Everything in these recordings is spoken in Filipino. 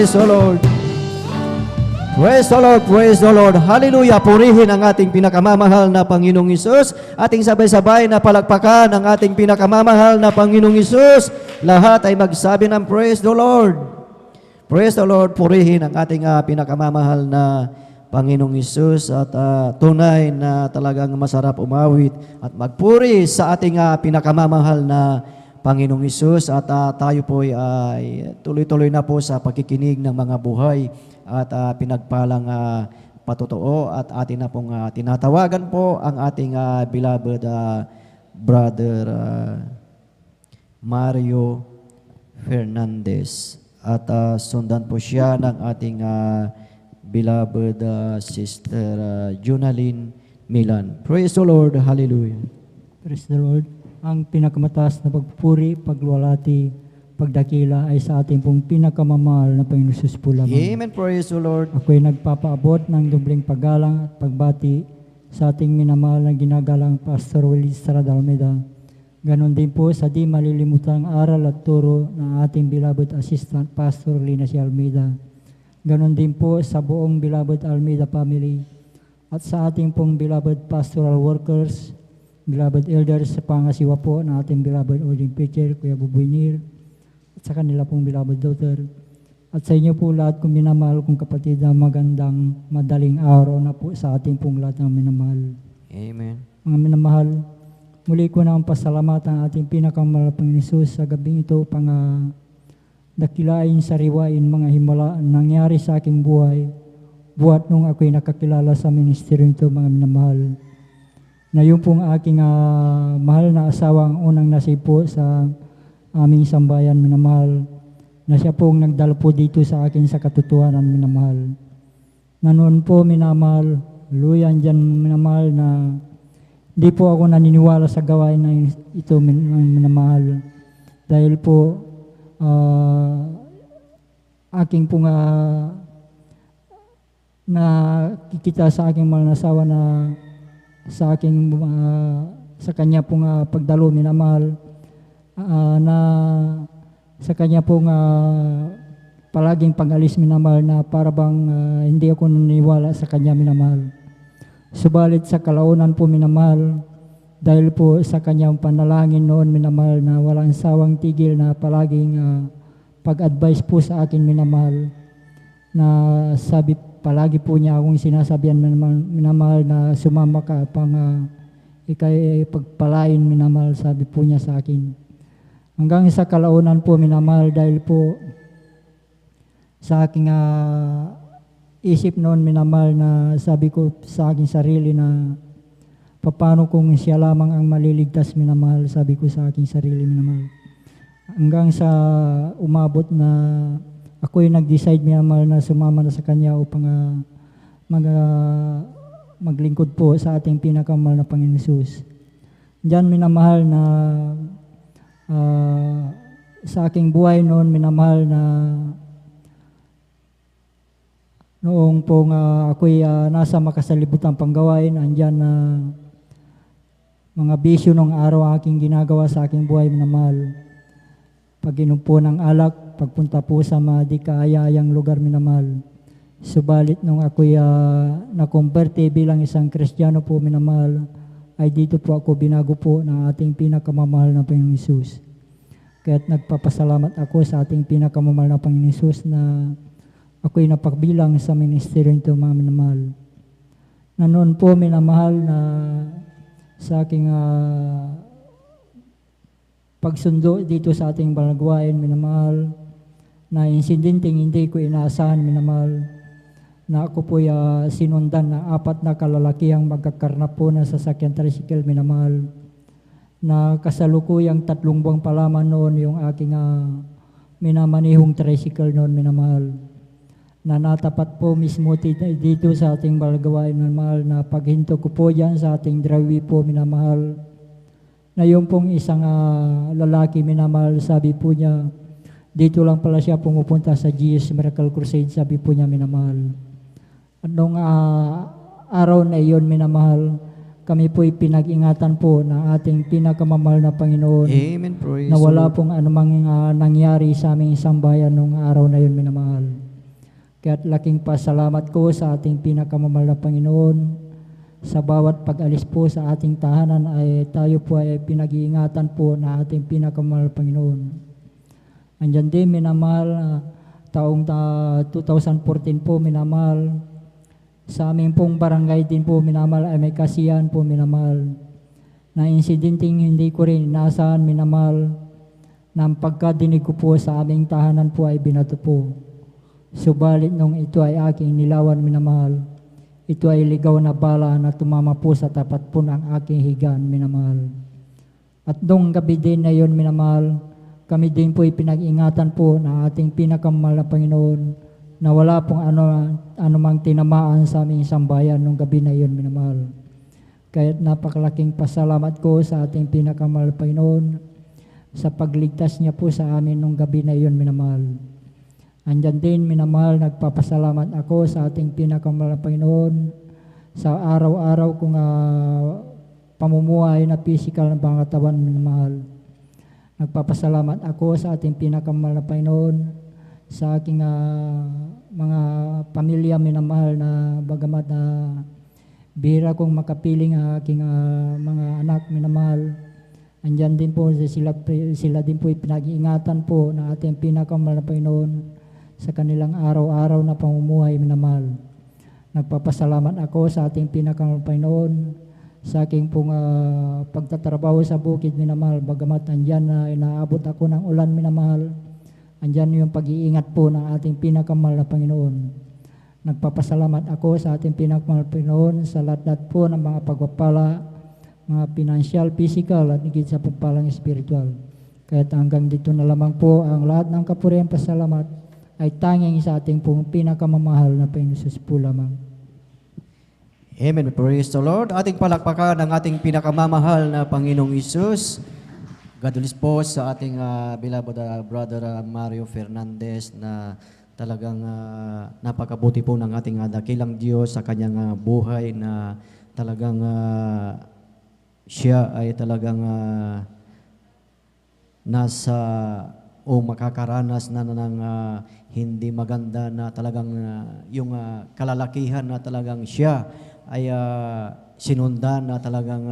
Praise the Lord. Praise the Lord, praise the Lord. Hallelujah. Purihin ang ating pinakamamahal na Panginoong Hesus. Ating sabay-sabay na palakpakan ang ating pinakamamahal na Panginoong Hesus. Lahat ay magsabi ng praise the Lord. Praise the Lord. Purihin ang ating pinakamamahal na Panginoong Hesus at tunay na talagang masarap umawit at magpuri sa ating pinakamamahal na Panginoong Hesus at tayo po ay tuloy-tuloy na po sa pagkikinig ng mga buhay at pinagpalang patotoo at atin na pong tinatawagan po ang ating beloved brother Mario Fernandez at sundan po siya ng ating beloved sister Junaline Milan. Praise the Lord. Hallelujah. Praise the Lord. Ang pinakamataas na pagpupuri, pagluwalhati, pagdakila ay sa ating pong pinakamamahal na Panginoon Hesus po lamang. Amen. Praise the Lord. Ako'y nagpapaabot ng dobleng paggalang at pagbati sa ating minamahal na ginagalang Pastor Willie Estrada Almeida. Ganon din po sa di malilimutang aral at turo ng ating beloved assistant Pastor Lina C. Almeida. Ganon din po sa buong beloved Almeida family at sa ating pong beloved pastoral workers, beloved elders sa pangasiwa po ng ating beloved ordering preacher, Kuya Buboy Nir, at sa kanila pong beloved daughter. At sa inyo po lahat kong minamahal kong kapatid na magandang madaling araw na po sa ating pong lahat ng minamahal. Amen. Mga minamahal, muli ko na ang pasalamat ang ating pinakamahal na Panginoon Hesus sa gabing ito pang dakilain, sariwain, mga himala nangyari sa aking buhay buhat nung ako'y nakakilala sa ministeryo ito, mga minamahal. Na yung pong aking mahal na asawang unang nasib po sa aming sambayan, minamahal, na siya pong nagdala po dito sa akin sa katotohanan, minamahal. Na noon po, minamahal, luyan dyan, minamahal, na di po ako naniniwala sa gawain na ito, minamahal. Dahil po, aking pong nakikita sa aking mahal na asawa na sa aking sa kanya pong pagdalo, minamahal, na sa kanya pong palaging pag-alis, minamahal, na para bang hindi ako naniniwala sa kanya, minamahal. Subalit sa kalaunan po, minamahal, dahil po sa kanyang panalangin noon, minamahal, na walang sawang tigil na palaging pag-advise po sa akin, minamahal, na sabi palagi po niya akong sinasabihan, minamahal, na sumama ka pang ikay pagpalain, minamahal, sabi po niya sa akin. Hanggang sa kalaunan po, minamahal, dahil po sa aking isip noon, minamahal, na sabi ko sa aking sarili na paano kung siya lamang ang maliligtas, minamahal, sabi ko sa aking sarili, minamahal. Hanggang sa umabot na ako'y nag-decide, minamahal, na sumama na sa kanya upang maglingkod po sa ating pinakamahal na Panginoon Hesus. Diyan, minamahal, na sa aking buhay noon, minamahal, na noong pong ako'y nasa makasalibutang panggawain, andyan na mga bisyo ng araw aking ginagawa sa aking buhay, minamahal. Pag-inom po ng alak, pagpunta po sa mga di kaaya-ayang lugar, minamahal. Subalit nung ako'y nakumberte bilang isang Kristiyano po, minamahal, ay dito po ako binago po ng ating pinakamamahal na Panginoong Hesus. Kaya't nagpapasalamat ako sa ating pinakamamahal na Panginoong Hesus na ako'y napagbilang sa ministeryo nito, mga minamahal. Na noon po, minamahal, na sa aking pagsundo dito sa ating balagwain, minamahal, na insidenteng hindi ko inaasahan, minamahal, na ako po'y sinundan na 4 na kalalakihang magkakarnap po na sasakyan tricycle, minamahal, na kasalukuyang 3 buwang pa lamang noon yung aking minamanihong tricycle noon, minamahal, na natapat po mismo dito sa ating balagwain, minamahal, na paghinto ko po dyan sa ating driveway po, minamahal, na yung pong isang lalaki, minamahal, sabi po niya, dito lang pala siya pumupunta sa GS Miracle Crusade, sabi po niya, minamahal. At nung araw na iyon, minamahal, kami po'y pinag-ingatan po na ating pinakamamahal na Panginoon. Amen. Praise na wala Lord. pong anumang nangyari sa aming sambayan nung araw na iyon, minamahal. Kaya't laking pasalamat ko sa ating pinakamamahal na Panginoon. Sa bawat pag-alis po sa ating tahanan ay tayo po ay pinag-iingatan po na ating pinakamamahal na Panginoon. Andyan din minamahal, taong 2014 po minamahal. Sa aming pong barangay din po minamahal ay may kasiyahan po minamahal. Na insidenteng hindi ko rin inaasahan minamahal na ang pagkadinig ko po sa aming tahanan po ay binato po. Subalit nung ito ay aking nilawan minamahal, ito ay ligaw na bala na tumama po sa tapat po ng aking higaan minamahal. At noong gabi din na yun minamahal, kami din po ipinag-ingatan po na ating pinakamahal na Panginoon na wala pong anumang tinamaan sa aming sambayan nung gabi na yun minamahal. Kaya't napakalaking pasalamat ko sa ating pinakamahal na Panginoon sa pagligtas niya po sa amin nung gabi na yun minamahal. Andyan din minamahal, nagpapasalamat ako sa ating pinakamahal na Panginoon sa araw-araw kong pamumuhay na physical na pangatawan minamahal. Nagpapasalamat ako sa ating pinakamahal na Panginoon sa aking mga pamilya minamahal na bagamat na bihira kong makapiling aking mga anak minamahal. Andyan din po sila din po ipinag-iingatan po na ating pinakamahal na Panginoon sa kanilang araw-araw na pamumuhay minamahal. Nagpapasalamat ako sa ating pinakamahal na Panginoon sa aking pong pagtatrabaho sa bukid minamahal. Bagamat andyan na inaabot ako ng ulan minamahal, andyan yung pag-iingat po ng ating pinakamahal na Panginoon. Nagpapasalamat ako sa ating pinakamahal na Panginoon sa lahat po ng mga pagpapala, mga financial, physical at higit sa pagpalang spiritual. Kaya't hanggang dito na lamang po ang lahat ng kapurihan pasalamat ay tanging sa ating pong pinakamamahal na Panginoon Jesus po lamang. Amen. Praise the Lord. Ating palakpakan ang ating pinakamamahal na Panginoong Isus. God bless po sa ating beloved brother Mario Fernandez na talagang napakabuti po ng ating dakilang Diyos sa kanyang buhay na talagang siya ay talagang nasa o makakaranas na ng hindi maganda na talagang yung kalalakihan na talagang siya ay sinundan na talagang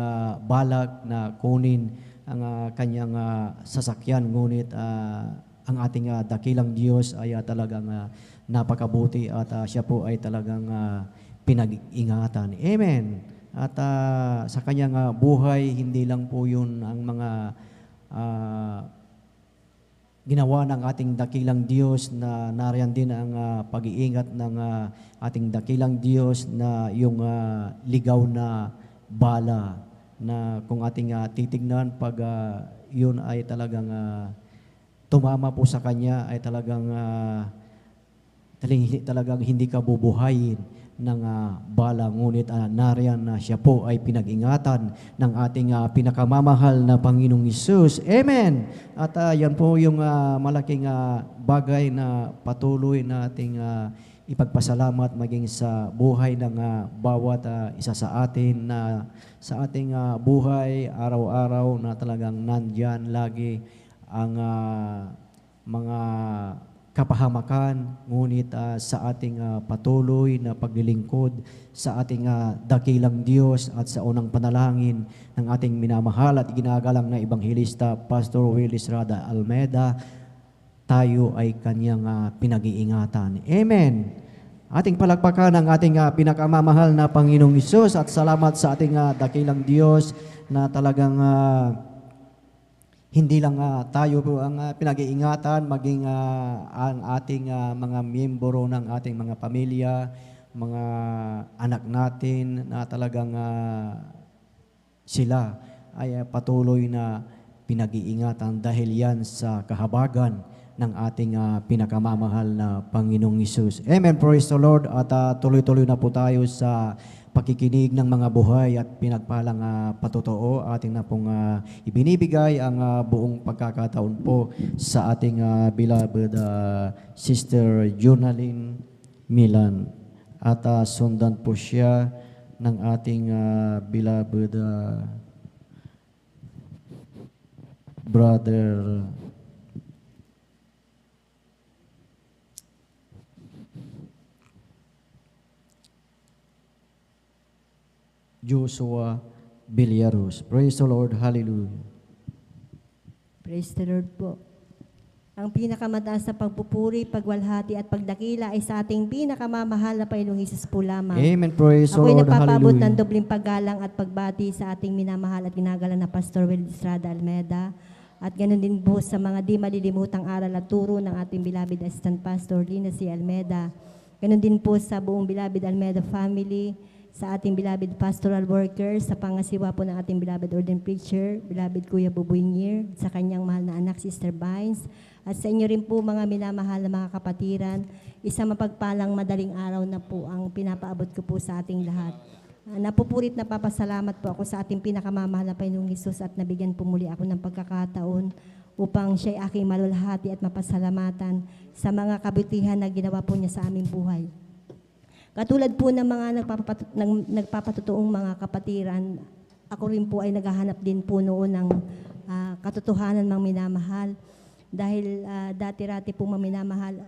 balak na kunin ang kanyang sasakyan. Ngunit ang ating dakilang Diyos ay talagang napakabuti at siya po ay talagang pinag-ingatan. Amen. At sa kanyang buhay, hindi lang po yun ang mga ginawa ng ating dakilang Diyos na nariyan din ang pag-iingat ng ating dakilang Diyos na yung ligaw na bala na kung ating titignan pag yun ay talagang tumama po sa kanya ay talagang hindi ka bubuhayin ng bala. Ngunit nariyan na siya po ay pinag-ingatan ng ating pinakamamahal na Panginoong Isus. Amen! At yan po yung malaking bagay na patuloy nating ipagpasalamat maging sa buhay ng bawat isa sa atin na sa ating buhay araw-araw na talagang nandyan lagi ang mga kapahamakan, ngunit sa ating patuloy na paglilingkod sa ating dakilang Diyos at sa unang panalangin ng ating minamahal at ginagalang na Ebanghelista, Pastor Willis Rada Almeda, tayo ay kanyang pinag-iingatan. Amen! Ating palakpakan ang ating pinakamamahal na Panginoong Isus at salamat sa ating dakilang Diyos na talagang hindi lang tayo po ang pinag-iingatan, maging ang ating mga miyembro ng ating mga pamilya, mga anak natin na talagang sila ay patuloy na pinag-iingatan dahil yan sa kahabagan ng ating pinakamamahal na Panginoong Isus. Amen. Praise the Lord. At tuloy-tuloy na po tayo sa pakikinig ng mga buhay at pinagpalang patotoo. Ating na pong ibinibigay ang buong pagkakataon po sa ating beloved Sister Jonaline Milan. At sundan po siya ng ating beloved brother Joshua Villaros. Praise the Lord. Hallelujah. Praise the Lord po. Ang pinakamataas na pagpupuri, pagwalhati at pagdakila ay sa ating pinakamamahal na Panginoong Hesus po lamang. Amen. Praise the Ako'y Lord. nagpapaabot ng Hallelujah. dobling paggalang at pagbati sa ating minamahal at ginagalang na Pastor Will Estrada Almeda. At ganoon din po sa mga di malilimutang aral at turo ng ating beloved Assistant Pastor Lina C. Almeda. Ganoon din po sa buong beloved Almeda family, sa ating beloved pastoral workers, sa pangasiwa po ng ating beloved ordained preacher, beloved Kuya Buboy Nier, sa kanyang mahal na anak, Sister Vines, at sa inyo rin po mga minamahal na mga kapatiran, isang mapagpalang madaling araw na po ang pinapaabot ko po sa ating lahat. Napupurit na papasalamat po ako sa ating pinakamamahal na Panginoong Hesus at nabigyan po muli ako ng pagkakataon upang siya'y aking malulhati at mapasalamatan sa mga kabutihan na ginawa po niya sa aming buhay. Katulad po ng mga nagpapatutuong mga kapatiran, ako rin po ay naghahanap din po noon ng katotohanan ng minamahal. Dahil dati-rati po maminamahal,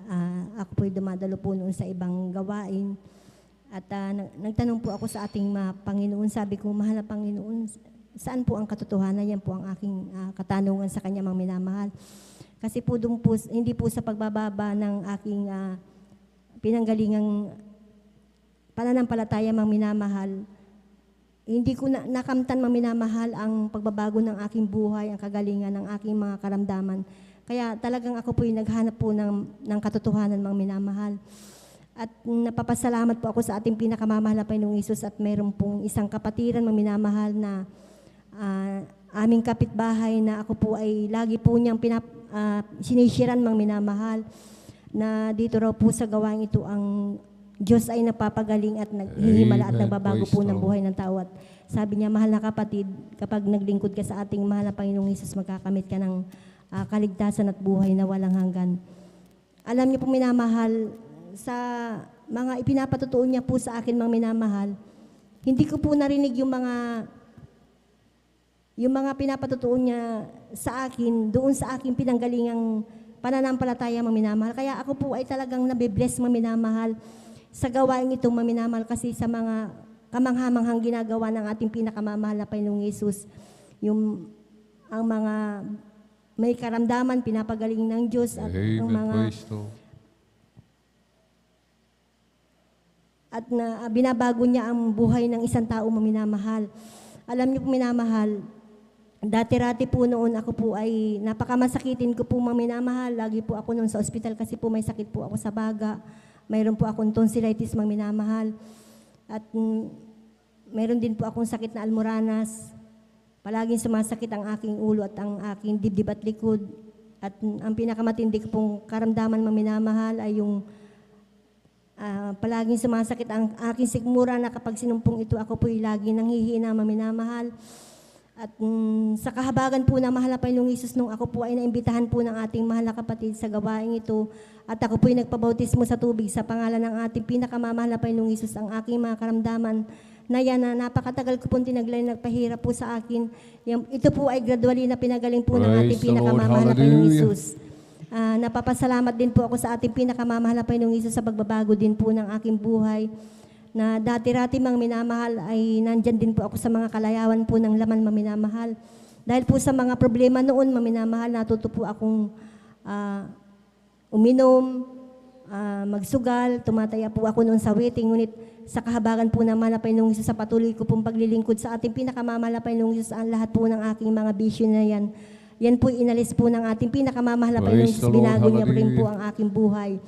ako po'y dumadalo po noon sa ibang gawain. At nagtanong po ako sa ating Panginoon, sabi ko, mahal na Panginoon, saan po ang katotohanan? Yan po ang aking katanungan sa kanya mga minamahal. Kasi po, po hindi po sa pagbababa ng aking pinanggalingang pananampalataya mga minamahal, hindi ko nakamtan mga minamahal ang pagbabago ng aking buhay, ang kagalingan ng aking mga karamdaman. Kaya talagang ako po'y naghanap po ng katotohanan mga minamahal. At napapasalamat po ako sa ating pinakamamahal na Panginoong Hesus at mayroon pong isang kapatiran mga minamahal na aming kapitbahay na ako po ay lagi po niyang sinishiran mga minamahal na dito raw po sa gawain ito ang Diyos ay napapagaling at naghihimala at nagbabago po ng buhay ng tao. At sabi niya, mahal na kapatid, kapag naglingkod ka sa ating mahal na Panginoong Hesus, magkakamit ka ng kaligtasan at buhay na walang hanggan. Alam niyo po minamahal, sa mga ipinapatutuon niya po sa akin mga minamahal, hindi ko po narinig yung mga pinapatutuon niya sa akin, doon sa aking pinanggalingang pananampalataya mga minamahal. Kaya ako po ay talagang nabibless mga minamahal sa gawain ito mga minamahal kasi sa mga kamanghamanghang ginagawa ng ating pinakamamahal na Panginoong Hesus, ang mga may karamdaman, pinapagaling ng Diyos at ang mga at na binabago niya ang buhay ng isang tao maminamahal. Alam niyo po minamahal, dati-rati po noon ako po ay napakamasakitin ko po maminamahal. Lagi po ako noon sa ospital kasi po may sakit po ako sa baga. Mayroon po akong tonsillitis maminamahal. At mayroon din po akong sakit na almoranas. Palaging sumasakit ang aking ulo at ang aking dibdib at likod. At ang pinakamatindi ko pong karamdaman maminamahal ay yung palaging sumasakit ang aking sikmura na kapag sinumpong ito ako po'y lagi nanghihina maminamahal. At sa kahabagan po na mahal na Panginoong Hesus nung ako po ay naimbitahan po ng ating mahal na kapatid sa gawain ito at ako po'y nagpabautismo sa tubig sa pangalan ng ating pinakamamahal na Panginoong Hesus, ang aking mga karamdaman na yan na napakatagal ko pong tinaglay nagpahirap po sa akin. Ito po ay gradually na pinagaling po ng ating pinakamamahal na Panginoong Hesus. Napapasalamat din po ako sa ating pinakamamahal na Panginoong Hesus sa pagbabago din po ng aking buhay. Na dati-rati mang minamahal ay nandyan din po ako sa mga kalayawan po ng laman maminamahal. Dahil po sa mga problema noon maminamahal, natuto po akong uminom, magsugal, tumataya po ako noon sa waiting, ngunit sa kahabagan po naman na Panginoong Hesus sa patuloy ko pong paglilingkod sa ating pinakamamahal na Panginoong Hesus, ang lahat po ng aking mga bisyo na yan po inalis po ng ating pinakamamahal na Panginoong Hesus, binago niya rin po ang aking buhay.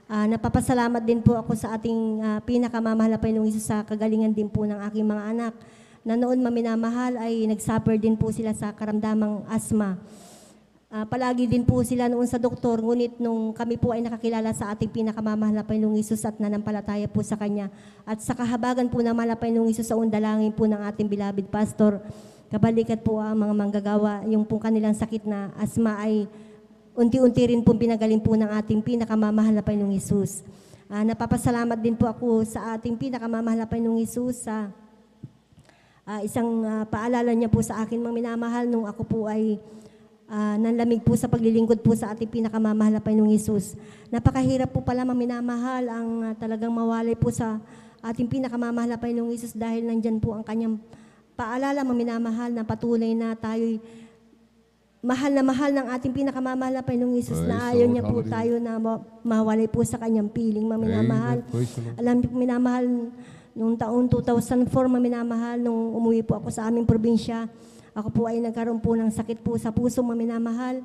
Napapasalamat din po ako sa ating pinakamamahal na Panginoong Hesus sa kagalingan din po ng aking mga anak na noon maminamahal ay nagsuffer din po sila sa karamdamang asma. Palagi din po sila noon sa doktor, ngunit nung kami po ay nakakilala sa ating pinakamamahal na Panginoong Hesus at nanampalataya po sa Kanya at sa kahabagan po ng mahal na Panginoong Hesus sa undalangin po ng ating beloved pastor, kabalikat po ang mga manggagawa, yung pong kanilang sakit na asma ay unti-unti rin pong pinagaling po ng ating pinakamamahal na Panginoong Hesus. Napapasalamat din po ako sa ating pinakamamahal na Panginoong Hesus sa isang paalala niya po sa akin mga minamahal nung ako po ay nanlamig po sa paglilingkod po sa ating pinakamamahal na Panginoong Hesus. Napakahirap po pala maminamahal ang talagang mawalay po sa ating pinakamamahal na Panginoong Hesus, dahil nandyan po ang kanyang paalala, mga minamahal, na patunay na tayo'y mahal ng ating pinakamamahal na Panginoong Hesus, Praise na the ayaw Lord. niya po Hallelujah. tayo na mawalay po sa kanyang piling, mga minamahal. Amen. Praise the Lord. Alam niyo po, minamahal, noong taon 2004, mga minamahal, nung umuwi po ako sa aming probinsya, ako po ay nagkaroon po ng sakit po sa puso, mga minamahal,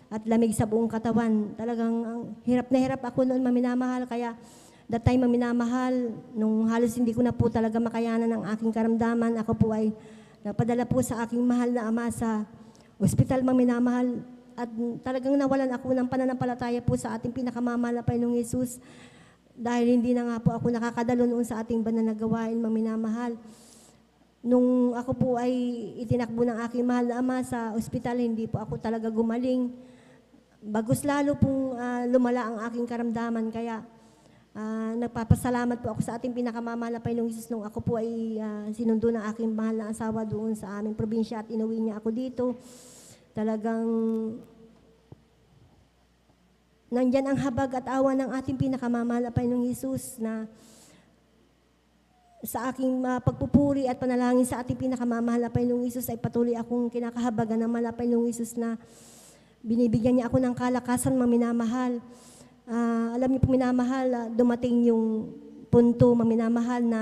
at lamig sa buong katawan. Talagang hirap na hirap ako noon, mga minamahal, kaya that time, mga minamahal, nung halos hindi ko na po talaga makayanan ng aking karamdaman, ako po ay napadala po sa aking mahal na ama sa ospital, mga minamahal, at talagang nawalan ako ng pananampalataya po sa ating pinakamamahal na Panginoong Hesus, dahil hindi na nga po ako nakakadalo noon sa ating banal na gawain, mga minamahal. Nung ako po ay itinakbo ng aking mahal na ama sa ospital, hindi po ako talaga gumaling. Bagos lalo pong lumala ang aking karamdaman, kaya nagpapasalamat po ako sa ating pinakamamahal na Panginoong Hesus nung ako po ay sinundo ng aking mahal na asawa doon sa aming probinsya at inuwi niya ako dito. Talagang nandyan ang habag at awa ng ating pinakamamahal na Panginoong Hesus, na sa aking pagpupuri at panalangin sa ating pinakamamahal na Panginoong Hesus ay patuloy akong kinakahabagan ng mahal na Panginoong Hesus, na binibigyan niya ako ng kalakasan, mga minamahal. Alam niyo po, minamahal, dumating yung punto, mga minamahal, na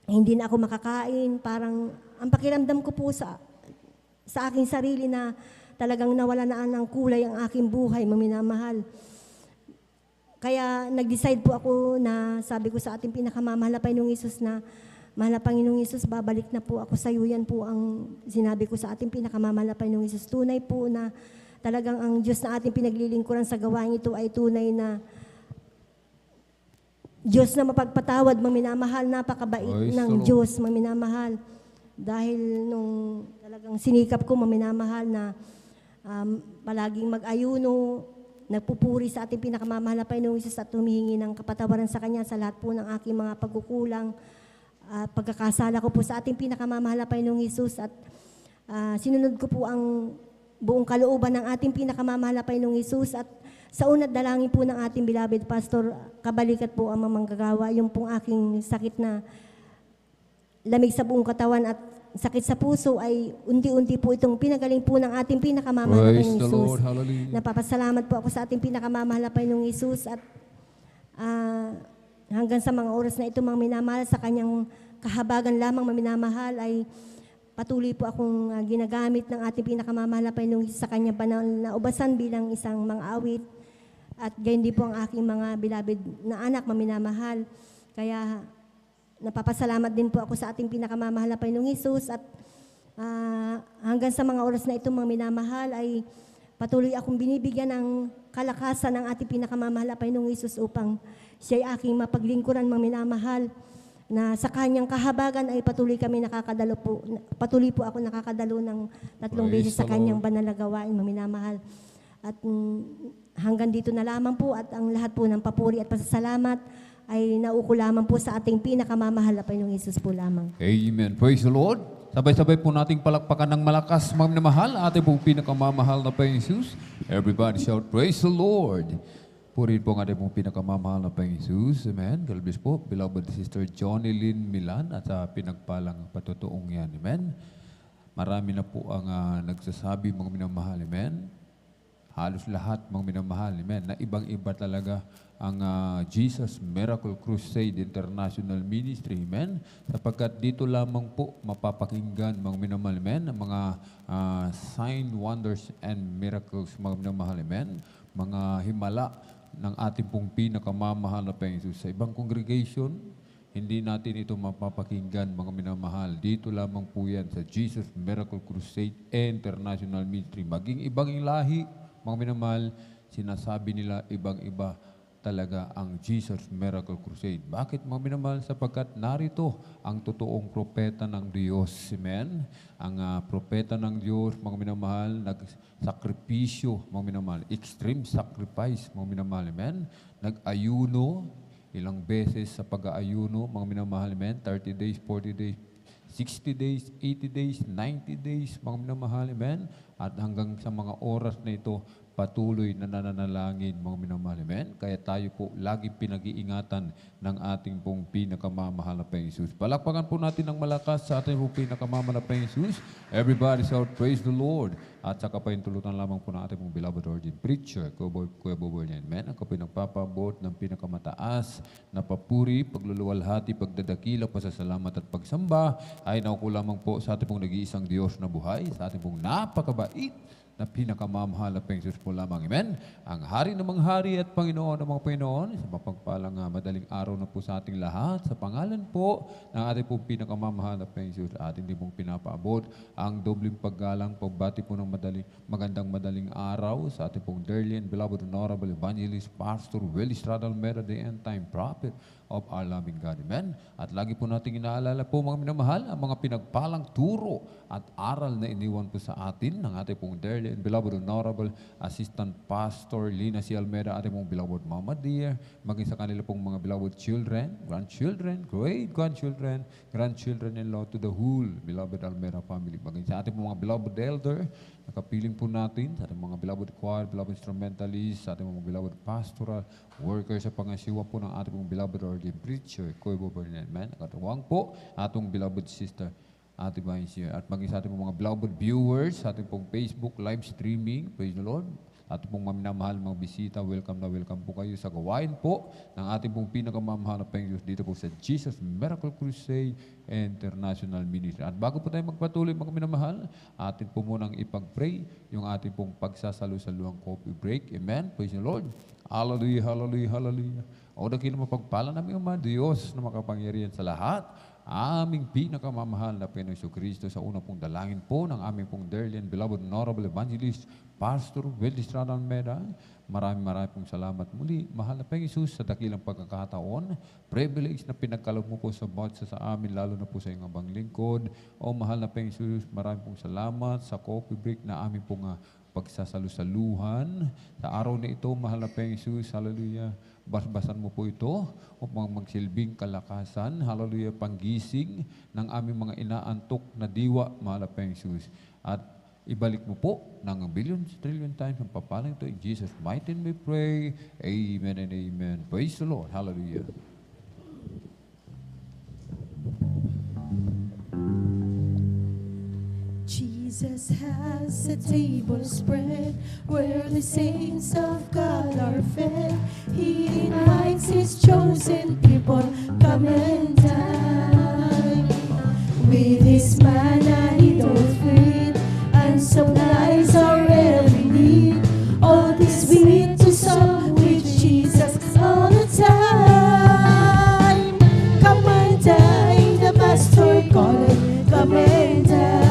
hindi na ako makakain. Parang ang pakiramdam ko po sa aking sarili na talagang nawala na ng kulay ang aking buhay, mga minamahal. Kaya nag-decide po ako na sabi ko sa ating pinakamamahal na Panginoong Hesus na, mahal na Panginoong Hesus, babalik na po ako sa iyo. Yan po ang sinabi ko sa ating pinakamamahal na Panginoong Hesus. Tunay po na talagang ang Diyos na ating pinaglilingkuran sa gawain ito ay tunay na Diyos na mapagpatawad, mga minamahal, napakabait Praise ng the Lord. Diyos, mga minamahal. Dahil nung talagang sinikap ko, mga minamahal, na palaging mag-ayuno, nagpupuri sa ating pinakamamahal na Panginoong Hesus at humihingi ng kapatawaran sa Kanya sa lahat po ng aking mga pagkukulang, pagkakasala ko po sa ating pinakamamahal na Panginoong Hesus, at sinunod ko po ang buong kalooban ng ating pinakamamahal na Panginoong Hesus, at sa una't dalangin po ng ating beloved Pastor Kabalikat po ang mamanggagawa, yung pong aking sakit na lamig sa buong katawan at sakit sa puso ay unti-unti po itong pinagaling po ng ating pinakamamahal na Praise Panginoong the Hesus. Lord. Hallelujah. Napapasalamat po ako sa ating pinakamamahal na Panginoong Hesus, at hanggang sa mga oras na ito, mga minamahal, sa kanyang kahabagan lamang, mga minamahal, ay patuloy po akong ginagamit ng ating pinakamamahal na Panginoong Hesus sa kanyang banal na ubasan bilang isang mga awit, at gayon din po ang aking mga beloved na anak, mga minamahal. Kaya napapasalamat din po ako sa ating pinakamamahal na Panginoong Hesus, at hanggang sa mga oras na ito, mga minamahal, ay patuloy akong binibigyan ng kalakasan ng ating pinakamamahal na Panginoong Hesus upang siya ay aking mapaglingkuran, mga minamahal, na sa kanyang kahabagan ay patuloy po ako nakakadalo ng 3 Praise beses sa the kanyang Lord. banal na gawain, mga minamahal. At hanggang dito na lamang po, at ang lahat po ng papuri at pasasalamat ay nauko lamang po sa ating pinakamamahal na Panginoong Hesus po lamang. Amen. Praise the Lord. Sabay-sabay po nating palakpakan ng malakas, mga minamahal, ating pong pinakamamahal na Panginoong Hesus. Everybody shout, praise the Lord. Purihin po ang ating pong pinakamamahal na Panginoong Hesus. Amen. God bless po, beloved Sister Johnny Lynn Milan, at sa pinagpalang patutuong yan. Amen. Marami na po ang nagsasabi, mga minamahal. Amen. Halos lahat, mga minamahal. Amen. Na ibang-iba talaga ang Jesus Miracle Crusade International Ministry. Amen. Sapagkat dito lamang po mapapakinggan, mga minamahal. Amen. Ang mga sign, wonders, and miracles, mga minamahal. Amen. Mga himala ng ating pong pinakamamahal na Panginoon Hesus. Sa ibang congregation, hindi natin ito mapapakinggan, mga minamahal. Dito lamang po yan sa Jesus Miracle Crusade International Ministry. Maging ibang lahi, mga minamahal, sinasabi nila ibang-iba talaga ang Jesus Miracle Crusade. Bakit, mga minamahal? Sapagkat narito ang totoong propeta ng Diyos. Amen? Ang propeta ng Diyos, mga minamahal, nagsakripisyo, mga minamahal. Extreme sacrifice, mga minamahal. Amen? Nag-ayuno, ilang beses sa pag-aayuno, mga minamahal. Amen? 30 days, 40 days, 60 days, 80 days, 90 days, mga minamahal. Amen? At hanggang sa mga oras na ito, patuloy na nananalangin, mga minamahal. Amen? Kaya tayo po lagi pinag-iingatan ng ating pong pinakamamahal na Panginoon Jesus. Palakpakan po natin ng malakas sa ating pong pinakamamahal na Panginoon Jesus. Everybody shout, praise the Lord. At saka pa yung tulutan lamang po ng ating pong beloved origin preacher, Kuya Boboy niyan. Amen? Ako po yung nagpapabot ng pinakamataas na papuri, pagluluwalhati, pagdadakila, pasasalamat at pagsamba ay nauko lamang po sa ating pong nag-iisang Diyos na buhay, sa ating pong napakabait na pinakamamahal na Panginoon Jesus po lamang. Amen? Ang hari ng mga hari at Panginoon ng mga Panginoon, sa mapagpalang madaling araw na po sa ating lahat, sa pangalan po ng ating pong pinakamamahal na Panginoon Jesus, ating din pong pinapaabot ang dobling paggalang, pagbati po ng magandang madaling araw sa ating pong dearly and beloved honorable evangelist, Pastor Willie Estrada Almeda, the end time prophet of our loving God. Amen? At lagi po natin inaalala po mga minamahal, ang mga pinagpalang turo at aral na iniwan po sa atin ng ating pong dearly and beloved honorable Assistant Pastor Lina C. Almeda, ating pong beloved Mama Dear, maging sa kanila pong mga beloved children, grandchildren, great-grandchildren, grandchildren-in-law to the whole beloved Almeda family, maging sa ating pong mga beloved elder, nakapiling po natin sa ating mga beloved choir, beloved instrumentalists, sa ating mga beloved pastoral workers sa pangasiwa po ng ating mga beloved ordained preacher, Kuya Boboy niyan. Amen? Nakatuwang po atong beloved sister, Ate Vice, at maging sa ating mga beloved viewers, sa ating pong Facebook live streaming, praise the Lord. At pong maminamahal mga bisita, welcome na welcome po kayo sa gawain po ng ating pong pinakamamahal na Panginoon dito po sa Jesus Miracle Crusade International Ministry. At bago po tayo magpatuloy mga minamahal, atin po munang ipag-pray yung ating pong pagsasalo-saluhang coffee break. Amen? Praise the Lord. Hallelujah, hallelujah, hallelujah. O dakilang mapagpala namin ang mga Diyos na makapangyarihan sa lahat, aming pinakamamahal na Panginoon Kristo, sa unang pong dalangin po ng aming pong dearly and beloved honorable evangelist, Pastor Willie Estrada Almeda. Maraming pong salamat muli, mahal na Panginoon Jesus, sa dakilang pagkakataon, privilege na pinagkaloob mo po sa bawat sa amin, lalo na po sa iyong abang lingkod. O mahal na Panginoon Jesus, maraming pong salamat sa coffee break na aming pong pagsasalusaluhan. Sa araw na ito, mahal na Panginoon Jesus, hallelujah, basbasan mo po ito upang magsilbing kalakasan, hallelujah, panggising ng aming mga inaantok na diwa, mahal na Panginoon Jesus. At ibalik mo po ng billions, trillion times ang papalang ito. In Jesus' mighty name we pray. Amen and amen. Praise the Lord. Hallelujah. Jesus has a table spread where the saints of God are fed. He invites His chosen people, come and dine. With His manna He doth feed and supplies our every need. All this we need to solve with Jesus all the time. Come and dine, the Master calleth, come and dine.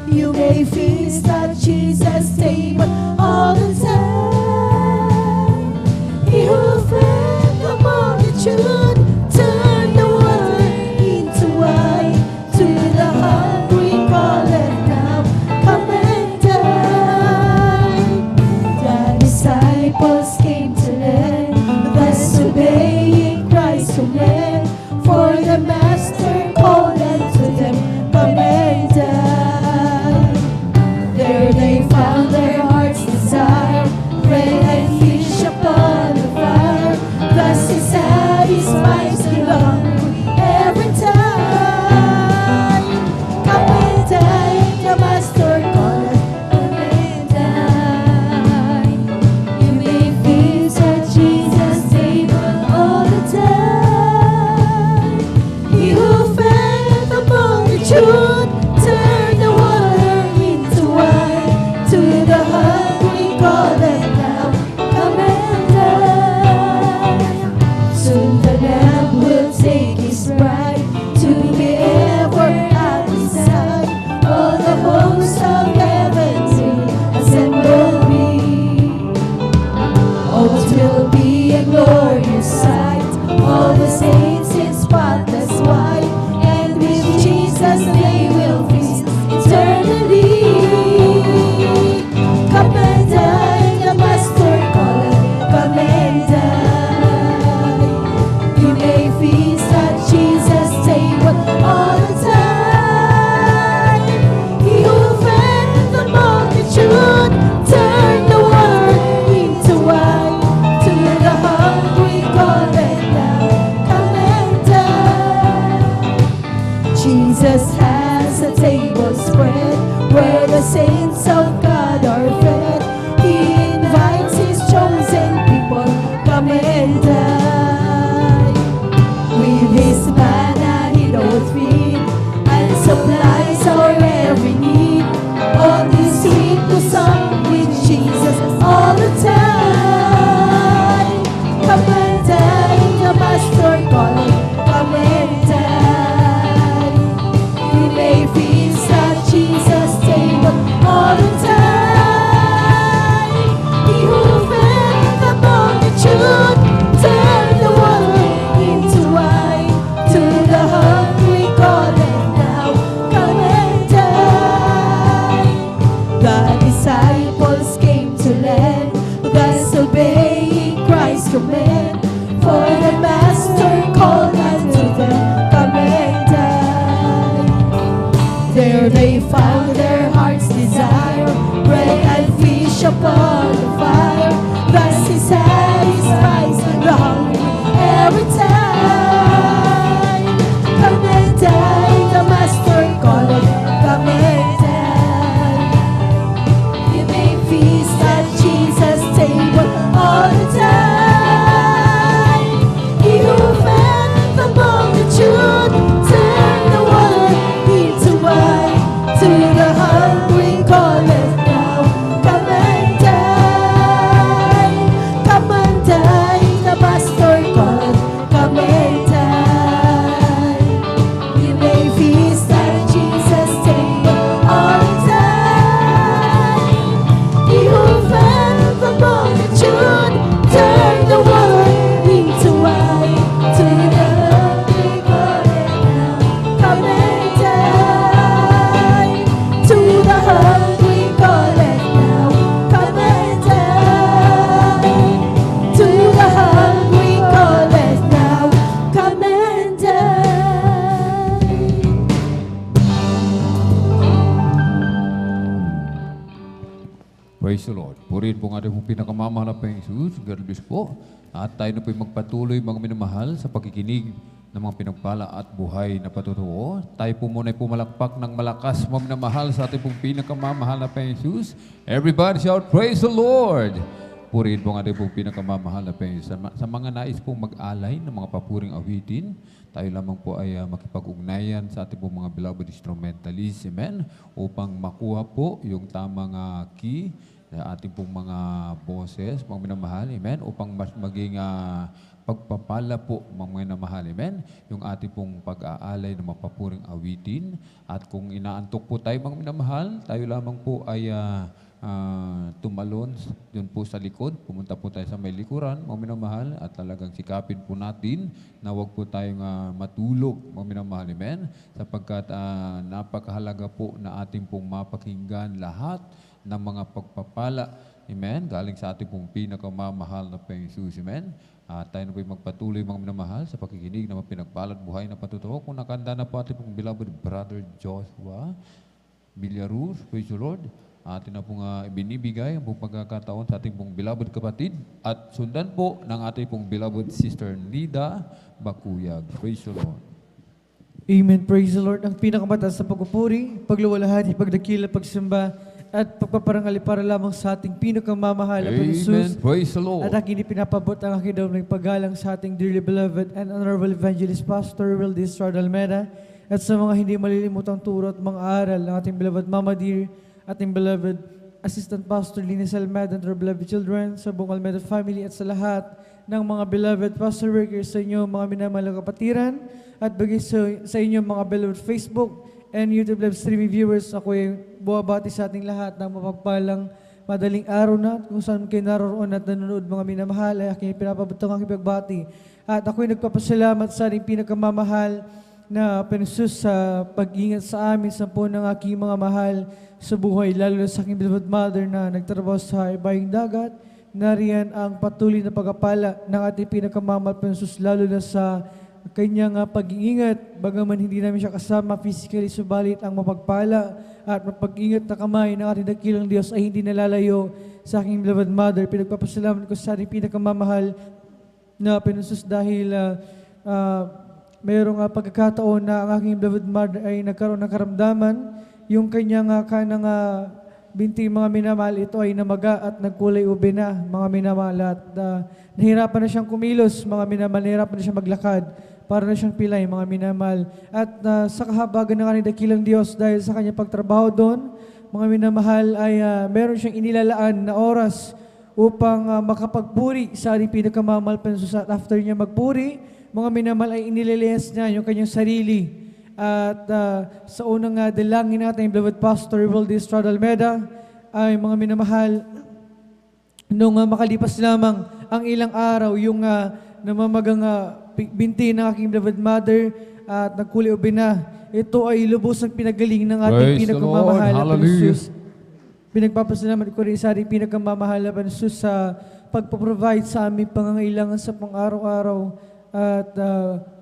You may feast at Jesus' table all the time. He who fed the multitude, turn the water into wine. To the hungry calleth now, saints of God are fed. He invites His chosen people, come and dine. With His manna He doth feed, and supplies our every need. Oh, this sweet to song with Jesus all the time. Come and dine, the Master calling, come and dine. We may feast at Jesus' table all the time. He who fed the multitude turned the water into wine. To the hungry calleth now, come and dine. The disciples came to learn, thus obeying Christ's command. For the Master called unto them, come and dine. There they found their heart's desire, bread and fish upon the fire. Thus He satisfies the hungry every time. Come and dine, the Master calleth, come and dine. You may feast at Jesus' table all the time. He who fed the multitude turned the water into wine. To the hungry calleth now, come and dine. Come and dine, the Master calleth, come and dine. You may feast at Jesus' table all the time. He who fed the multitude turned the water into wine. To the hungry calleth now, come and dine. To the hungry calleth now, come and dine. To the hungry calleth now, come and dine. Praise the Lord. Purihin po nga rin pong pinakamamahal na Panginoong Jesus. God bless po. At tayo na po magpatuloy mga minamahal sa pakikinig ng mga pinagpala at buhay na patutuo. Tayo po muna ay pumalakpak ng malakas mga minamahal sa ating pong pinakamamahal na Panginoong Jesus. Everybody shout, praise the Lord! Purihin po nga rin pong pinakamamahal na Panginoong Jesus. Sa mga nais pong mag-alay ng mga papuring awitin, tayo lamang po ay makipag-ugnayan sa ating pong mga beloved instrumentalists, amen, upang makuha po yung tamang key na ating pong mga boses, mga minamahal, amen, upang mas maging pagpapala po, mga minamahal, amen, yung ating pong pag-aalay ng mapapuring awitin. At kung inaantok po tayo, mga minamahal, tayo lamang po ay tumalon yun po sa likod. Pumunta po tayo sa may likuran, mga minamahal, at talagang sikapin po natin na huwag po tayong matulog, mga minamahal, amen, sapagkat napakahalaga po na ating pong mapakinggan lahat ng mga pagpapala, amen, galing sa ating pong pinakamamahal na Panginoong Jesus, amen. Tayo na po magpatuloy, mga minamahal, sa pakikinig na mapinagpalat buhay na patutuo. Kung nakanda na po ating pong beloved Brother Joshua Villaruz, praise the Lord, atin na pong ibinibigay ang pong pagkakataon sa ating pong beloved kapatid at sundan po ng ating pong beloved Sister Nida Bakuyag. Praise the Lord. Amen. Praise the Lord. Ang pinakamataas sa pagpupuri, pagluwalhati, pagdakila, pagsimba, at pagpaparangali para lamang sa ating pinakamamahal na Amen. Jesus. Praise the Lord. At aking pinapabot ang aking daw ng paggalang sa ating dearly beloved and honorable evangelist Pastor Will Estrada Almeida at sa mga hindi malilimutang turo at mga aral ng ating beloved Mama Dear, ating beloved Assistant Pastor Linis Almeida and our beloved children, sa buong Almeida family at sa lahat ng mga beloved pastor workers sa inyo, mga minamahal na kapatiran, at bagay sa inyo mga beloved Facebook and YouTube live streaming viewers. Ako ay buwabati sa ating lahat ng mapagpalang madaling araw na kung saan kayo naroon at nanonood, mga minamahal, ay aking pinapabutong aking pagbati. At ako ay nagpapasalamat sa ating pinakamamahal na Panginoon sa pag-ingat sa amin sa po ng aking mga mahal sa buhay, lalo na sa aking beloved mother na nagtrabaho sa ibayong dagat. Nariyan ang patuloy na pagpapala ng ating pinakamamahal Panginoon, lalo na sa kanyang pag-iingat, bagaman hindi namin siya kasama physically, subalit ang mapagpala at mapag-ingat na kamay ng ating dakilang Diyos ay hindi nalalayo sa aking beloved mother. Pinagpapasalamat ko sa ating pinakamamahal na Panginoon dahil mayroong pagkakataon na ang aking beloved mother ay nagkaroon ng karamdaman yung kanyang kanang binti mga minamahal, ito ay namaga at nagkulay ube na mga minamahal, at nahirapan na siyang kumilos mga minamahal, nahirapan na siyang maglakad, para na siyang pilay mga minamahal. At sa kahabagan ng kanyang dakilang Diyos, dahil sa kanyang pagtrabaho doon, mga minamahal, ay meron siyang inilalaan na oras upang makapagpuri sa ating pinakamamahal pa Jesus. At after niya magpuri, mga minamahal, ay inililihas niya yung kanyang sarili. At sa unang dalangin natin, beloved Pastor Will Estrada Almeda, ay mga minamahal, nung makalipas lamang ang ilang araw, yung namamagang binti ng aking beloved mother at nagkulay ube na, ito ay lubos ang pinagaling ng ating Praise the pinakamamahal Lord. na Hallelujah. Jesus. Pinagpapasalamat ko rin sa ating pinakamamahal na Jesus sa pagpaprovide sa aming pangangailangan sa pang-araw-araw. At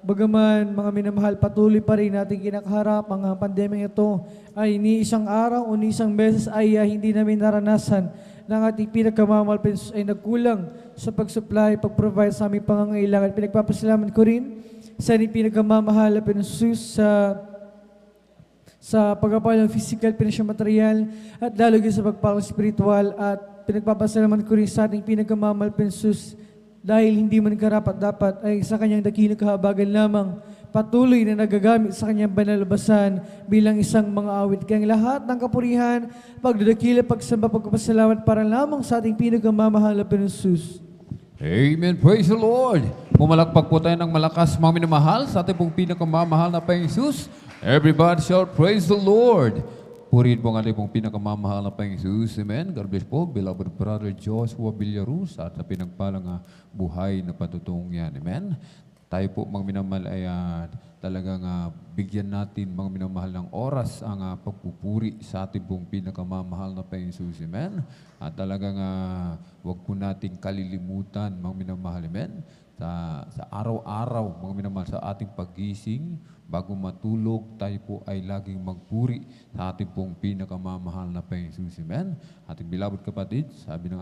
bagaman mga minamahal, patuloy pa rin natin kinakaharap ang pandemya ito, ay ni isang araw o ni isang beses ay hindi namin naranasan ng ating pinakamamahal ay nagkulang sa pag-supply, pag-provide sa aming pangangailangan. Pinagpapasalamat ko rin sa ating pinakamamahal na Jesus sa pagpapalang physical, financial, material, at lalo sa pagpapalang spiritual. At pinagpapasalamat ko rin sa ating pinakamamahal Jesus dahil hindi man karapat-dapat ay sa kanyang dakilang kahabagan lamang patuloy na nagagamit sa kanyang banalabasan bilang isang mga awit. Kaya lahat ng kapurihan, pagdadakila, pagsamba, pagpapasalamat para lamang sa ating pinakamamahal na Jesus. Amen. Praise the Lord. Pumalakpak po tayo ng malakas, mga minamahal, sa ating pong pinakamamahal na Panginoong Jesus. Everybody shout, praise the Lord. Purihin po ang ating pong pinakamamahal na Panginoong Jesus. Amen. God bless po, beloved brother Joshua Villaruz, at sa pinagpalang buhay na patutong yan. Amen. Tayo po, mga minamahal, ay talagang bigyan natin, mga minamahal, ng oras ang pagpupuri sa ating pong pinakamamahal na Panginoong Jesus. Amen. At talagang huwag po nating kalilimutan, mga minamahal. Amen. Sa araw-araw, mga minamahal, sa ating paggising, bago matulog, tayo po ay laging magpuri sa ating pong pinakamamahal na Panginoong Jesus. Amen. Ating beloved kapatid, sabi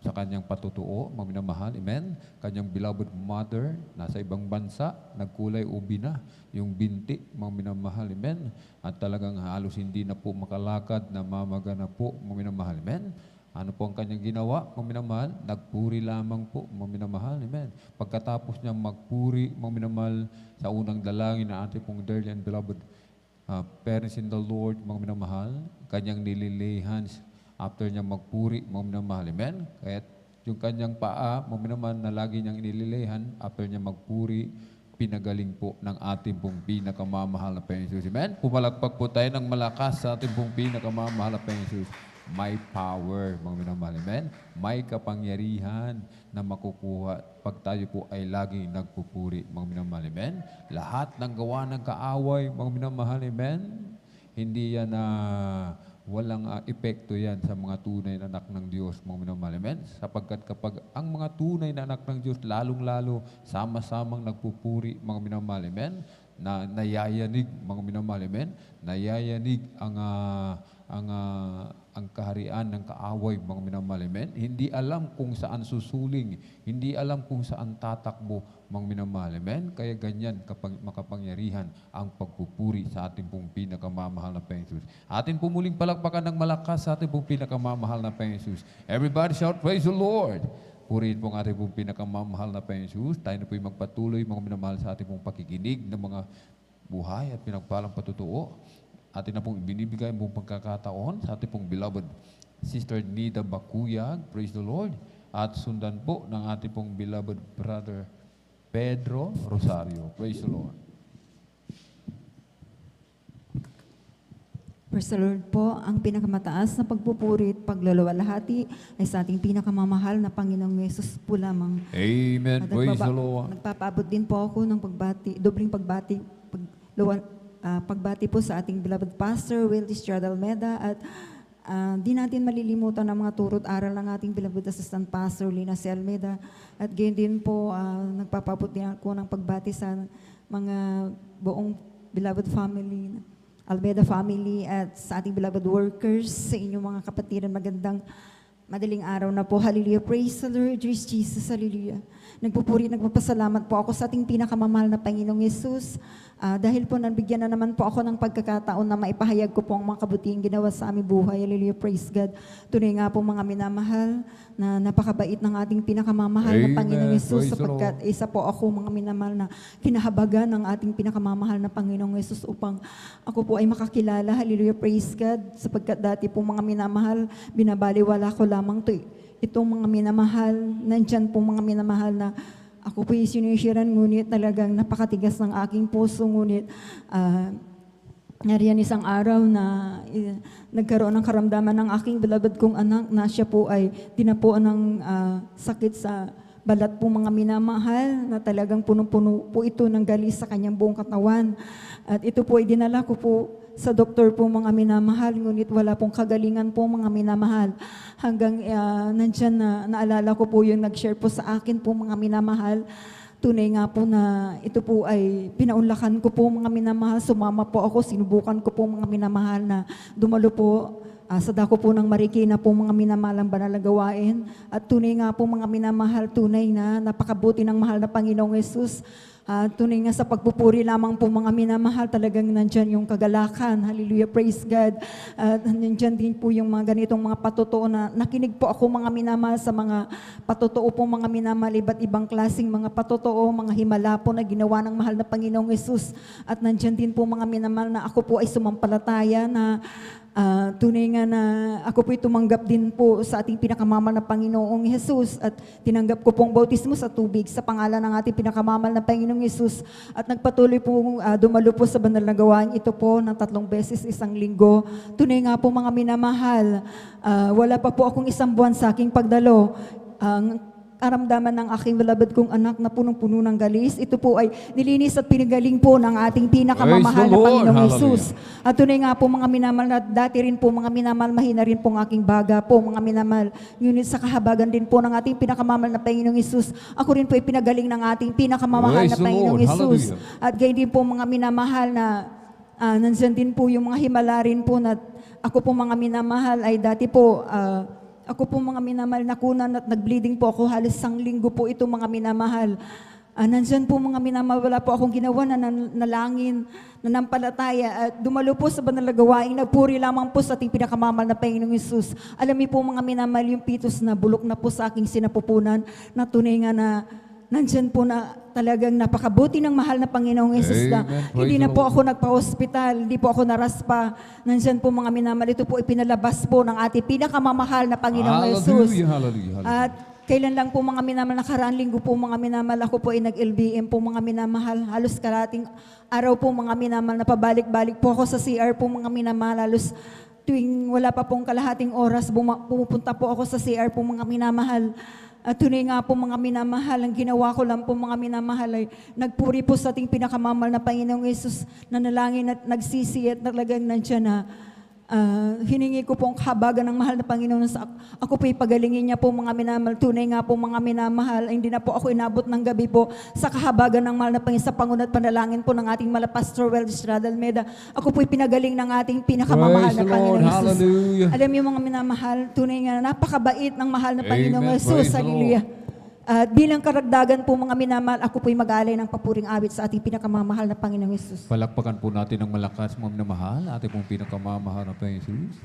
sa kanyang patutuo, mga minamahal, amen, kanyang beloved mother, nasa ibang bansa, nagkulay ubi na yung binti, mga minamahal, amen. At talagang halos hindi na po makalakad, namamaga na po, mga minamahal, amen. Ano po ang kanyang ginawa, mga minamahal? Nagpuri lamang po, mga minamahal. Amen. Pagkatapos niyang magpuri, mga minamahal, sa unang dalangin na ating pong dearly and beloved parents in the Lord, mga minamahal, kanyang nililihan after niyang magpuri, mga minamahal. Amen. Kaya yung kanyang paa, mga minamahal, na lagi niyang inililihan after niyang magpuri, pinagaling po ng ating pong pinakamamahal na Panginoon Jesus. Amen. Pumalakpak po tayo ng malakas sa ating pong pinakamamahal na Panginoon Jesus. May power, mga minamahal. Amen? May kapangyarihan na makukuha pag tayo po ay laging nagpupuri, mga minamahal. Amen? Lahat ng gawa ng kaaway, mga minamahal. Amen? Hindi yan walang epekto yan sa mga tunay na anak ng Diyos, mga minamahal. Amen? Sapagkat kapag ang mga tunay na anak ng Diyos, lalong-lalo, sama-samang nagpupuri, mga minamahal. Amen? Na nayayanig, mga minamahal. Amen? Nayayanig ang kaharian ng kaaway, mga minamahal. Amen? Hindi alam kung saan susuling, hindi alam kung saan tatakbo, mga minamahal. Amen? Kaya ganyan makapangyarihan ang pagpupuri sa ating pong pinakamamahal na Panginoon Jesus. Atin po muling palakpakan ng malakas sa ating pong pinakamamahal na Panginoon Jesus. Everybody shout, praise the Lord! Purihin po ang ating pong pinakamamahal na Panginoon Jesus. Tayo na po yung magpatuloy, mga minamahal, sa ating pong pakikinig ng mga buhay at pinagpalang patutuo. Atin na pong binibigay ang pong pagkakataon sa ating pong beloved Sister Nida Bakuyag, praise the Lord, at sundan po ng ating pong beloved brother Pedro Rosario, praise the Lord. Praise the Lord po, ang pinakamataas na pagpupuri at pagluluwalhati ay sa ating pinakamamahal na Panginoong Yesus po lamang. Amen, At praise the Lord. nagpapaabot din po ako ng dobling pagbati po sa ating beloved Pastor Will Estrada Almeda, at di natin malilimutan ang mga turo't aral ng ating beloved Assistant Pastor Lina C. Almeda, at gayon din po nagpapabot din ako ng pagbati sa mga buong beloved family, Almeda family, at sa ating beloved workers, sa inyong mga kapatiran. Magandang madaling araw na po. Hallelujah. Praise the Lord. Praise Jesus. Hallelujah. Nagpupuri, nagpapasalamat po ako sa ating pinakamamahal na Panginoong Yesus Dahil po nabigyan na naman po ako ng pagkakataon na maipahayag ko po ang mga kabutihang ginawa sa aming buhay. Hallelujah, praise God. Tunay nga po mga minamahal na napakabait ng ating pinakamamahal na Amen. Panginoong Yesus, Praise the sapagkat isa po ako mga minamahal na kinahabagan ng ating pinakamamahal na Panginoong Yesus upang ako po ay makakilala. Hallelujah, praise God. Sapagkat dati po mga minamahal, binabaliwala ko lamang itong mga minamahal, nandyan po mga minamahal na ako po yung sinisiran, ngunit talagang napakatigas ng aking puso, ngunit nariyan isang araw na nagkaroon ng karamdaman ng aking beloved kong anak na siya po ay dinapuan ng sakit sa balat po mga minamahal na talagang punong-puno po ito ng galis sa kanyang buong katawan. At ito po ay dinala ko po sa doktor po mga minamahal, ngunit wala pong kagalingan po mga minamahal. Hanggang nandyan na naalala ko po yung nag-share po sa akin po mga minamahal. Tunay nga po na ito po ay pinaunlakan ko po mga minamahal. Sumama po ako, sinubukan ko po mga minamahal na dumalo po sa dako po ng Marikina po mga minamahal ang banal na gawain. At tunay nga po mga minamahal, tunay na napakabuti ng mahal na Panginoong Yesus. Tunay nga sa pagpupuri lamang po mga minamahal, talagang nandyan yung kagalakan. Hallelujah, praise God. Nandyan din po yung mga ganitong mga patotoo na nakinig po ako mga minamahal sa mga patotoo po mga minamahal, iba't ibang klaseng mga patotoo, mga himala po na ginawa ng mahal na Panginoong Yesus. At nandyan din po mga minamahal na ako po ay sumampalataya na tunay nga na ako po'y tumanggap din po sa ating pinakamamahal na Panginoong Hesus at tinanggap ko pong bautismo sa tubig sa pangalan ng ating pinakamamahal na Panginoong Hesus at nagpatuloy po dumalo po sa banal na gawain ito po ng 3 beses isang linggo. Tunay nga po mga minamahal, wala pa po akong 1 buwan sa aking pagdalo. Ang karamdaman ng aking beloved kong anak na punong-puno ng galis. Ito po ay nilinis at pinagaling po ng ating pinakamamahal na Praise the Lord. Panginoong Hallelujah. Hesus. At tunay nga po mga minamahal na dati rin po mga minamahal, mahina rin po ang aking baga po mga minamahal. Ngunit sa kahabagan din po ng ating pinakamamahal na Panginoong Hesus, ako rin po ay pinagaling ng ating pinakamamahal Praise na the Panginoong Lord. Hesus. Hallelujah. At gayon din po mga minamahal na nandyan din po yung mga himala rin po na ako po mga minamahal ay dati po ako po mga minamahal nakunan at nag-bleeding po ako halos 1 linggo po ito mga minamahal. Nandyan po mga minamahal, wala po akong ginawa na nalangin, nanampalataya at dumalo po sa banal na gawain, nagpuri lamang po sa ating pinakamamahal na Panginoong Hesus. Alam niyo po mga minamahal yung pitos na bulok na po sa aking sinapupunan na tunay nga na nandyan po na talagang napakabuti ng mahal na Panginoong Yesus na Amen. hindi Praise na the po Lord. ako nagpa-hospital, hindi po ako naraspa. Nandyan po mga minamahal, ito po ipinalabas po ng ating pinakamamahal na Panginoong Yesus. Hallelujah, hallelujah, hallelujah. At kailan lang po mga minamahal, nakaraang linggo po mga minamahal, ako po ay nag-LBM po mga minamahal, halos karating araw po mga minamahal, na pabalik-balik po ako sa CR po mga minamahal, halos tuwing wala pa pong kalahating oras, pumupunta po ako sa CR po mga minamahal. At tunay nga po mga minamahal, ang ginawa ko lang po mga minamahal ay nagpuri po sa ating pinakamamahal na Panginoong Yesus, na nalangin at nagsisi at talagang nandiyan na hiningi ko po ang kahabagan ng mahal na Panginoon sa ako po ipagalingin niya po mga minamahal. Tunay nga po mga minamahal, hindi na po ako inabot ng gabi po sa kahabagan ng mahal na Panginoon sa pangunat panalangin po ng ating mala Pastor Well Estrada Almeda. Ako po pinagaling ng ating pinakamamahal Praise na the Panginoong Lord. Yesus. Hallelujah. Alam niyo mga minamahal, tunay nga napakabait ng mahal na Panginoong Amen. Yesus. Praise the Hallelujah. At bilang karagdagan po mga minamahal, ako po'y mag-aalay ng papuring awit sa ating pinakamamahal na Panginoong Yesus. Palakpakan po natin ng malakas, mga minamahal, ating pong pinakamamahal na Panginoong Jesus.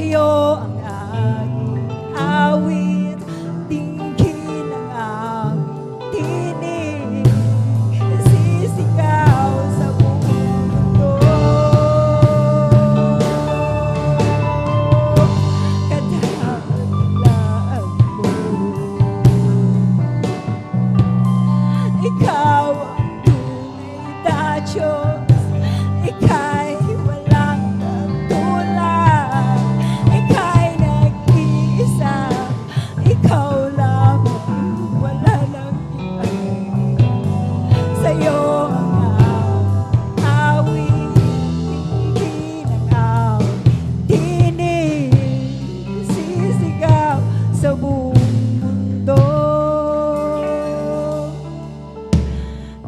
sa'yo ang aking awit, tingin ang aming tinig, sisigaw sa buong mundo. Kadakilaan mo, ikaw ang tunay na Diyos, ika'y walang katulad, ika'y nag-iisa, ikaw lamang, wala nang iba. Sa'yo ang awit, tingin ang tinig, sisigaw sa buong mundo.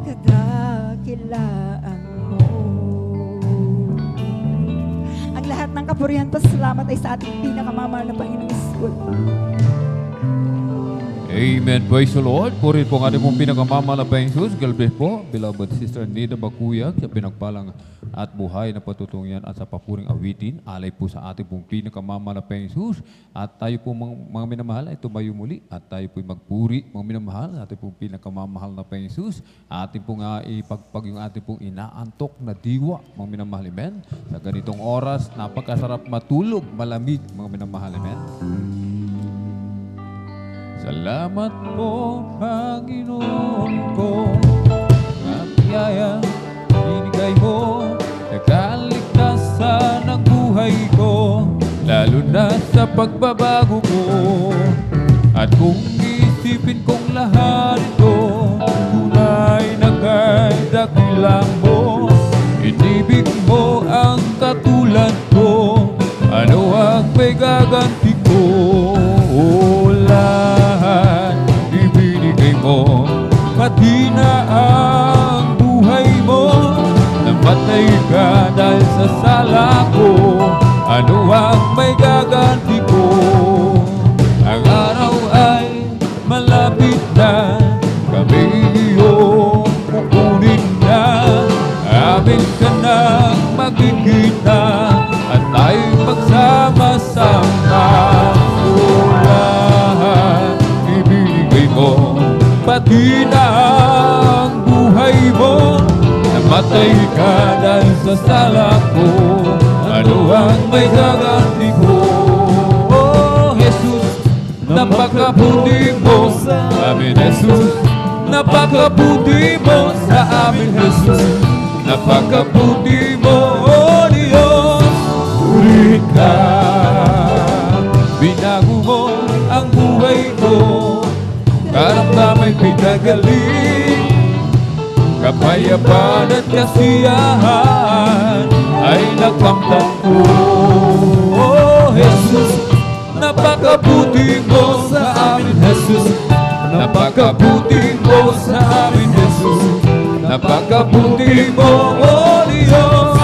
Kadakilaan mo. Ang lahat ng kapurihan at salamat ay sa ating pinakamamahal na Panginoong Isus. Amen. Praise the Lord. Purihin po ang ating pong pinakamamahal na Panginoong Jesus. God bless po, beloved Sister Nida Bakuyag, sa pinagpalang at buhay na patutungian at sa papuring awitin. Alay po sa ating pong pinakamamahal na Panginoong Jesus. At tayo po mga minamahal ay tumayo muli at tayo po magpuri mga minamahal sa ating pong pinakamamahal na Panginoong Jesus. Ating pong ipagpag yung ating pong inaantok na diwa mga minamahal. Amen. Sa ganitong oras, napakasarap matulog, malamig mga minamahal. Amen. Salamat po, Panginoon ko, ang biyaya binigay mo, nakaligtasan ang buhay ko, lalo na sa pagbabago mo. At kung isipin kong lahat ito, tunay na kay dakilang mo, inibig mo ang katulad ko, ano ang may gaganti ko? Lahat ibinigay mo, pati na ang buhay mo. Namatay ka dahil sa sala ko, ano ang may gaganti ko? Ang araw ay malapit na, kami iyong kukunin na, amin ka nang magkikita, at tayo'y magsama-sama. Lahat ibinigay mo, pati na ang buhay mo. Namatay ka dahil sa sala ko, ano ang may gaganti ko? Oh, Jesus, napakabuti mo sa amin, Jesus. Napakabuti mo sa amin, Jesus. Napakabuti mo, oh Diyos. Purihin ka, binago mo ang buhay ko, karamdamay pinagaling, kapayapaan at kasiyahan ay nakamtan ko. Oh Jesus, napakabuti mo sa amin, Jesus. Napakabuti mo sa amin, Jesus. Napakabuti mo, oh Diyos.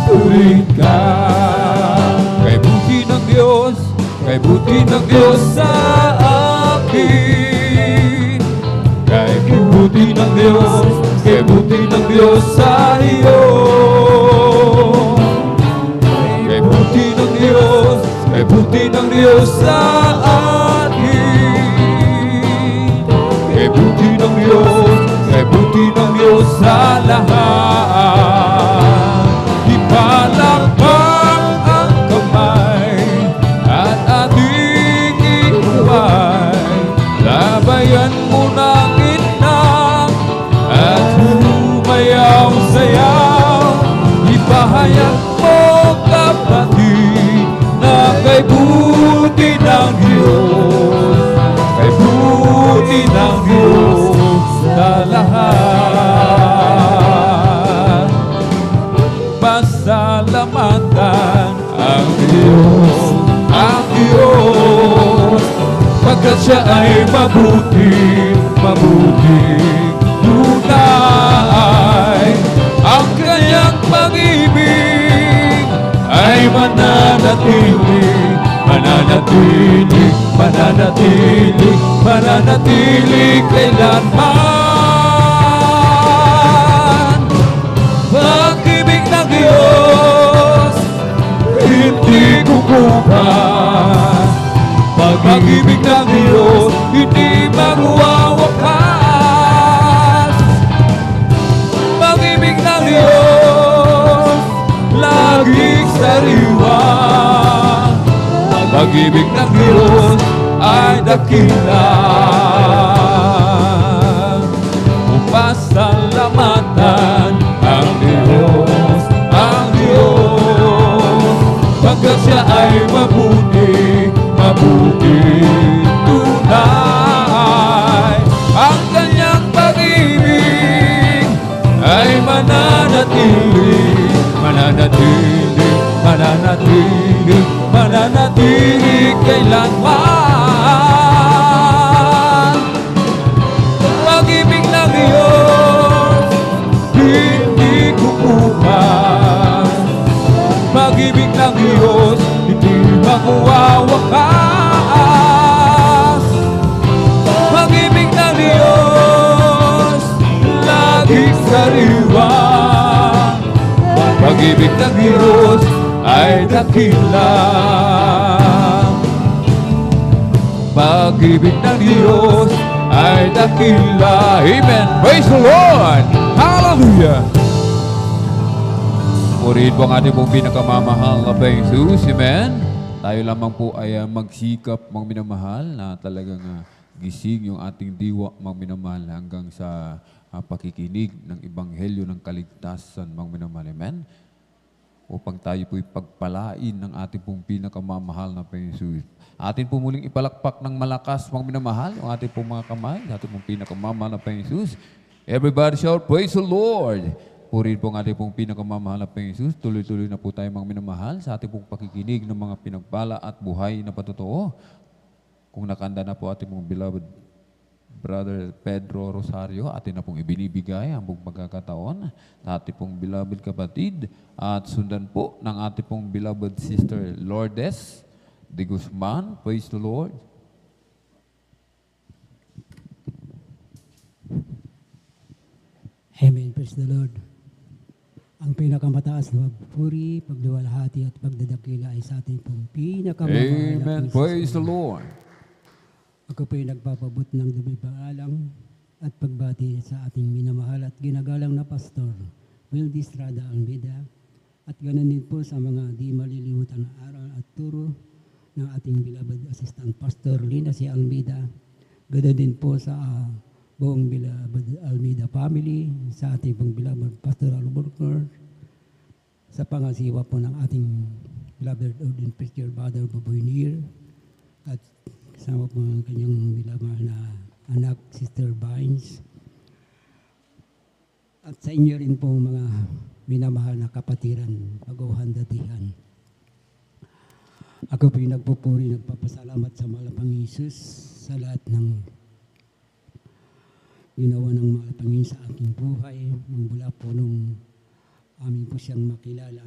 Purihin ka, kay buti ng Diyos, kay buti ng Diyos sa akin. Kay buti ng Diyos, kay buti ng Diyos sa iyo. Kay buti ng Diyos, kay buti ng Diyos sa akin. Kay buti ng Diyos, kay buti ng Diyos sa lahat. Ipalakpak ang kamay at ating ikuhay. Labayan mo ng inang at humayaw-sayaw. Ipahayag mo, kapatid, na kay buti ng Diyos, kay buti ng Diyos sa lahat. Pasalamatan ang Diyos, ang Diyos, pagkat siya ay mabuti, mabuti. Tunay ang kanyang pag-ibig ay mananatili, mananatili, mananatili, mananatili kailanman. Pag-ibig ng Diyos hindi kukuha, Pag-ibig ng Diyos, hindi magwawakas. Pag-ibig ng Diyos, laging sariwa. Pag-ibig ng Diyos ay dakila. Pasalamatan ang Diyos, ang Diyos. Pagkat siya ay mabuti, mabuti tunay. Ang kanyang pag-ibig ay mananatili, mananatili, mananatili, mananatili kailanman. Pag-ibig ng Diyos, hindi kukupas. Pag-ibig ng Diyos, hindi magwawakas. Pag-ibig ng Diyos, laging sariwa. Pag-ibig ng Diyos ay dakila. Pag-ibig ng Diyos ay dakila. Amen. Praise the Lord. Hallelujah. Purihin po ang ating pong pinakamamahal na Panginoong Jesus. Amen. Tayo lamang po ay magsikap, mga minamahal, na talagang gising yung ating diwa, mga minamahal, hanggang sa pakikinig ng Ebanghelyo ng Kaligtasan, mga minamahal. Amen. Upang tayo po'y pagpalain ng ating pong pinakamamahal na Panginoong Jesus. Atin po muling ipalakpak ng malakas, mga minamahal, yung ating pong mga kamay, ating pong pinakamamahal na Panginoong Jesus. Everybody shout, praise the Lord! Purihin po ang ating pong pinakamamahal na Panginoong Jesus. Tuloy-tuloy na po tayo, mga minamahal, sa ating pong pakikinig ng mga pinagpala at buhay na patotoo. Kung nakanda na po ating pong beloved Brother Pedro Rosario, atin na pong ibinibigay ang buong pagkakataon sa ating pong beloved kapatid, at sundan po ng ating pong beloved sister Lourdes de Guzman. Praise the Lord. Amen. Praise the Lord. Ang pinakamataas na pagpuri, pagluwalhati at pagdadakila ay sa ating pong pinakamamahal. Amen. Praise the Lord. Ako po ay nagpapabot ng dumipaalam at pagbati sa ating minamahal at ginagalang na Pastor Will Estrada Almeida, at ganoon din po sa mga di malilimutan na aral at turo ng ating beloved Assistant Pastor Lina C. Almeida. Ganoon din po sa buong beloved Almeida family, sa ating pong beloved pastoral worker, sa pangasiwa po ng ating beloved ordained preacher Father Baboy Nir, at kasama po ang kanyang beloved na anak, Sister Vines, at sa inyo rin po mga minamahal na kapatiran, baguhan datihan. Ako po yung nagpupuri, nagpapasalamat sa malapang Isus sa lahat ng ginawa ng malapang Isus sa aking buhay, mula po nung amin po siyang makilala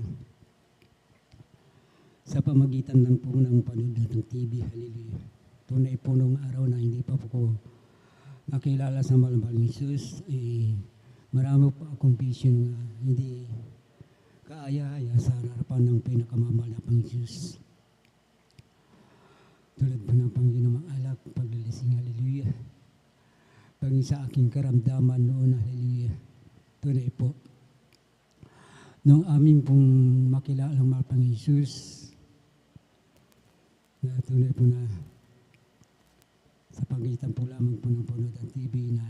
sa pamagitan ng po ng panonood ng TV. Hallelujah. Tunay po nung araw na hindi pa po ko nakilala sa malapang Isus, marami po akong vision na hindi kaaya-aya sa harapan ng pinakamamahal na Panginoon. Tulad po ng Panginoong alak, paglilising, hallelujah. Panginoon sa aking karamdaman noon, hallelujah. Tunay po. Nung amin pong makilala ang mahal Panginoon, na tunay po na sa pagitan po lamang po ng panood ng TV na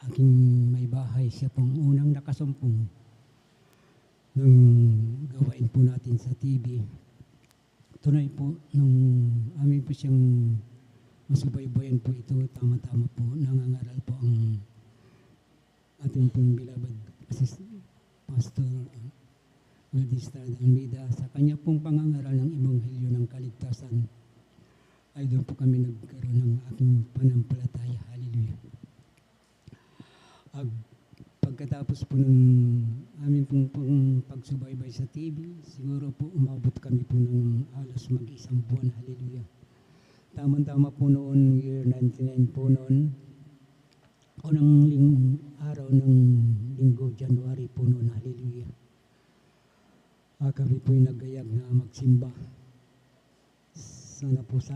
aking may bahay, siya pong unang nakasumpong nung gawain po natin sa TV. Tunay po, nung amin po siyang masubaybayan po ito, tama-tama po, nangangaral po ang ating pong beloved Pastor Will Estrada Almeida. Sa kanya pong pangangaral ng Ebanghelyo ng Kaligtasan, ay doon po kami nagkaroon ng aking panampalataya. Hallelujah. Pagkatapos po ng amin pong pagsubaybay sa TV, siguro po umabot kami po ng alas mag-isang buwan. Hallelujah. Tama-tama po noon, year 99 po noon, unang araw ng linggo, January po noon. Hallelujah. Kami po'y naggayag na magsimba. Sana po sa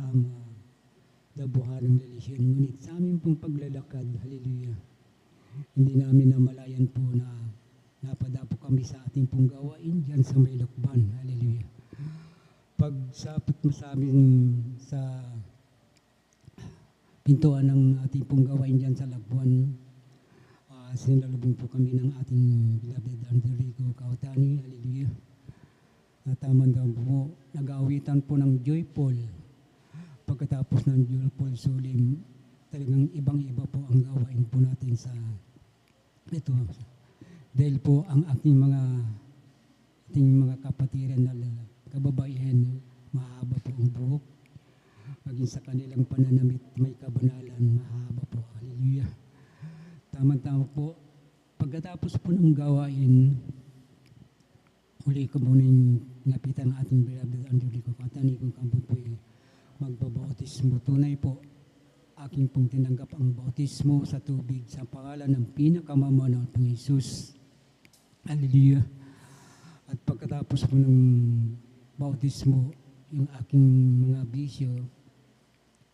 dabuhan ng relasyon. Ngunit sa amin pong paglalakad, hallelujah, hindi namin namalayan po na napadapo kami sa ating pong gawain dyan sa may lakban, hallelujah. Pagsapit mo sa amin sa pintuan ng ating pong gawain dyan sa Labuan, sinalubong po kami ng ating beloved Andrico Cautani, hallelujah. Nataman daw po, nag-aawitan po ng Joyful. Pagkatapos ng Joyful Sulim, talagang ibang-iba po ang gawain po natin sa ito. Dahil po ang ating mga kapatiran na kababaihan, mahaba po ang buhok. Maging sa kanilang pananamit, may kabanalan, mahaba po. Hallelujah. Tama-tama po. Pagkatapos po ng gawain, uli ko muna yung napitan ng ating beloved Andrico Cautani kung kamo po magbabautismo. Tunay po, aking pong tinanggap ang bautismo sa tubig sa pangalan ng pinakamama ng Panginoong Hesus. Hallelujah. At pagkatapos po ng bautismo, yung aking mga bisyo,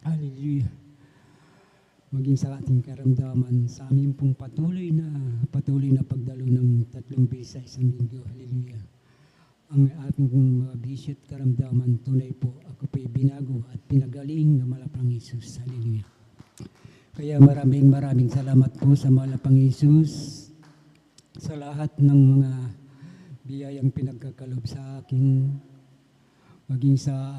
hallelujah, maging sa ating karamdaman, sa aming pong patuloy na pagdalo ng 3 beses sa isang linggo, hallelujah. Ang ating mga bisyo at karamdaman, tunay po, ako po'y binago at pinagaling na malapang Hesus, hallelujah. Kaya maraming salamat po sa malapang Hesus, sa lahat ng mga biyayang pinagkakalob sa akin, maging sa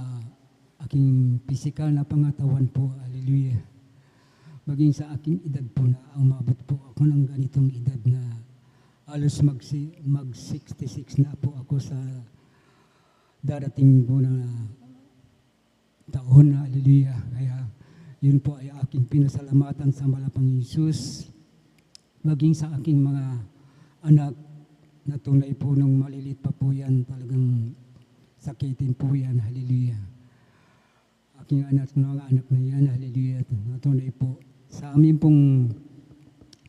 aking pisikal na pangatawan po, hallelujah. Maging sa aking edad po na umabot po ako ng ganitong edad na halos mag 66 na po ako sa darating po na taon, hallelujah. Kaya yun po ay aking pinasalamatan sa malapang Hesus. Maging sa aking mga anak na tunay po nung malilit pa po yan, talagang sakitin po yan, hallelujah. Aking mga anak na yan, hallelujah, na tunay po. Sa amin pong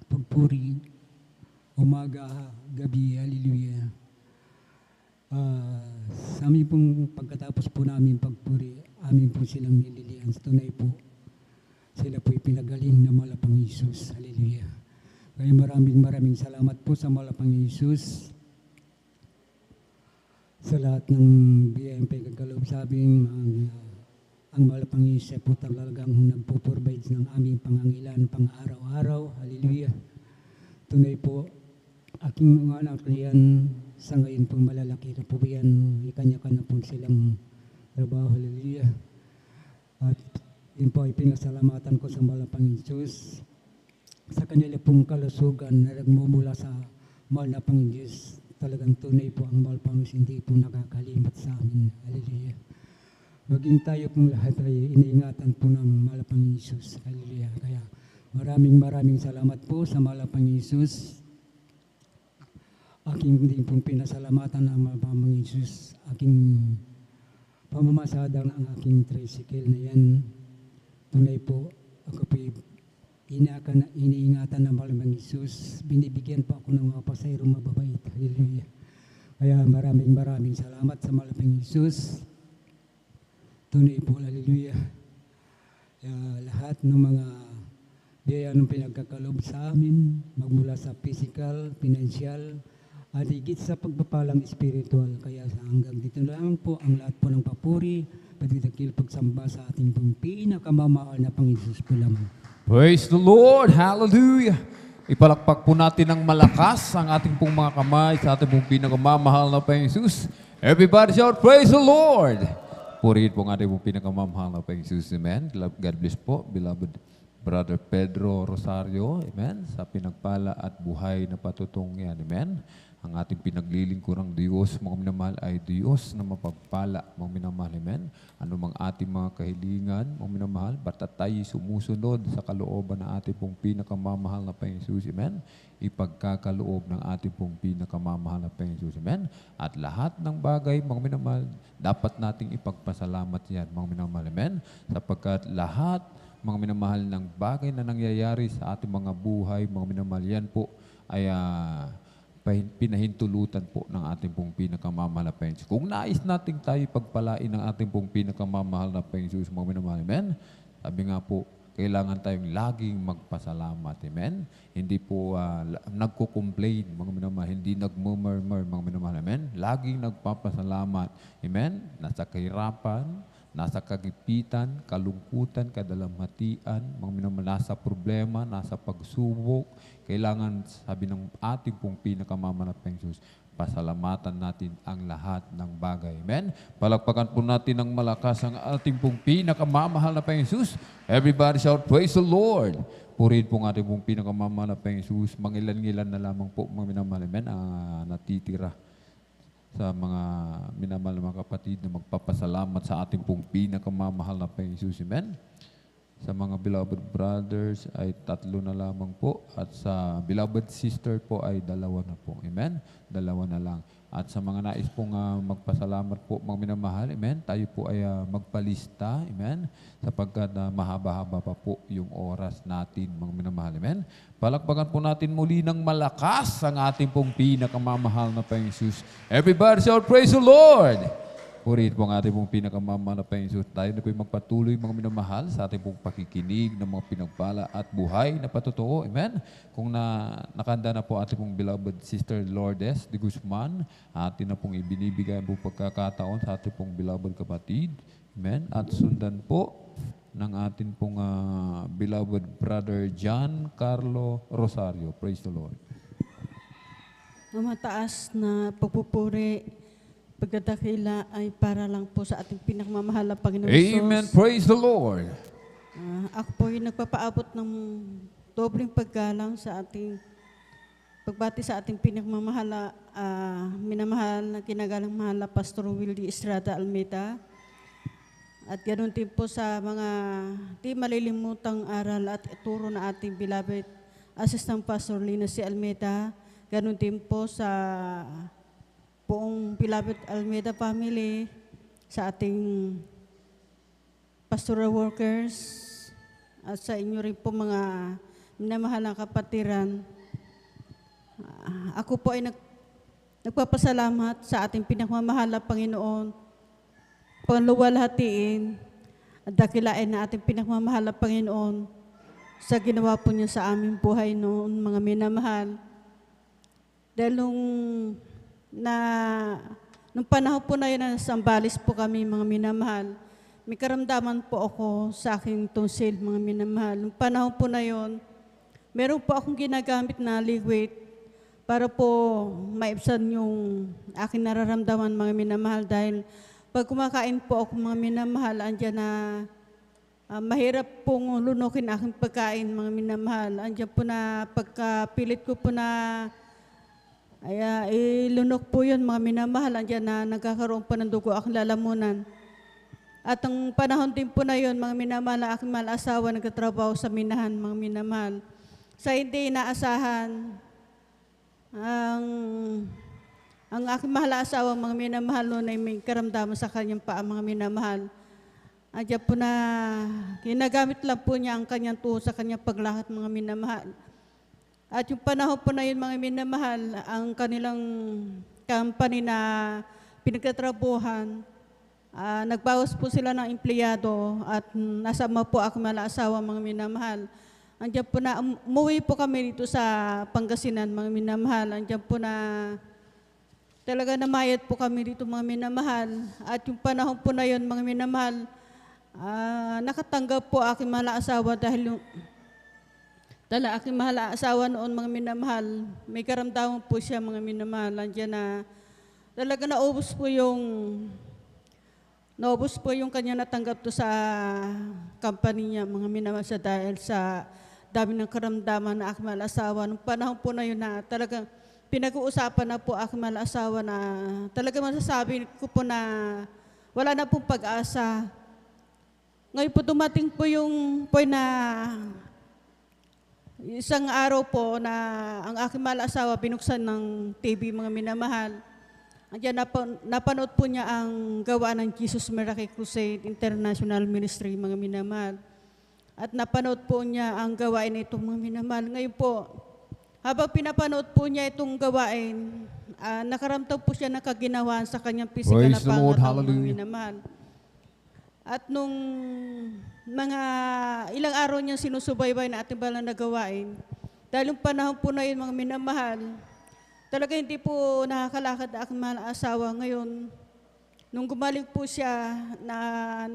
pagpuri, umaga, gabi, hallelujah. Sa amin pong pagkatapos po namin pagpuri, amin po silang nililihan. Sa tunay po, sila po'y pinagaling na malapang Hesus, hallelujah. Kaya maraming salamat po sa malapang Hesus sa lahat ng biyayang pagkakaloob sa amin. Ang malapang Hesus po talagang nagpo-provide ng aming pangangailangan pang-araw-araw, hallelujah. Tunay po, aking mga anak yan, sa ngayon po malalaki na po yan, ikanya-kanya po silang trabaho, hallelujah. At yun po ay pinasalamatan ko sa malapang Hesus sa kanila pong kalusugan na nagmumula sa mahal na Panginoon Diyos. Talagang tunay po ang mahal pang hindi po nakakalimot sa amin. Hallelujah. Maging tayo pong lahat ay iniingatan po ng mahal pang Hesus. Hallelujah. Kaya maraming salamat po sa mahal pang Hesus. Aking din pong pinasalamatan ng mahal pang Hesus. Aking pamamasada ng aking tricycle na yan. Tunay po, ako po iniingatan ng malamang Hesus. Binibigyan pa ako ng mga pasayro mababait. Hallelujah. Kaya maraming salamat sa malamang Hesus. Tunay po, hallelujah. Lahat ng mga biyaya ng pinagkakalob sa amin, magmula sa physical, financial, at higit sa pagpapalang spiritual. Kaya hanggang dito lang po ang lahat po ng papuri, pagdidakil pagsamba sa ating pong pinakamamahal na Panginoon Hesus po lamang. Praise the Lord! Hallelujah! Ipalakpak po natin ng malakas ang ating pong mga kamay sa ating pong pinakamamahal na Panginoon Hesus. Everybody shout, praise the Lord! Purihin po ang ating pong pinakamamahal na Panginoon Hesus. Amen. God bless po, beloved Brother Pedro Rosario. Amen. Sa pinagpala at buhay na patutong yan. Amen. Ang ating pinaglilingkurang Diyos, mga minamahal, ay Diyos na mapagpala, mga minamahal. Amen. Ano mang ating mga kahilingan, mga minamahal, basta tayo sumusunod sa kalooban ng ating pong pinakamamahal na Panginoon Hesus. Amen. Ipagkakaloob ng ating pong pinakamamahal na Panginoon Hesus. Amen. At lahat ng bagay, mga minamahal, dapat nating ipagpasalamat yan, mga minamahal. Amen. Sapagkat lahat, mga minamahal, ng bagay na nangyayari sa ating mga buhay, mga minamahal, yan po ay pinahintulutan po ng ating pong pinakamamahal na Panginoon. Kung nais nating tayo pagpalain ng ating pong pinakamamahal na Panginoon, mga minamahal, amen, Sabi nga po, kailangan tayong laging magpasalamat. Amen? Hindi po nagko-complain, mga minamahal. Hindi nagmumurmur, mga minamahal. Amen? Laging nagpapasalamat. Amen? Nasa kahirapan, nasa kagipitan, kalungkutan, kadalamhatian, mga minamahal, nasa problema, nasa pagsubok. Kailangan, sabi ng ating pong pinakamamanapang Diyos, pasalamatan natin ang lahat ng bagay. Amen? Palakpakan po natin ng malakas ang ating pong pinakamamahal na Panginoon Jesus. Everybody shout, praise the Lord! Purihin po ang ating pong pinakamamahal na Panginoon Jesus. Mangilan-ngilan na lamang po, mga minamahal. Amen? Natitira sa mga minamahal na mga kapatid na magpapasalamat sa ating pong pinakamamahal na Panginoon Jesus. Amen? Sa mga beloved brothers ay 3 na lamang po at sa beloved sister po ay 2 na po. Amen? 2 na lang. At sa mga nais pong magpasalamat po, mga minamahal, amen? Tayo po ay magpalista, amen? Sapagkat mahaba-haba pa po yung oras natin, mga minamahal, amen? Palakpakan po natin muli ng malakas ang ating pong pinakamamahal na Panginoon Jesus. Everybody shout, praise the Lord! Purihin po ang ating pong pinakamamahal na Panginoon Jesus. Tayo na po magpatuloy, mga minamahal, sa ating pong pakikinig ng mga pinagpala at buhay na patotoo. Amen? Kung nakanda na po ating pong beloved sister Lourdes de Guzman, atin na pong ibinibigay ang pong pagkakataon sa ating pong beloved kapatid. Amen? At sundan po ng ating pong beloved brother John Carlo Rosario. Praise the Lord. Mataas na pagpupuri, pagdadakila ay para lang po sa ating pinakamamahal na Panginoon Jesus. Amen. Praise the Lord. Ako po ay nagpapaabot ng dobleng paggalang sa ating pagbati sa ating pinakamamahal na minamahal na kinagalang mahal na Pastor Wildy Estrada Almeida. At ganoon din po sa mga di malilimutang aral at turo na ating beloved Assistant Pastor Lina C. Almeida. Ganoon din po sa buong beloved Almeida family, sa ating pastoral workers, at sa inyo rin po mga minamahalang kapatiran. Ako po ay nagpapasalamat sa ating pinakamamahal na Panginoon, pangluwalhatiin at dakilain na ating pinakamamahal na Panginoon sa ginawa po niya sa aming buhay noon, mga minamahal. Dahil nung panahon po na yun, nasa Zambales po kami, mga minamahal, may karamdaman po ako sa aking tonsil, mga minamahal. Nung panahon po na yun, meron po akong ginagamit na liquid para po maibsan yung aking nararamdaman, mga minamahal. Dahil pag kumakain po ako, mga minamahal, andyan na mahirap pong lunukin aking pagkain, mga minamahal. Andyan po na pagkapilit ko po na ilunok po yun, mga minamahal. Andiyan na nagkakaroon pa ng dugo aking lalamunan. At ang panahon din po na yun, mga minamahal, na aking mahal asawa nagtatrabaho sa minahan, mga minamahal. Sa hindi inaasahan, ang aking mahal asawa, mga minamahal, noon ay may karamdaman sa kanyang paa, mga minamahal. Andiyan po na ginagamit lang po niya ang kanyang tuhod sa kanyang paglakad, mga minamahal. At yung panahon po na yun, mga minamahal, ang kanilang company na pinagtatrabuhan, nagbawas po sila ng empleyado at nasama po ako asawa, mga minamahal. Andiyan po na, umuwi po kami dito sa Pangasinan, mga minamahal. Andiyan po na talaga namayat po kami dito, mga minamahal. At yung panahon po na yun, mga minamahal, nakatanggap po aking mahal asawa dahil yung aking mahal asawa noon, mga minamahal, may karamdaman po siya, mga minamahal. Andiyan na talaga naubos po yung kanya natanggap to sa company niya, mga minamahal, sa dahil sa dami ng karamdaman na aking mahal asawa. Nung panahon po na yun na talagang pinag-uusapan na po aking mahal asawa na talaga masasabi ko po na wala na pong pag-asa. Ngayon po dumating po yung point na isang araw po na ang aking mahal asawa binuksan ng TV, mga minamahal. Andiyan napanood po niya ang gawa ng Jesus Miracle Crusade International Ministry, mga minamahal. At napanood po niya ang gawain ito, mga minamahal. Ngayon po, habang pinapanood po niya itong gawain, nakaramdaman po siya ng kaginawan sa kanyang pisikal na Praise the Lord. pangatawan, mga Hallelujah. minamahal. At nung mga ilang araw niyang sinusubaybay na ating balang nagawain, dahil yung panahon po na yun, mga minamahal, talaga hindi po nakakalakad ang aking mahal na asawa. Ngayon, nung gumaling po siya,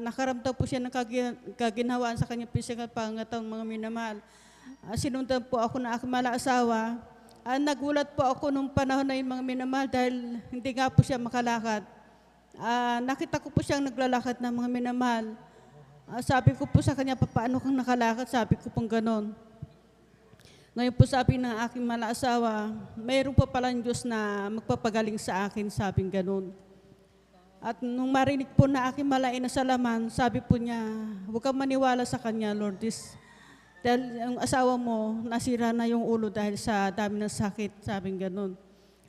nakaramdam po siya ng kaginhawaan sa kanyang physical pangatang mga minamahal. Sinundan po ako ng aking mahal na asawa. Nagulat po ako nung panahon na yun, mga minamahal, dahil hindi nga po siya makalakad. Nakita ko po siyang naglalakad ng mga minamahal. Sabi ko po sa kanya, paano kang nakalakad? Sabi ko pong ganon. Ngayon po sabi ng aking mahal na asawa, mayroon po palang Diyos na magpapagaling sa akin, sabing ganon. At nung marinig po na aking mahal na salaman, sabi po niya, huwag kang maniwala sa kanya, Lord. Dahil ang asawa mo, nasira na yung ulo dahil sa dami ng sakit, sabing ganon.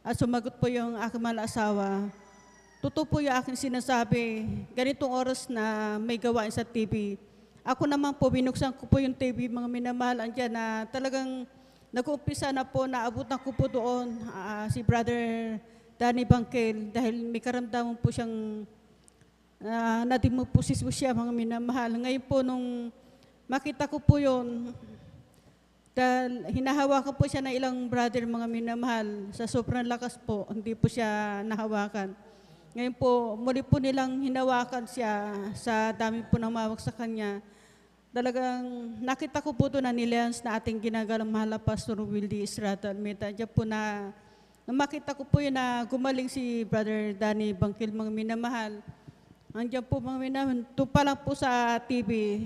At sumagot po yung aking mahal na asawa, totoo po yung aking sinasabi, ganitong oras na may gawain sa TV. Ako naman po, binuksan ko po yung TV, mga minamahal, andyan na talagang nag-uumpisa na po, naabutan ko po doon si Brother Danny Bangkel dahil may karamdaman po siyang nadimupusis po siya, mga minamahal. Ngayon po, nung makita ko po yun, dahil hinahawakan po siya ng ilang brother, mga minamahal, sa sobrang lakas po, hindi po siya nahawakan. Ngayon po, muli po nilang hinawakan siya sa dami po ng mawak sa kanya. Talagang nakita ko po doon na nilihans na ating ginagalang mahal na Pastor Wildy Estrada Almeida. Diyan po na makita ko po yun na gumaling si Brother Danny Bangkil, mga minamahal. Andiyan po mga minamahal. Doon pa lang po sa TV,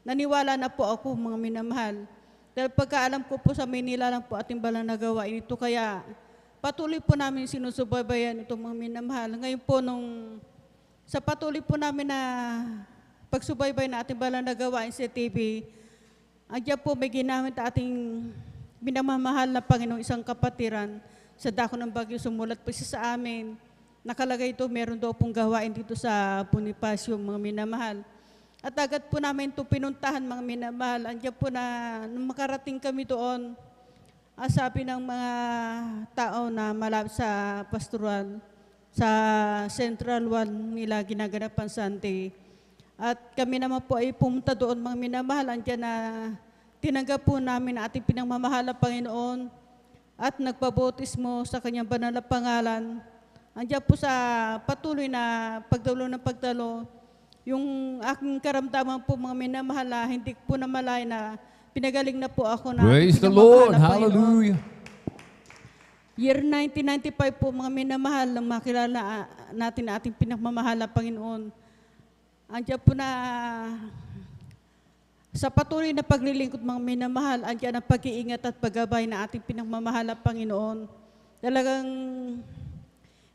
naniwala na po ako, mga minamahal. Dahil pagkaalam ko po sa Manila lang po ating balang nagawa ito, kaya patuloy po namin sinusubaybayan itong mga minamahal. Ngayon po, sa patuloy po namin na pagsubaybay na ating balang nagawain sa TV, andyan po may ginamit ating minamahal na Panginoong isang kapatiran sa dako ng Bagyo. Sumulat po siya sa amin. Nakalagay ito, meron daw pong gawain dito sa Bonifacio, mga minamahal. At agad po namin ito pinuntahan, mga minamahal. Andyan po na, nung makarating kami doon, sabi ng mga tao na malapit sa pastoral, sa Central One nila ginaganapan Sunday. At kami naman po ay pumunta doon, mga minamahal. Andyan na tinanggap po namin ang ating pinagmamahal na Panginoon at nagpabautismo sa kanyang banal na pangalan. Andyan po sa patuloy na pagdalo ng pagdalo, yung aking karamdaman po, mga minamahal, hindi po na malay na pinagaling na po ako na Praise the Lord. Hallelujah. Year 1995 po, mga minamahal, nang makilala natin na ating pinagmamahal na Panginoon. Andiyan po na sa patuloy na paglilingkod, mga minamahal, andiyan ang pag-iingat at paggabay na ating pinagmamahal na Panginoon. Talagang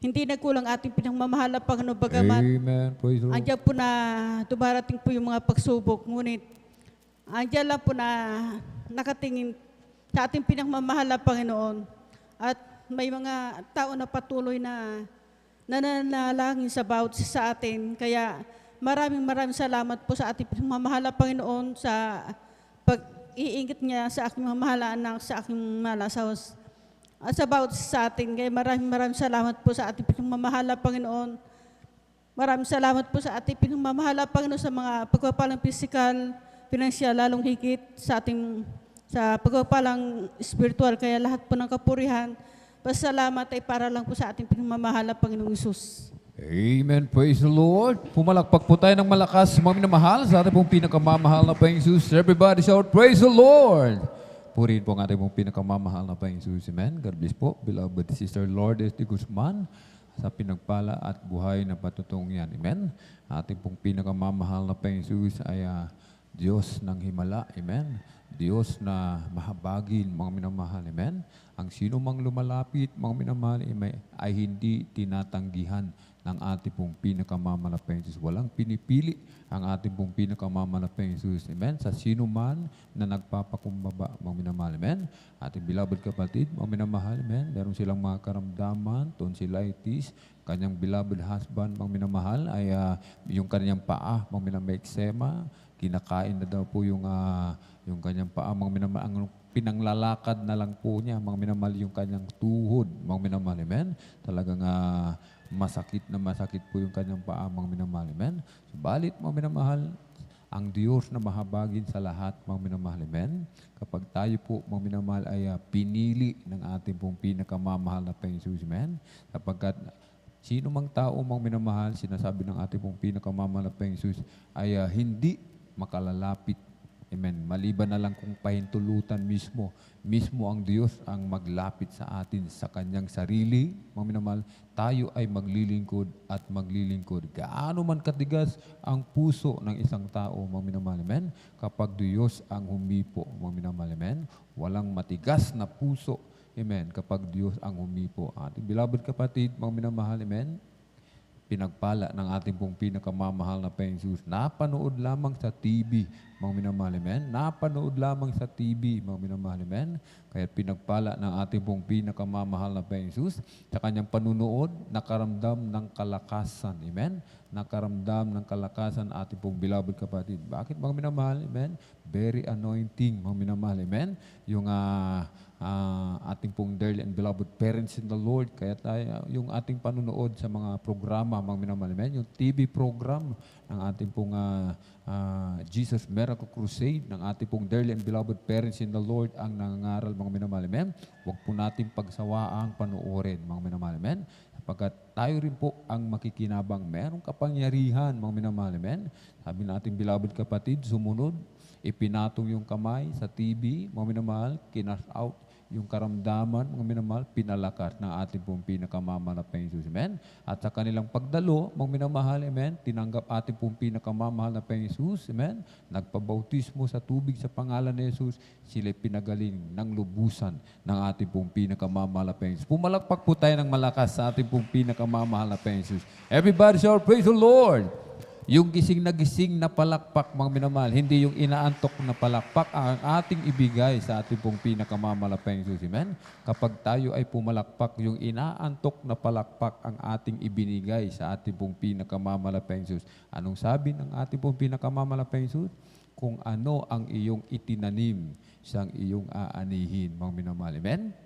hindi nagkulang ating pinagmamahal na Panginoon, bagamat Amen. Praise the Lord. andiyan po na dumarating po yung mga pagsubok, ngunit andiyan lang po na nakatingin sa ating pinagmamahal na Panginoon. At may mga tao na patuloy na nananalangin sa bawat sa atin. Kaya maraming salamat po sa ating pinagmamahal na Panginoon sa pag-iingat niya sa aking mahal na anak, sa aking mahal na asawa, at sa bawat sa atin. Kaya maraming salamat po sa ating pinagmamahal na Panginoon. Maraming salamat po sa ating pinagmamahal na Panginoon sa mga pagpapalang physical, pinansyal, lalong higit sa ating sa pagpapalang spiritual. Kaya lahat po ng kapurihan, pasalamat ay para lang po sa ating pinagmamahal na Panginoong Isus. Amen. Praise the Lord. Pumalakpak po tayo ng malakas, mga minamahal, sa ating pong pinakamamahal na Panginoong Jesus. Everybody shout, praise the Lord. Purihin po ang ating pong pinakamamahal na Panginoong Jesus. Amen. God bless po, beloved Sister Lourdes de Guzman, sa pinagpala at buhay na patutong yan. Amen. Ating pong pinakamamahal na Panginoong Jesus ay Diyos ng himala. Amen. Diyos na mahabagin, mga minamahal. Amen. Ang sino mang lumalapit, mga minamahal, ay hindi tinatanggihan ng ating pong pinakamamahal na Jesus. Walang pinipili ang ating pong pinakamamahal na Jesus. Amen. Sa sino man na nagpapakumbaba, mga minamahal. Amen. Ating beloved kapatid, mga minamahal. Amen. Meron silang mga karamdaman, tonsillitis, kanyang beloved husband, mga minamahal, ay yung kanyang paa, mga minamahal, eczema, kinakain na daw po yung kanyang paa, mga minamahal, ang pinanglalakad na lang po niya, mga minamahal, yung kanyang tuhod, mga minamahal. Amen. Talagang masakit po yung kanyang paa, mga minamahal. Amen? Subalit, mga minamahal, ang Diyos na mahabagin sa lahat, mga minamahal. Amen? Kapag tayo po, mga minamahal, ay pinili ng ating pong pinakamamahal na Panginoon Jesus. Amen? Sapagkat sino mang tao, mga minamahal, sinasabi ng ating pong pinakamamahal na Panginoon Jesus, ay hindi makalalapit. Amen. Maliban na lang kung pahintulutan mismo ang Diyos ang maglapit sa atin sa kanyang sarili. Mga minamahal, tayo ay maglilingkod at maglilingkod. Gaano man katigas ang puso ng isang tao, mga minamahal. Amen. Kapag Diyos ang humipo, mga minamahal. Amen. Walang matigas na puso. Amen. Kapag Diyos ang humipo. Ating beloved kapatid, mga minamahal. Amen. Pinagpala ng ating pong pinakamamahal na Panginoon Jesus. Napanood lamang sa TV, mga minamahal. Amen. Napanood lamang sa TV, mga minamahal. Amen. Kaya pinagpala ng ating pong pinakamamahal na Panginoon Jesus sa kanyang panunood, nakaramdam ng kalakasan. Amen. Nakaramdam ng kalakasan ating pong beloved kapatid. Bakit, mga minamahal? Amen. Very anointing, mga minamahal. Amen. Yung ating pong dearly and beloved parents in the Lord. Kaya tayo, yung ating panunood sa mga programa, mga minamahal. Amen. Yung TV program ng ating pong Jesus Miracle Crusade, ng ating pong dearly and beloved parents in the Lord ang nangangaral, mga minamahal. Amen. Huwag po natin pagsawaang panoorin, mga minamahal. Amen. Sapagkat tayo rin po ang makikinabang. Merong kapangyarihan, mga minamahal. Amen. Sabi natin, beloved kapatid, sumunod, ipinatong yung kamay sa TV, mga minamahal, kinas out yung karamdaman, mga minamahal, pinalakas ng ating pong pinakamamahal na Panginoon Jesus. Amen. At sa kanilang pagdalo, mga minamahal, amen, tinanggap ating pong pinakamamahal na Panginoon Jesus. Amen. Nagpabautismo sa tubig sa pangalan ni Jesus, sila pinagaling ng lubusan ng ating pong pinakamamahal na Panginoon Jesus. Pumalakpak po tayo ng malakas sa ating pong pinakamamahal na Panginoon Jesus. Everybody shout, praise the Lord! Yung gising na palakpak, mga minamahal, hindi yung inaantok na palakpak ang ating ibigay sa ating pong pinakamalapeng Jesus. Amen? Kapag tayo ay pumalakpak, yung inaantok na palakpak ang ating ibinigay sa ating pong pinakamalapeng Jesus. Anong sabi ng ating pong pinakamalapeng Jesus? Kung ano ang iyong itinanim, siyang iyong aanihin, mga minamahal. Amen?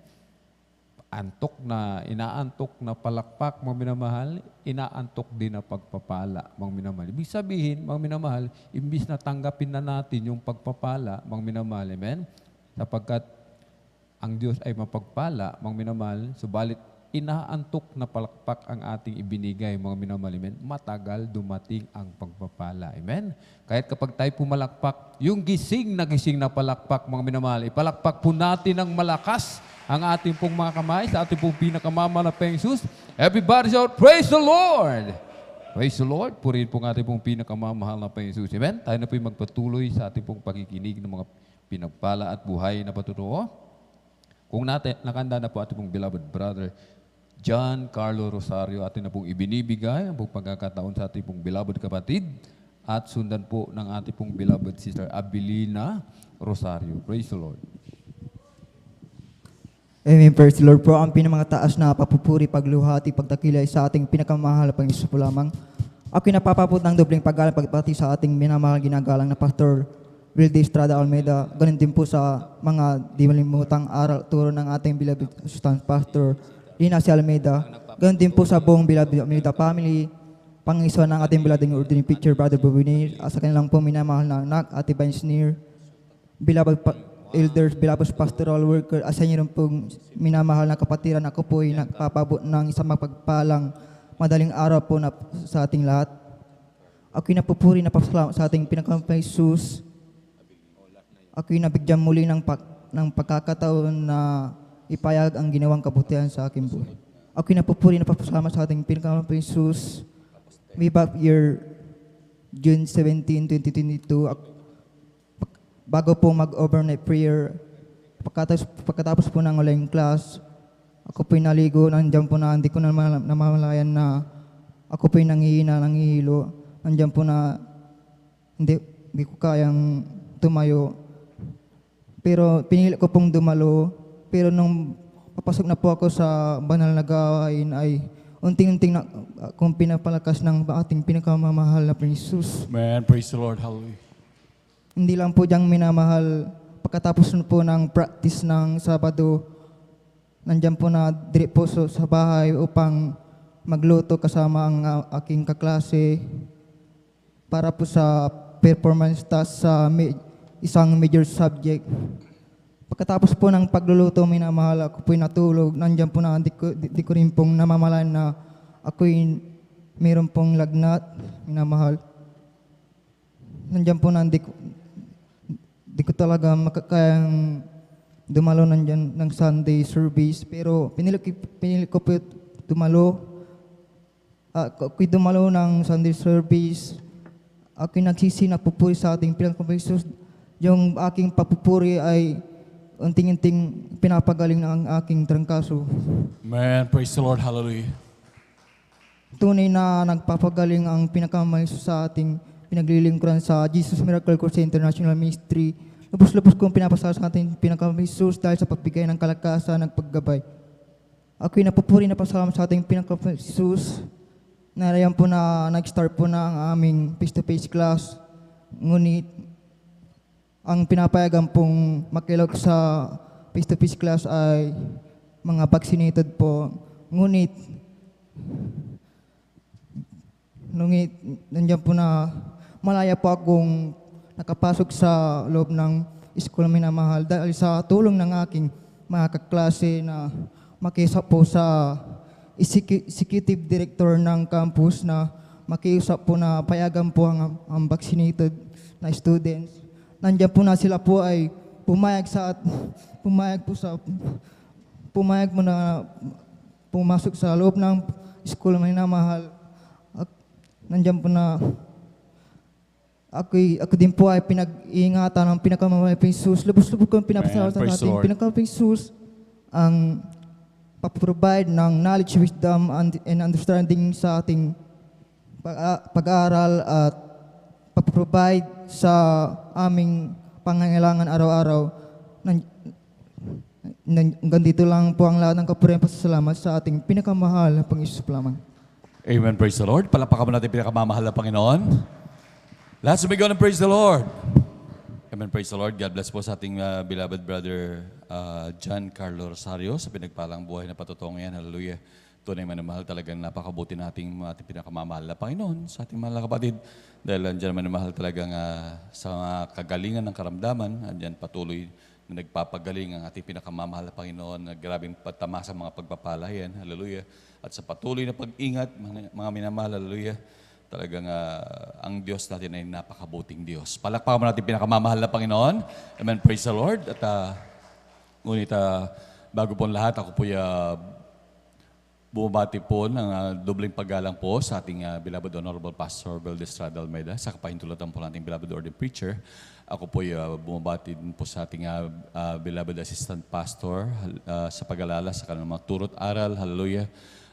Inaantok na palakpak, mga minamahal, inaantok din na pagpapala, mga minamahal. Ibig sabihin, mga minamahal, imbis na tanggapin na natin yung pagpapala, mga minamahal, amen? Sapagkat ang Diyos ay mapagpala, mga minamahal, subalit inaantok na palakpak ang ating ibinigay, mga minamahal, amen? Matagal dumating ang pagpapala, amen? Kahit kapag tayo pumalakpak, yung gising na palakpak, mga minamahal, ipalakpak po natin ng malakas ang ating pong mga kamay sa ating pong pinakamalapeng Jesus. Everybody shout, praise the Lord! Praise the Lord! Purihin po ang ating pong pinakamamahal na Panginoon Jesus. Amen? Tayo na po yung magpatuloy sa ating pong pakikinig ng mga pinagpala at buhay na patutuo. Kung nakanda na po ating pong beloved brother, John Carlo Rosario, atin na pong ibinibigay ang pong pagkakataon sa ating pong beloved kapatid at sundan po ng ating pong beloved sister Abilina Rosario. Praise the Lord! Amen. Praise the Lord po. Ang pinamangataas na papupuri, pagluhati, pagtakilay sa ating pinakamahal pang Isus po lamang. Ako'y napapapot ng dobling paggalang pagpati sa ating minamahal ginagalang na Pastor Wilde Estrada Almeida. Ganun din po sa mga di malimutang aral turo ng ating beloved assistant Pastor Lina C. Almeida. Ganun din po sa buong beloved Almeida family. Pang-isa ng ating beloved ordinary preacher Brother Bobinir. Sa kanilang po minamahal na anak, Ate Vinesneer. Beloved elders, beloved pastoral worker, asa niyo pong minamahal na kapatiran, ako po ay nagpapabot ng isang mapagpalang madaling araw po na sa ating lahat. Ako'y napupuri na pasalamat sa ating pinakampay Jesus. Ako'y nabigyan muli ng pagkakataon na ipayag ang ginawang kabutihan sa aking buhay. Ako'y napupuri na pasalamat sa ating pinakampay Jesus. Way back year June 17, 2022, bago po mag-overnight prayer, pagkatapos po ng online class, ako po'y naligo, nandiyan po na, hindi ko na namamalayan na ako po'y nangihina, nangihilo. Nandiyan po na hindi ko kayang tumayo. Pero pinili ko pong dumalo. Pero nung papasok na po ako sa banal na gawain ay unting-unting na akong pinapalakas ng ating pinakamamahal na Jesus. Man, praise the Lord. Hallelujah. Hindi lang po diyang minamahal. Pagkatapos po ng practice ng Sabado, nandiyan po na dire po sa bahay upang magluto kasama ang aking kaklase para po sa performance task sa isang major subject. Pagkatapos po ng pagluluto, minamahal, ako po'y natulog. Nandiyan po na, di ko rin pong namamalan na ako'y mayroon pong lagnat, minamahal. Nandiyan po na, di ko talaga makakayang dumalo nandiyan ng Sunday service. Pero pinili ko po dumalo. Ako'y dumalo ng Sunday service. Ako'y nagsisi na pupuri sa ating pinagpapuri Jesus. Yung aking papupuri ay unting-unting pinapagaling ng aking trangkaso. Man, praise the Lord, hallelujah. Tunay na nagpapagaling ang pinakamay sa ating pinaglilingkuran sa Jesus Miracle Course International Ministry. Lubos-lubos kong pinapasal sa ating pinakamay Jesus dahil sa pagbigay ng kalakasan, ng paggabay. Ako'y napupuri na pasalamat sa ating pinakamay Jesus. Narayan po na nag-start po na ang aming face-to-face class. Ngunit ang pinapayagan pong makilog sa face-to-face class ay mga vaccinated po. Ngunit nandiyan po na malaya po akong nakapasok sa loob ng school minamahal dahil sa tulong ng aking mga kaklase na makiusap po sa executive director ng campus na makiusap po na payagan po ang vaccinated na students. Nandiyan po na sila po ay pumayag mo na pumasok sa loob ng school minamahal. Nandiyan po na ako din po ay pinag-iingatan ng pinakamamahal ng Jesus. Lubos-lubos ko ang pinapasalamat sa ating pinakamamahal ng Jesus ang paprovide ng knowledge, wisdom, and understanding sa ating pag-aaral at paprovide sa aming pangangailangan araw-araw. Hanggang dito lang po ang lahat ng kapurihan pasasalamat sa ating pinakamahal na Panginoon lamang. Amen, praise the Lord. Palakpakan mo natin pinakamamahal na Panginoon. Let's begin and praise the Lord. Amen, praise the Lord. God bless po sa ating beloved brother John Carlo Rosario sa pinagpalang buhay na patotoo ngayon. Hallelujah. Tunay man na mahal, talagang napakabuti nating ating pinakamamahal na Panginoon sa ating mahal na kapatid. Dahil andyan man na mahal talagang sa mga kagalingan ng karamdaman, andyan patuloy na nagpapagaling ang ating pinakamamahal na Panginoon na grabing patama sa mga pagpapalayan. Hallelujah. At sa patuloy na pag-ingat, mga minamahal, hallelujah. Talagang ang Diyos natin ay napakabuting Diyos. Palakpakan mo natin pinakamamahal na Panginoon. Amen, praise the Lord. At ngunit bago po lahat, ako po bumabati po ng dobling paggalang po sa ating beloved Honorable Pastor Valdez Estrada Almeida sa kapahintulutan po nating beloved ordained preacher. Ako po bumabati din po sa ating beloved assistant pastor sa pag-alala sa kanilang mga turot aral. Hallelujah.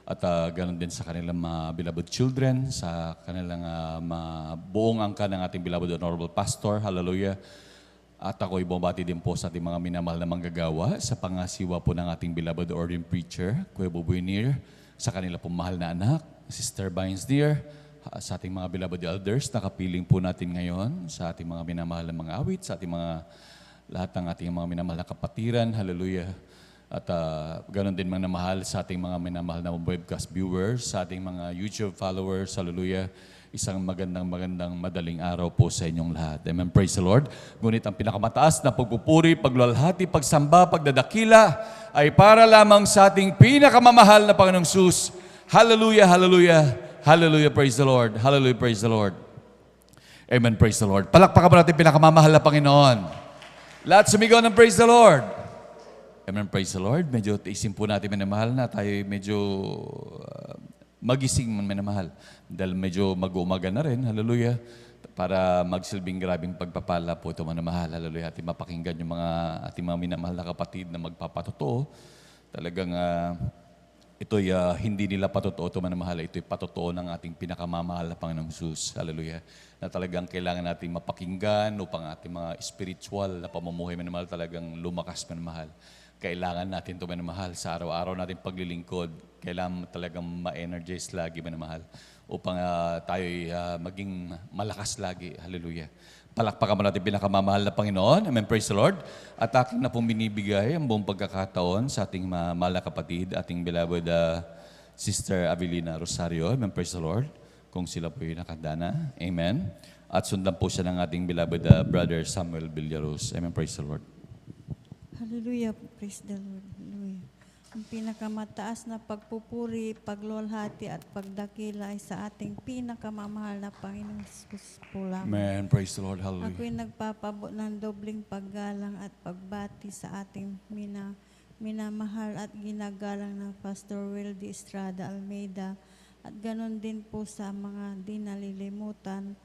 At ganoon din sa kanilang mga beloved children, sa kanilang buong angka ng ating beloved honorable pastor. Hallelujah. At ako'y bumabati din po sa ating mga minamahal na manggagawa sa pangasiwa po ng ating beloved ordained preacher, Kuya Buboy Neer, sa kanila pong mahal na anak, Sister Bynes Neer, sa ating mga beloved elders na kapiling po natin ngayon, sa ating mga minamahal na mga awit, sa ating lahat ng ating mga minamahal na kapatiran. Hallelujah. At ganoon din mga namahal sa ating mga minamahal na webcast viewers, sa ating mga YouTube followers. Hallelujah. Isang magandang madaling araw po sa inyong lahat. Amen. Praise the Lord. Ngunit ang pinakamataas na pagpupuri, pagluwalhati, pagsamba, pagdadakila ay para lamang sa ating pinakamamahal na Panginoong Jesus. Hallelujah, hallelujah, hallelujah, praise the Lord. Hallelujah, praise the Lord. Amen, praise the Lord. Palakpakan mo natin pinakamamahal na Panginoon. Lahat sumigaw ng praise the Lord. Amen, praise the Lord. Medyo isin po natin minamahal na tayo medyo magising man minamahal. Dahil medyo mag-uumaga na rin, hallelujah, para magsilbing grabing pagpapala po ito minamahal, hallelujah. Ating mapakinggan yung ating mga minamahal na kapatid na magpapatotoo. Talagang ito'y hindi nila patotoo ito minamahal, ito'y patotoo ng ating pinakamamahal na Panginoong Jesus, hallelujah. Na talagang kailangan nating mapakinggan upang ating mga spiritual na pamumuhay minamahal talagang lumakas minamahal. Kailangan natin ito minamahal sa araw-araw natin paglilingkod. Kailangan talagang ma-energize lagi minamahal upang tayo'y maging malakas lagi. Hallelujah. Palakpakan mo natin pinakamamahal na Panginoon. Amen. Praise the Lord. At aking na pong binibigay ang buong pagkakataon sa ating mahal na kapatid, ating beloved Sister Avelina Rosario. Amen, praise the Lord. Kung sila po yung nakadana. Amen. At sundan po siya ng ating beloved brother Samuel Villaros. Amen, praise the Lord. Hallelujah, praise the Lord. Hallelujah. Ang pinakamataas na pagpupuri, paglolhati at pagdakila ay sa ating pinakamamahal na Panginoong Jesus po lamang. Amen, praise the Lord. Hallelujah. Ako'y nagpapabot ng dobling paggalang at pagbati sa ating minamahal at ginagalang na Pastor Wildy Estrada Almeida at ganon din po sa mga di nalilimutan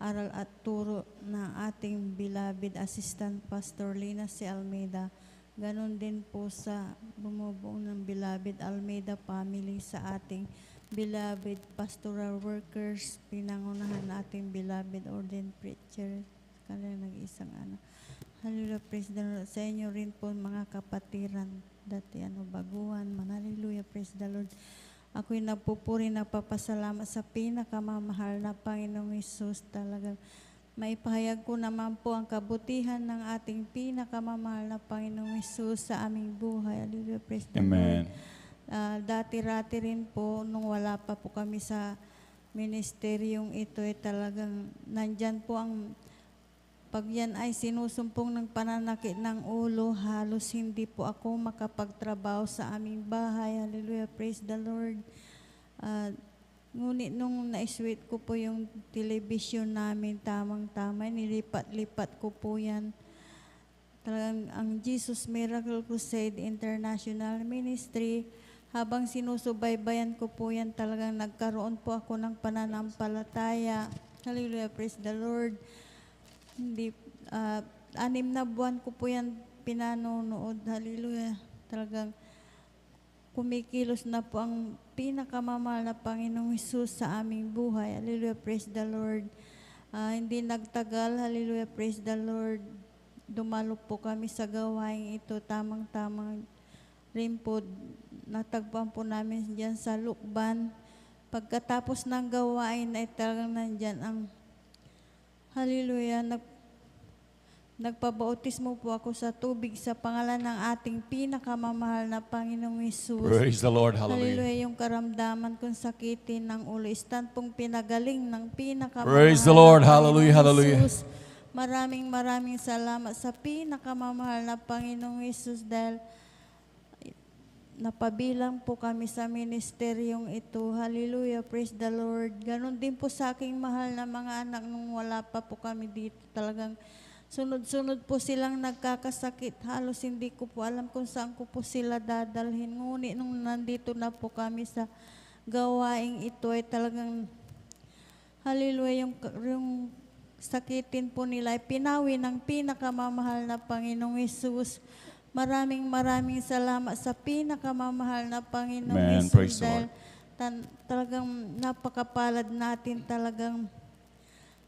aral at turo ng ating beloved Assistant Pastor Lina C. Almeida. Ganon din po sa bumubuo ng beloved Almeida family sa ating beloved pastoral workers, pinangunahan ating beloved ordained preacher, kanilang nag-isang anak. Hallelujah, praise the Lord. Sa inyo rin po mga kapatiran, dati baguhan, hallelujah, praise the Lord. Ako'y nagpupuri, nagpapasalamat sa pinakamamahal na Panginoong Hesus. Talagang maipahayag ko naman po ang kabutihan ng ating pinakamamahal na Panginoong Hesus sa aming buhay. Hallelujah, praise the Amen. Lord. Dati-rati rin po, nung wala pa po kami sa ministeryong ito, talagang nandyan po ang pag yan ay sinusumpong ng pananakit ng ulo, halos hindi po ako makapagtrabaho sa aming bahay. Hallelujah, praise the Lord. Ngunit nung na-sweet ko po yung television namin, tamang-tama, nilipat-lipat ko po yan. Talagang ang Jesus Miracle Crusade International Ministry, habang sinusubaybayan ko po yan, talagang nagkaroon po ako ng pananampalataya. Hallelujah, praise the Lord. Hindi, 6 na buwan ko po yan pinanonood. Hallelujah. Talagang kumikilos na po ang pinakamamahal na Panginoong Hesus sa aming buhay. Hallelujah. Praise the Lord. Hindi nagtagal. Hallelujah. Praise the Lord. Dumalo po kami sa gawain ito. Tamang-tamang rin po. Natagpuan po namin dyan sa Lukban. Pagkatapos ng gawain ay talagang nandyan ang hallelujah, nagpabautismo po ako sa tubig sa pangalan ng ating pinakamamahal na Panginoong Hesus. Praise the Lord, hallelujah. Hallelujah, yung karamdaman kong sakitin ng ulo, istan pong pinagaling ng pinakamamahal Praise the Lord, na hallelujah, Panginoong hallelujah. Hesus. Maraming salamat sa pinakamamahal na Panginoong Hesus dahil napabilang po kami sa ministeryong ito. Hallelujah, praise the Lord. Ganon din po sa aking mahal na mga anak nung wala pa po kami dito. Talagang sunod-sunod po silang nagkakasakit. Halos hindi ko po alam kung saan ko po sila dadalhin. Ngunit nung nandito na po kami sa gawaing ito ay talagang hallelujah, yung sakitin po nila ay pinawi ng pinakamamahal na Panginoong Hesus. Maraming salamat sa pinakamamahal na Panginoong Amen. Hesus. Praise the Dahil Lord. talagang napakapalad natin, talagang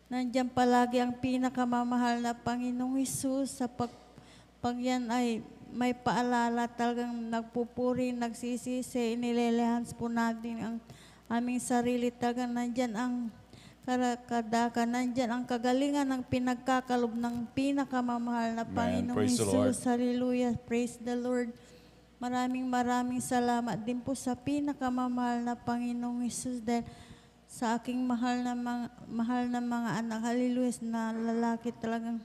nandiyan palagi ang pinakamamahal na Panginoong Hesus. Sa pag yan ay may paalala, talagang nagpupuri, nagsisisi, inilelehans po natin ang aming sarili. Talagang nandyan ang karakadaka, nandyan ang kagalingan ng pinagkakalob ng pinakamamahal na Panginoong Praise the Lord. Hesus. Hallelujah. Praise the Lord. Maraming salamat din po sa pinakamamahal na Panginoong Hesus dahil sa aking mahal na mga anak. Hallelujah, na lalaki talagang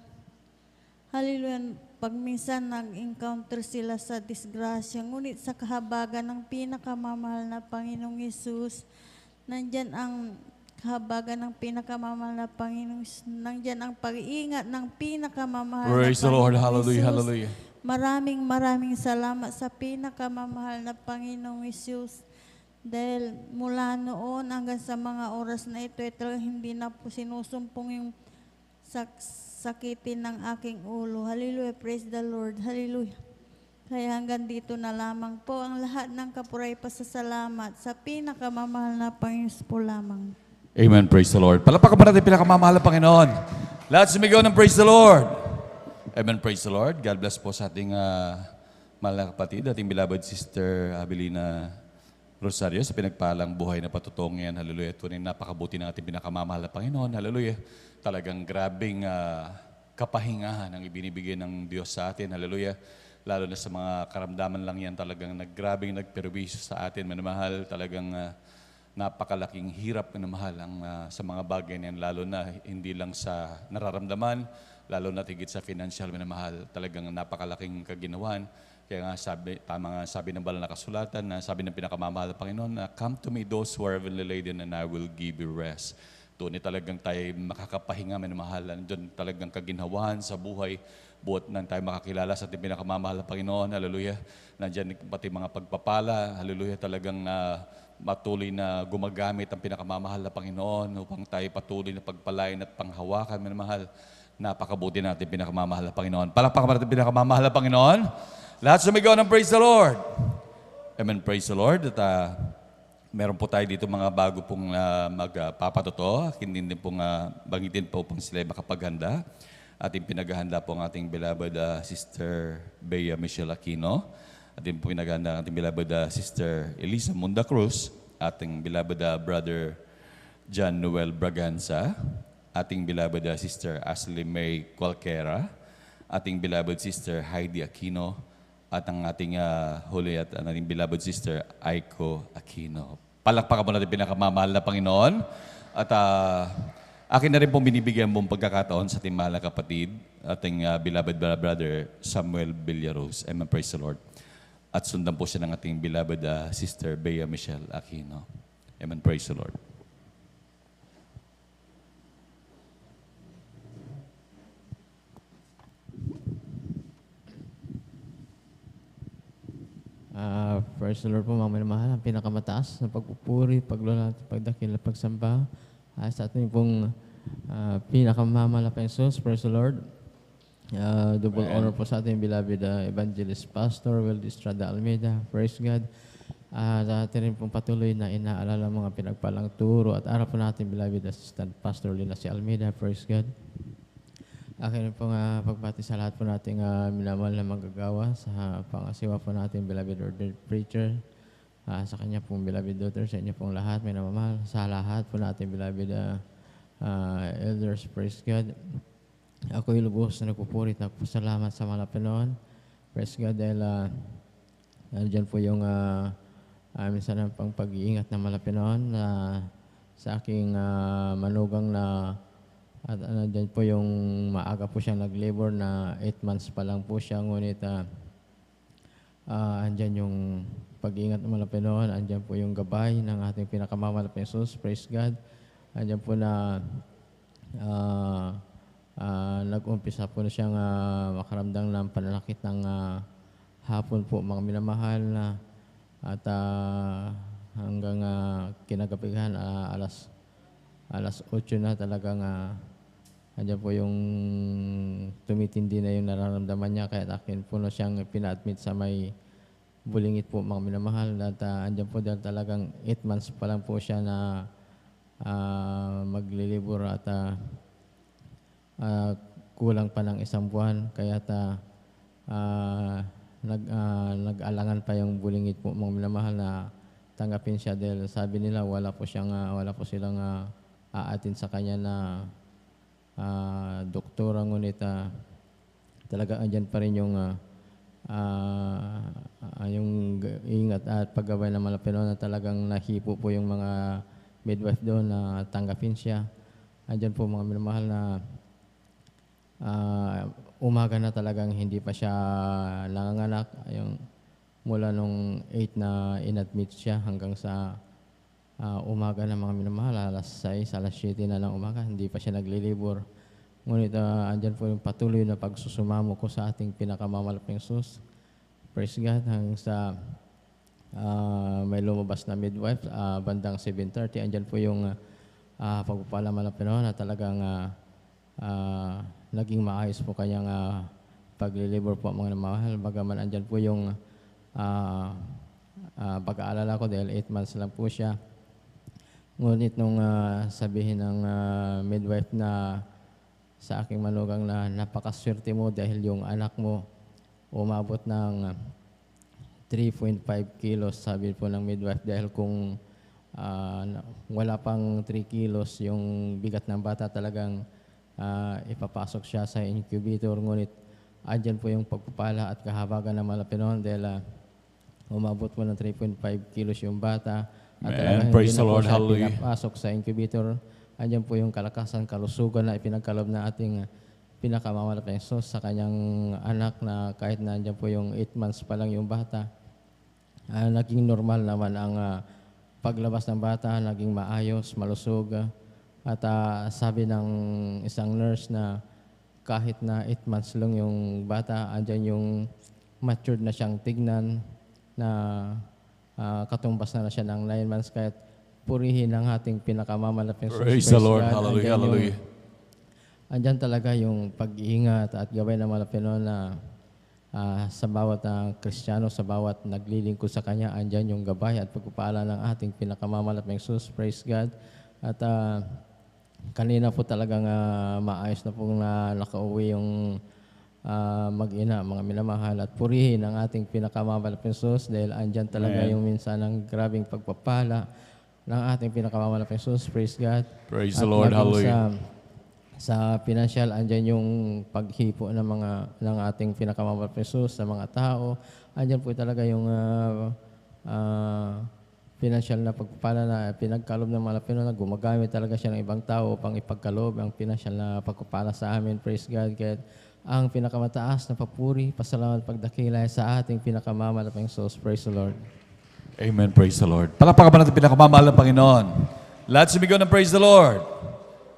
hallelujah. Pag minsan nag-encounter sila sa disgrasya, ngunit sa kahabagan ng pinakamamahal na Panginoong Hesus, nandyan ang kahabagan ng pinakamamahal na Panginoong Hesus. Nandyan ang pag-iingat ng pinakamamahal Praise na the Lord, Panginoong hallelujah, Hesus. hallelujah. Maraming salamat sa pinakamamahal na Panginoong Hesus. Dahil mula noon hanggang sa mga oras na ito, hindi na po sinusumpong yung sakitin ng aking ulo. Hallelujah, praise the Lord, hallelujah. Kaya hanggang dito na lamang po ang lahat ng kapuray pasasalamat sa pinakamamahal na Panginoon po lamang. Amen. Praise the Lord. Palakpakan pa natin pinakamamahal na Panginoon. Lahat sumigaw ng praise the Lord. Amen. Praise the Lord. God bless po sa ating mahal na kapatid, ating beloved Sister Avelina Rosario sa pinagpalang buhay na patutong yan. Hallelujah. Tunay napakabuti ng ating pinakamamahal na Panginoon. Hallelujah. Talagang grabing kapahingahan ang ibinibigay ng Diyos sa atin. Hallelujah. lalo na sa mga karamdaman lang yan talagang grabing nagperwisyo sa atin, minamahal, talagang napakalaking hirap minamahal sa mga bagay na yan, lalo na hindi lang sa nararamdaman, lalo na tigit sa financial minamahal, talagang napakalaking kaginawan. Kaya nga tama nga sabi ng banal na kasulatan, na sabi ng pinakamamahal na Panginoon, na come to me those who are heavily laden and I will give you rest. Doon talagang tayo makakapahinga, minamahal. Doon talagang kaginhawahan sa buhay. Buot nang tayo makakilala sa ating pinakamamahal na Panginoon. Hallelujah. Nandiyan pati mga pagpapala. Hallelujah. Talagang matuloy na gumagamit ang pinakamamahal na Panginoon upang tayo patuloy na pagpalain at panghawakan, minamahal. Napakabuti natin pinakamamahal na Panginoon. Palakpakan natin pinakamamahal na Panginoon. Lahat sumigaw ng praise the Lord. Amen. Praise the Lord. At meron po tayo dito mga bago pong magpapatotoo. Hindi din pong bangitin po upang sila makapaghanda. Ating pinaghahanda po ang ating beloved Sister Bea Michelle Aquino. Ating po pinaghahanda ang ating beloved Sister Elisa Munda Cruz. Ating beloved Brother John Noel Braganza. Ating beloved Sister Ashley May Cualquera. Ating beloved Sister Heidi Aquino. At ang ating huli at ang ating beloved Sister Aiko Aquino. Palakpakan po natin pinakamamahal na Panginoon. At akin na rin pong binibigyan mong pagkakataon sa ating mahal na kapatid, ating beloved brother Samuel Villaros. Amen, praise the Lord. At sundan po siya ng ating beloved Sister Bea Michelle Aquino. Amen, praise the Lord. First Lord po, mga minamahal, ang pinakamataas na pagpupuri, paglulad, pagdakil, pagsamba sa ating pong pinakamamahal na Panginoon. Praise the Lord. Double honor po sa ating beloved Evangelist Pastor Will Estrada Almeida. Praise God. Dati rin pong patuloy na inaalala mga pinagpalang turo at araw po natin beloved Assistant Pastor Lina si Almeida. Praise God. Akin pong pagbati sa lahat po nating minamahal na manggagawa sa pangasiwa po natin beloved ordained preacher, sa kanya pong beloved daughter, sa inyo pong lahat, minamahal, sa lahat po natin beloved elders, praise God. Ako'y lubos na nagpupurit na salamat sa mga Panginoon. Praise God dahil dyan po yung minsan ang pang pag-iingat ng mga Panginoon sa aking manugang na at dyan po yung maaga po siyang nag-labor na 8 months pa lang po siya. Ngunit andyan yung pag-iingat ng mga Panginoon, andyan po yung gabay ng ating pinakamamahal na Jesus. Praise God. Andyan po na nag-umpisa po na siyang makaramdam ng pananakit ng hapon po, mga minamahal na at hanggang kinagabihan alas 8 na talagang andyan po yung tumitindi na yung nararamdaman niya, kaya akin po na siyang pina-admit sa may Bulingit po, mga minamahal. At andyan po dahil talagang 8 months pa lang po siya na maglilibor at kulang pa ng 1 buwan. Kaya nag-alangan pa yung Bulingit po, mga minamahal, na tanggapin siya dahil sabi nila wala po silang aatin sa kanya na doktora, ngunit talaga andyan pa rin yung ingat at paggabay ng mga Pinoy na talagang nahipo po yung mga midwife doon na tanggapin siya. Andyan po, mga minamahal, na umaga na talagang hindi pa siya nanganganak. Mula nung 8 na inadmit siya hanggang sa umaga na, mga minamahal, alas 6, alas 7 na ng umaga, hindi pa siya naglilibor. Ngunit andyan po yung patuloy na pagsusumamo ko sa ating pinakamamahal na Jesus. Praise God. Hanggang sa may lumabas na midwife, bandang 7:30, andyan po yung pagpapalaman ng Pinoy na talagang naging maayos po kanyang paglilibor po, mga minamahal. Bagaman andyan po yung pag-aalala ko dahil 8 months lang po siya. Ngunit nung sabihin ng midwife na sa aking manugang na napakaswerte mo dahil yung anak mo umabot ng 3.5 kilos, sabi po ng midwife, dahil kung wala pang 3 kilos yung bigat ng bata, talagang ipapasok siya sa incubator. Ngunit andyan po yung pagpapala at kahabagan ng Malapinon dahil umabot po ng 3.5 kilos yung bata. At Amen. talagang Praise hindi the na po Lord. siya Hallelujah. pinapasok sa incubator. Andyan po yung kalakasan, kalusugan na ipinagkalob na ating pinakamamalapang Diyos sa kanyang anak na kahit na andyan po yung 8 months pa lang yung bata. Naging normal naman ang paglabas ng bata, naging maayos, malusog. At sabi ng isang nurse na kahit na 8 months lang yung bata, andyan yung matured na siyang tignan na katumbas na siya ng 9 months. Kahit purihin ang ating pinakamamalapang Diyos. Praise the Lord. Hallelujah. Hallelujah. Andyan talaga yung pag-iingat at gabay ng Malapinon na sa bawat Kristiyano, sa bawat naglilingkod sa Kanya, andyan yung gabay at pagpapala ng ating pinakamamalapang Diyos. Praise God. At kanina po talagang maayos na pong nakauwi yung mag-ina, mga minamahal, at purihin ang ating pinakamamalapang Diyos dahil andyan talaga Amen. yung minsan ng grabing pagpapala ng ating pinakamamalapang Diyos. Praise God. Praise the At Lord. maging Hallelujah. sa financial, andyan yung paghipo ng ating pinakamamalapang Diyos sa mga tao. Andyan po talaga yung financial na pagpapala na pinagkalob ng Malapinon na gumagamit talaga siya ng ibang tao upang ipagkalob ang financial na pagpapala sa amin. Praise God. Kaya ang pinakamataas na papuri, pasalamat, pagdakilay sa ating pinakamamalapang Diyos. Praise the Lord. Amen. Praise the Lord. Palakpakan pa natin pinakamamahal ng Panginoon. Lahat sumigaw ng praise the Lord.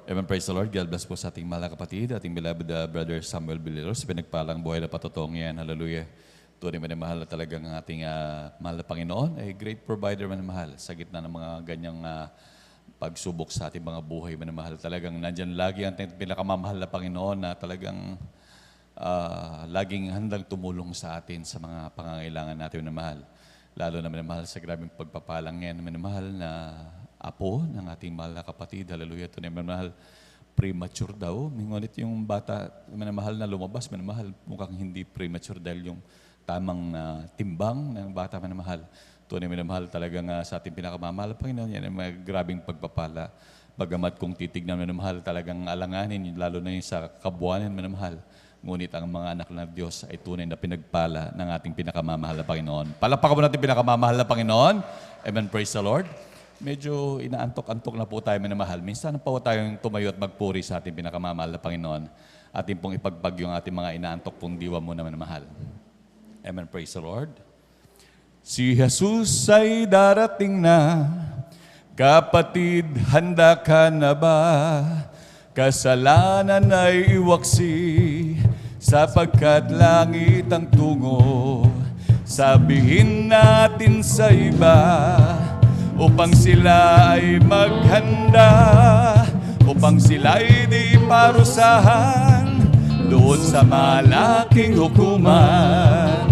Amen. Praise the Lord. God bless po sa ating mahal na kapatid, ating beloved brother Samuel Biliros. Pinagpalang buhay na patotong yan. Hallelujah. Tunay man na mahal na talagang ang ating mahal na Panginoon. Ay great provider man na mahal sa gitna ng mga ganyang pagsubok sa ating mga buhay man na mahal. Talagang nandyan lagi ang ating pinakamamahal na Panginoon na talagang laging handang tumulong sa atin sa mga pangangailangan natin na mahal. Lalo naman na mahal sa grabing pagpapalang yan naman na mahal na apo ng ating mahal na kapatid. Hallelujah. Ito naman mahal, premature daw. Ngunit yung bata naman mahal na lumabas, man mahal, mukhang hindi premature dahil yung tamang timbang ng bata man mahal. Ito naman mahal talagang sa ating pinakamamahal Panginoon. Yan ang mga grabing pagpapala. Bagamat kung titignan man mahal, talagang alanganin, lalo na yung sa kabuanan man mahal. Ngunit ang mga anak ng Diyos ay tunay na pinagpala ng ating pinakamamahal na Panginoon. Palakpakan mo natin pinakamamahal na Panginoon. Amen. Praise the Lord. Medyo inaantok-antok na po tayo minamahal. Minsan pa po tayong tumayo at magpuri sa ating pinakamamahal na Panginoon. Ating pong ipagpag yung ating mga inaantok pong diwa mo naman mahal. Amen. Praise the Lord. Si Jesus ay darating na. Kapatid, handa ka na ba? Kasalanan ay iwaksi, sapagkat langit ang tungo. Sabihin natin sa iba, upang sila ay maghanda, upang sila ay di parusahan doon sa malaking hukuman.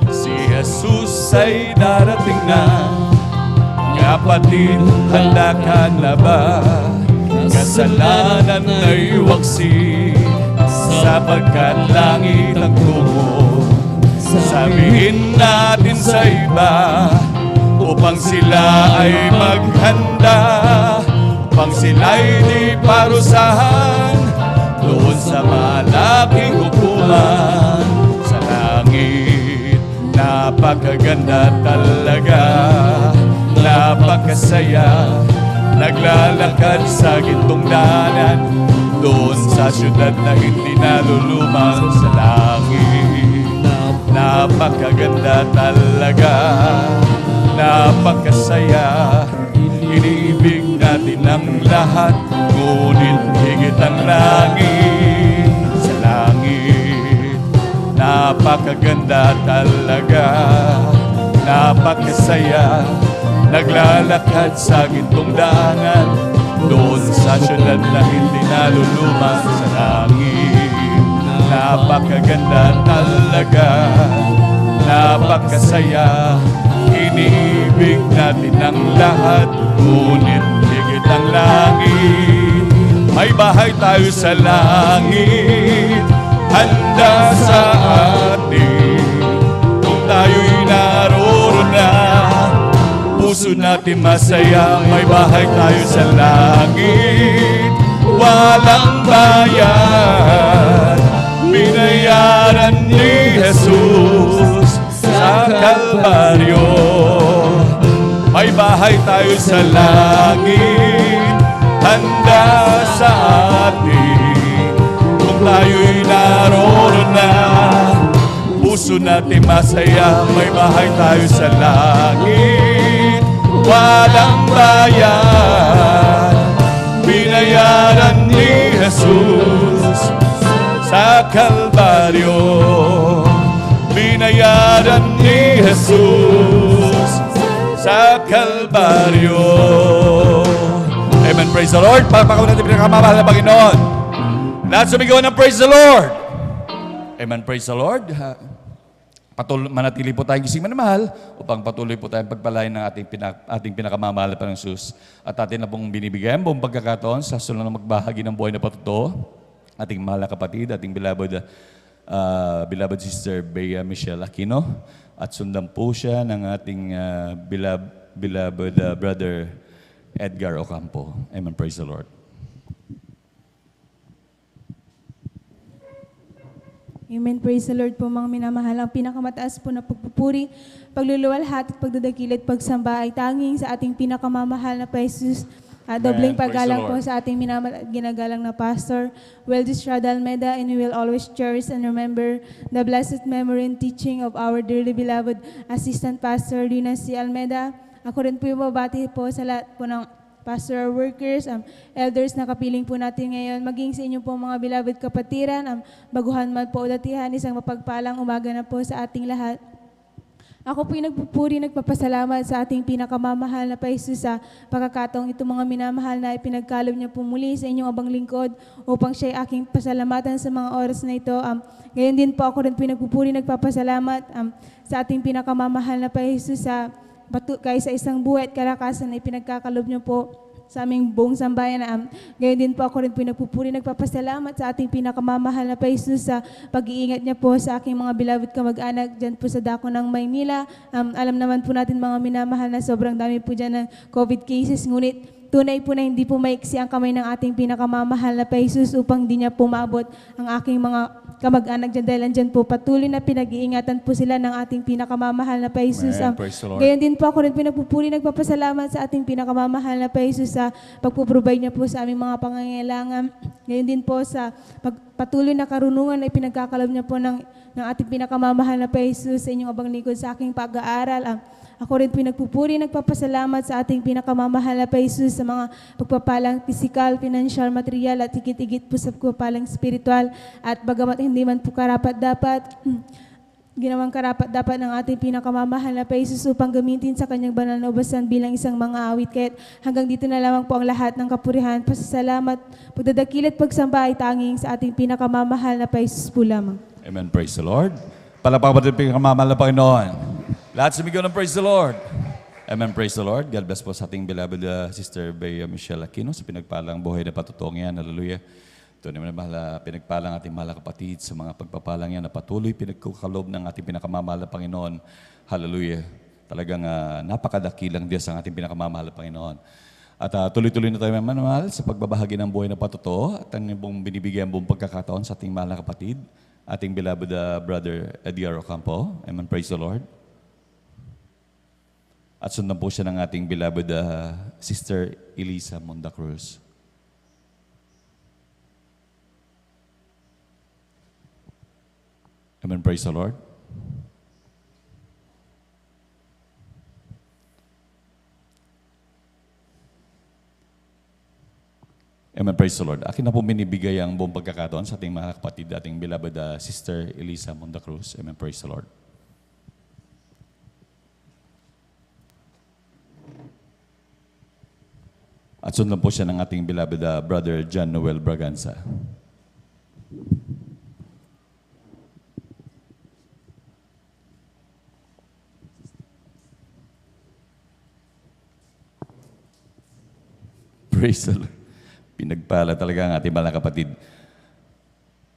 Si Jesus ay darating na. Kapatid, handa ka na ba? Kasalanan ay waksi, sapagkat langit ang tungo. Sabihin natin sa iba, upang sila ay maghanda, upang sila ay di parusahan doon sa malaking hukuman. Sa langit, napakaganda talaga, napakasaya. Naglalakad sa gintong daanan, doon sa syudad na hindi nalulumang. Sa langit, napakaganda talaga, napakasaya. Iniibig natin ang lahat, ngunit higit ang langit. Sa langit, napakaganda talaga, napakasaya. Naglalakad sa gintong daanan, doon sa syudad na hindi nalulumang. Sa langit, napakaganda talaga, napakasaya. Iniibig natin ang lahat, ngunit higit ang langit. May bahay tayo sa langit, handa sa atin. Kung tayo'y naroon na, puso natin masaya. May bahay tayo sa langit, walang bayad. binayaran ni Jesus sa Kalbaryo. May bahay tayo sa langit, handa sa atin. Kung tayo'y naroon na, puso natin masaya. May bahay tayo sa langit, walang bayan. Binayaran ni Jesus sa Kalbaryo. Binayaran ni Jesus sa Kalbaryo. Amen. Praise the Lord. Palakpakan natin pinakamamahal na Panginoon. Lahat sumigaw ng praise the Lord. Amen. Praise the Lord. Manatili po tayong gising manamahal upang patuloy po tayong pagpalain ng ating pinakamamahal na Panginoong Jesus. At atin na pong binibigyan buong pagkakataon sa sunod na magbahagi ng buhay na patuto. Ating mahal na kapatid, ating beloved Sister Bea Michelle Aquino. At sundan po siya ng ating beloved Brother Edgar Ocampo. Amen. Praise the Lord. Amen. Praise the Lord po mga minamahal. Ang pinakamataas po na pagpupuri, pagluluwalhati at pagdadakil at pagsamba ay tanging sa ating pinakamamahal na Jesus. Dobleng paggalang po sa ating ginagalang na Pastor Weldis Radalmeda, and we will always cherish and remember the blessed memory and teaching of our dearly beloved Assistant Pastor Lina C. Almeda. Ako rin po yung mabati po sa lahat po ng pastoral workers, elders na kapiling po natin ngayon, maging sa inyo po mga beloved kapatiran, baguhan man po o datihan, isang mapagpalang umaga na po sa ating lahat. Ako po'y nagpupuri, nagpapasalamat sa ating pinakamamahal na Jesus sa pagkakataong ito mga minamahal na ipinagkalob niya po muli sa inyong abang lingkod upang siya'y aking pasalamatan sa mga oras na ito. Ngayon din po ako rin po'y nagpupuri, nagpapasalamat sa ating pinakamamahal na Jesus sa kaysa isang buhay at kalakasan na ipinagkakalob niyo po sa aming buong sambayan. Gayon din po ako rin po nagpupuri, nagpapasalamat sa ating pinakamamahal na Jesus sa pag-iingat niya po sa aking mga beloved kamag-anak dyan po sa dako ng Maynila. Alam naman po natin mga minamahal na sobrang dami po dyan ng COVID cases, ngunit tunay po na hindi po maiksi ang kamay ng ating pinakamamahal na Jesus upang di niya pumabot ang aking mga kamag-anak dyan dahil andyan po patuloy na pinag-iingatan po sila ng ating pinakamamahal na Jesus. Gayon din po ako rin pinagpupuri, nagpapasalamat sa ating pinakamamahal na Jesus sa pagpuprovide niya po sa aming mga pangangailangan. Gayon din po sa patuloy na karunungan na ipinagkakalob niya po ng ating pinakamamahal na Jesus sa inyong abang lingkod sa aking pag-aaral. Ako rin pinagpupuri, nagpapasalamat sa ating pinakamamahal na Jesus sa mga pagpapalang physical, financial, material at higit-higit po sa pagpapalang spiritual. At bagamat hindi man po karapat-dapat, ginawang karapat-dapat ng ating pinakamamahal na Jesus upang gamitin sa kanyang banal na ubasan bilang isang mga awit. Kaya't hanggang dito na lamang po ang lahat ng kapurihan, pasasalamat, pagdadakil at pagsamba ay tanging sa ating pinakamamahal na Jesus po lamang. Amen. Praise the Lord. Palakpakan natin pinakamamahal na Panginoon. Lahat sumigaw ng praise the Lord. Amen. Praise the Lord. God bless po sa ating beloved Sister Bea Michelle Aquino sa pinagpalang buhay na patutong yan. Hallelujah. Ito naman pinagpalang ating mahal na kapatid sa mga pagpapalang yan na patuloy pinagkukalob ng ating pinakamamahal na Panginoon. Hallelujah. Talagang napakadakilang Diyos ang ating pinakamamahal na Panginoon. At tuloy-tuloy na tayo mamahal sa pagbabahagi ng buhay na patuto at ang binibigyan buong pagkakataon sa ating mahal na kapatid, ating beloved Brother Edgar Ocampo. Amen. Praise the Lord. At sundan po siya ng ating beloved Sister Elisa Monda Cruz. Amen. Praise the Lord. Amen. Praise the Lord. Akin na po binibigay ang buong pagkakataon sa ating mga kapatid, ating beloved Sister Elisa Monda Cruz. Amen. Praise the Lord. At sundan po siya ng ating beloved Brother John Noel Braganza. Praise the Lord. Pinagpala talaga ang ating mga kapatid.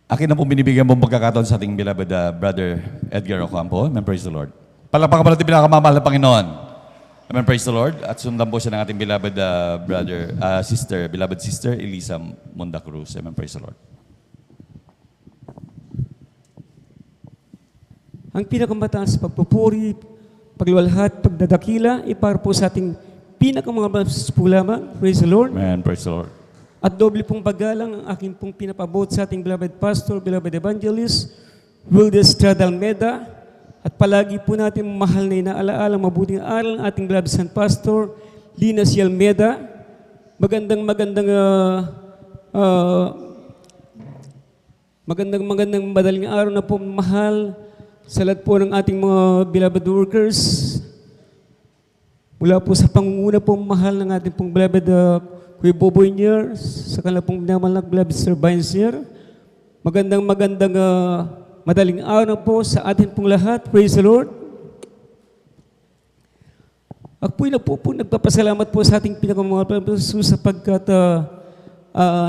Akin na po binibigyan mong pagkakataon sa ating beloved Brother Edgar Ocampo. Amen. Praise the Lord. Palakpakan pa natin pinakamamahal na Panginoon. Amen. Praise the Lord. At sundan po siya ng ating beloved beloved sister Elisa Monda Cruz. Amen. Praise the Lord. ang pinakamataas pagpupuri, pagluwalhat, pagdadakila, para po sa ating pinakamahal po lamang. Praise the Lord. Amen. Praise the Lord. At doble pong paggalang ang aking pong pinapabot sa ating beloved pastor, beloved evangelist, Wilder Estrada Almeda. At palagi po natin mahal na inaalaala mabuting aral ng ating beloved son pastor, Lina C. Almeda. Magandang madaling araw na po mahal sa lahat po ng ating mga beloved workers. Mula po sa pangunguna po mahal ng ating pong beloved Kuya Boboy Nier, sa kanila pong minamahal na beloved Sir Vines Nier. Magandang madaling araw na po sa atin pong lahat. Praise the Lord. Ako po nagpapasalamat po sa ating pinakamahal na Jesus sapagkat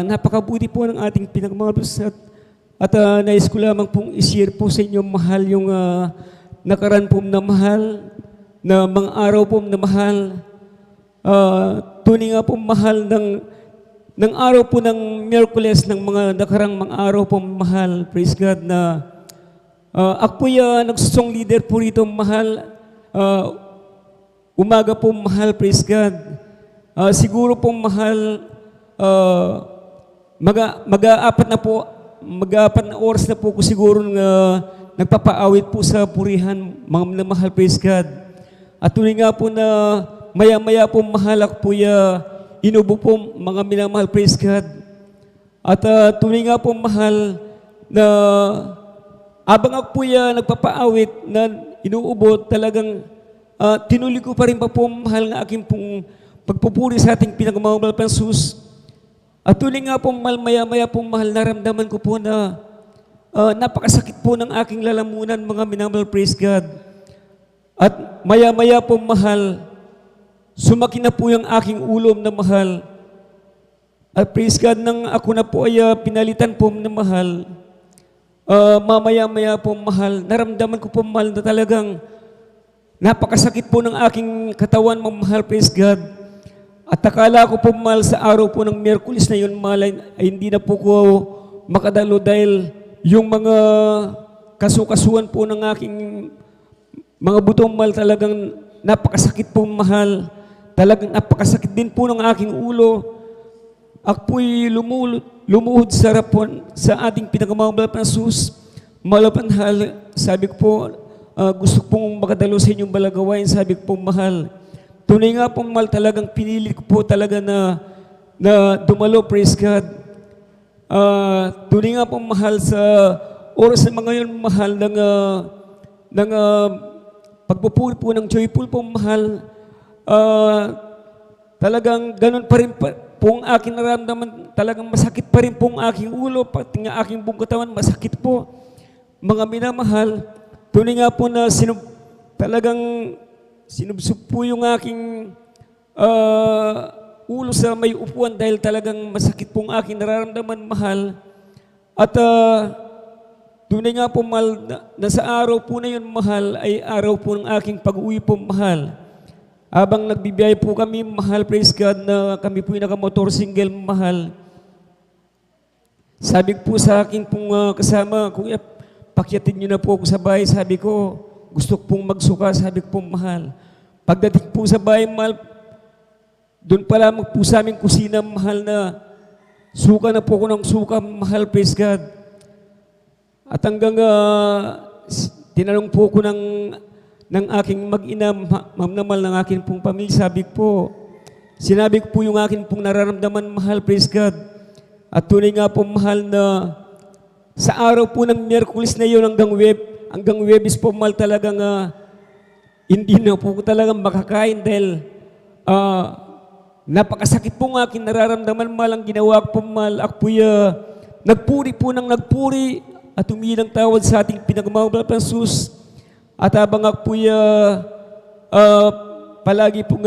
napakabuti po ng ating pinakamahal at nais ko lamang pong i-share po sa inyo mahal yung nakaraan po na mahal, na mga araw po na mahal. Tunay nga po mahal ng araw po ng Miyerkules ng mga nakarang mga araw po mahal. Praise God na ako po nagsusong leader po rito mahal. Umaga po mahal, praise God. Siguro po mahal, mag-aapat na oras na po ko siguro nagpapaawit po sa purihan, mga mahal, praise God. At tuloy nga po na maya-maya po mahal ako po inubo po mga minamahal, praise God. At tuloy nga po mahal na abang ako po nagpapaawit na inuubo talagang tinuloy ko pa rin po mahal ng aking pong pagpupuri sa ating pinakamahal na Jesus. At tuloy nga po mahal, maya-maya po mahal, naramdaman ko po na napakasakit po ng aking lalamunan, mga minamahal, praise God. At maya-maya po mahal, sumaki na po yung aking ulom na mahal. At praise God, nang ako na po ay pinalitan po na mahal, mamaya-maya po mahal, naramdaman ko po mahal na talagang napakasakit po ng aking katawan, mahal, praise God. At akala ko po mahal sa araw po ng Miyerkules na yun, mahal, ay hindi na po ko makadalo dahil yung mga kasukasuan po ng aking mga butong mahal talagang napakasakit po mahal. Talagang napakasakit din po ng aking ulo. Ako po'y lumuhod sa rapon sa ating pinakamahal na Jesus. Malapanhal, sabi ko po, gusto pong makadalo sa inyong balagawain, sabi ko pong mahal. Tunay nga pong mahal, talagang pinili ko po talaga na dumalo, praise God. Tunay nga pong mahal sa oras na mga yun, mahal ng pagpupuri po ng joyful pong mahal. Talagang ganun pa rin pong aking naramdaman, talagang masakit pa rin pong aking ulo, pati nga aking buong katawan, masakit po. Mga minamahal, tunay nga po na talagang sinubsub po yung aking ulo sa may upuan dahil talagang masakit pong aking nararamdaman, mahal. At tunay nga po mahal na sa araw po na yun, mahal, ay araw po ng aking pag-uwi po, mahal. Habang nagbibiyay po kami, mahal, praise God, na kami po yung nakamotor single, mahal. Sabi po sa akin pong kasama, Kuya, pakyatin niyo na po ako sa bahay. Sabi ko, gusto ko pong magsuka. Sabi ko pong mahal. Pagdating po sa bahay, mahal, doon pa lamang po sa aming kusina, mahal, na suka na po ako ng suka, mahal, praise God. At hanggang tinanong po ko ng aking mag-ina, ma'am naman ng aking pong pamilya, sinabi ko po yung aking pong nararamdaman, mahal, praise God. At tunay nga po mahal na sa araw po ng Miyerkules na yun hanggang Webes po, mahal, talagang hindi na po talagang makakain dahil napakasakit po ng aking nararamdaman, mahal. Ang ginawa ko po, mahal, ako po nagpuri po ng nagpuri at humingi ng tawad sa ating pinagmamahal na Jesus. At habang ako po palagi po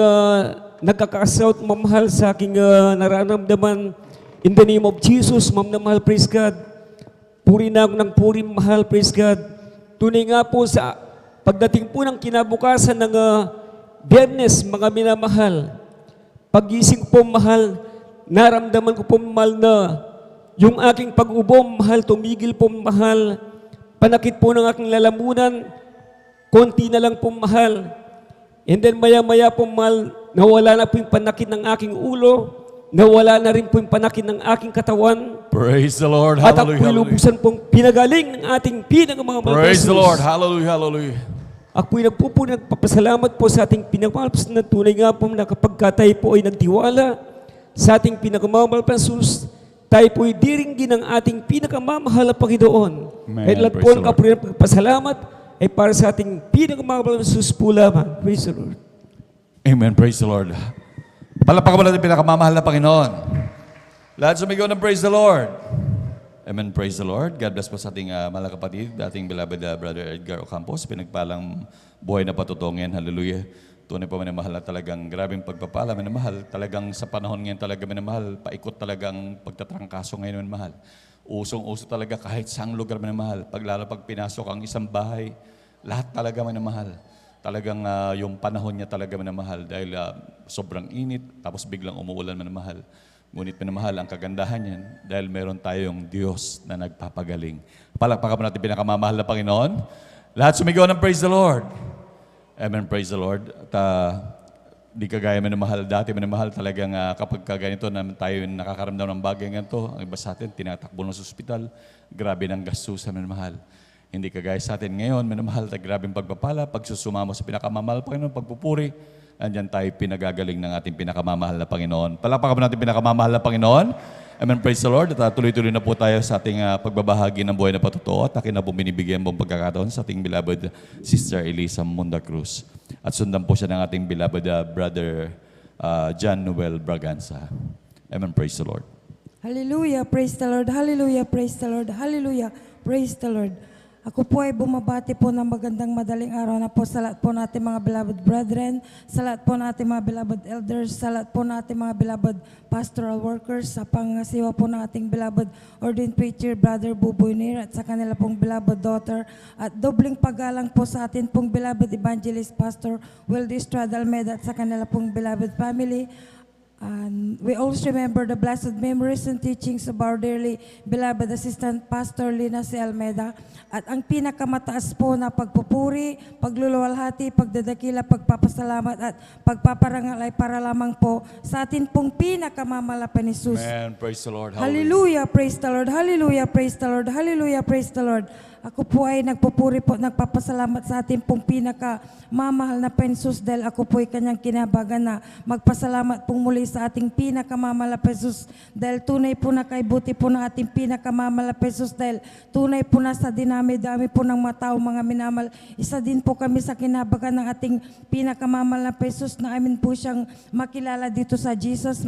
nagkakasaut, mamahal, sa aking nararamdaman, in the name of Jesus, ma'am na mahal, praise God. Puri na ako ng puri, mahal, praise God. Tunay nga po sa pagdating po ng kinabukasan ng Biyernes, mga minamahal, pag-gising po, mahal, naramdaman ko po, mahal, na yung aking pag-ubo, mahal, tumigil po, mahal. Panakit po ng aking lalamunan, konti na lang po mahal. And then maya-maya po mahal, nawala na po yung panakit ng aking ulo, nawala na rin po yung panakit ng aking katawan. Praise the Lord. At ako Hallelujah. po'y Hallelujah. lubusan pong pinagaling ng ating pinakamamahal na Praise the Jesus. Lord. Hallelujah. Hallelujah. Ako'y nagpapasalamat po sa ating pinagmamahal na tunay nga po na kapag tayo po ay nagtiwala sa ating pinakamamahal na Jesus, tayo po ay diringgin ng ating pinakamamahal na Panginoon. Amen. At lahat po Praise ang the Lord. kapurihan ng pagpasalamat ay para sa ating pinakamamahal na Jesus po lamang. Praise the Lord. Amen. Praise the Lord. Palapakan mo natin pinakamamahal na Panginoon. Lahat sumigaw ng praise the Lord. Amen. Praise the Lord. God bless po sa ating mga kapatid, ating beloved Brother Edgar Ocampos, pinagpalang buhay na patutungin. Hallelujah. Tunay po minamahal na talagang grabing pagpapala, minamahal. Talagang sa panahon ngayon talaga minamahal. Paikot talagang pagtatrangkaso ngayon minamahal. Usong-uso talaga kahit saang lugar minamahal. Lalo pag pinasok ang isang bahay, lahat talaga minamahal. Talagang yung panahon niya talaga minamahal dahil sobrang init, tapos biglang umuulan minamahal. Ngunit minamahal ang kagandahan niyan dahil meron tayong Diyos na nagpapagaling. Palakpakan mo natin pinakamamahal na Panginoon. Lahat sumigaw ng praise the Lord. Amen, praise the Lord. At di kagaya minamahal dati, minamahal talagang kapag kaganito na tayo nakakaramdam ng bagay ganito, ang iba sa atin tinatakbo ng ospital, grabe ng gastusan minamahal. Hindi kagaya sa atin ngayon, minamahal tayo grabing pagpapala, pagsusumamo sa pinakamamahal Panginoon, pagpupuri, andyan tayo pinagagaling ng ating pinakamamahal na Panginoon. Palakpakan mo natin pinakamamahal na Panginoon. Amen, praise the Lord. At tuloy-tuloy na po tayo sa ating pagbabahagi ng buhay na patutuo at akin na po binibigyan pong pagkakataon sa ating beloved Sister Elisa Munda Cruz. At sundan po siya ng ating beloved Brother John Noel Braganza. Amen, praise the Lord. Hallelujah, praise the Lord, hallelujah, praise the Lord, hallelujah, praise the Lord. Ako po ay bumabati po ng magandang madaling araw na po sa lahat po natin mga beloved brethren, sa lahat po natin mga beloved elders, sa lahat po natin mga beloved pastoral workers, sa pangasiwa po ng ating beloved ordained preacher, Brother Buboy Nir, at sa kanila pong beloved daughter, at dobling paggalang po sa atin pong beloved evangelist Pastor Wildy Estrada Almeda at sa kanila pong beloved family. And we always remember the blessed memories and teachings of our dearly beloved Assistant Pastor Lina C. Almeda. At ang pinakamataas po na pagpupuri, pagluluwalhati, pagdadakila, pagpapasalamat at pagpaparangal ay para lamang po sa atin pong pinakamamalapan ni Jesus. Amen. Praise the Lord. Hallelujah, praise the Lord, hallelujah, praise the Lord, hallelujah, praise the Lord. Ako po ay nagpupuri po, nagpapasalamat sa ating pong pinakamamahal na Pensus dahil ako po ay kanyang kinabagan na magpasalamat pong muli sa ating pinakamamahal na Pensus dahil tunay po na kaibuti po ng ating pinakamamahal na Pensus dahil tunay po na sa dinami-dami po ng mga tao mga minamal. Isa din po kami sa kinabagan ng ating pinakamamahal na Pensus na amin po siyang makilala dito sa Jesus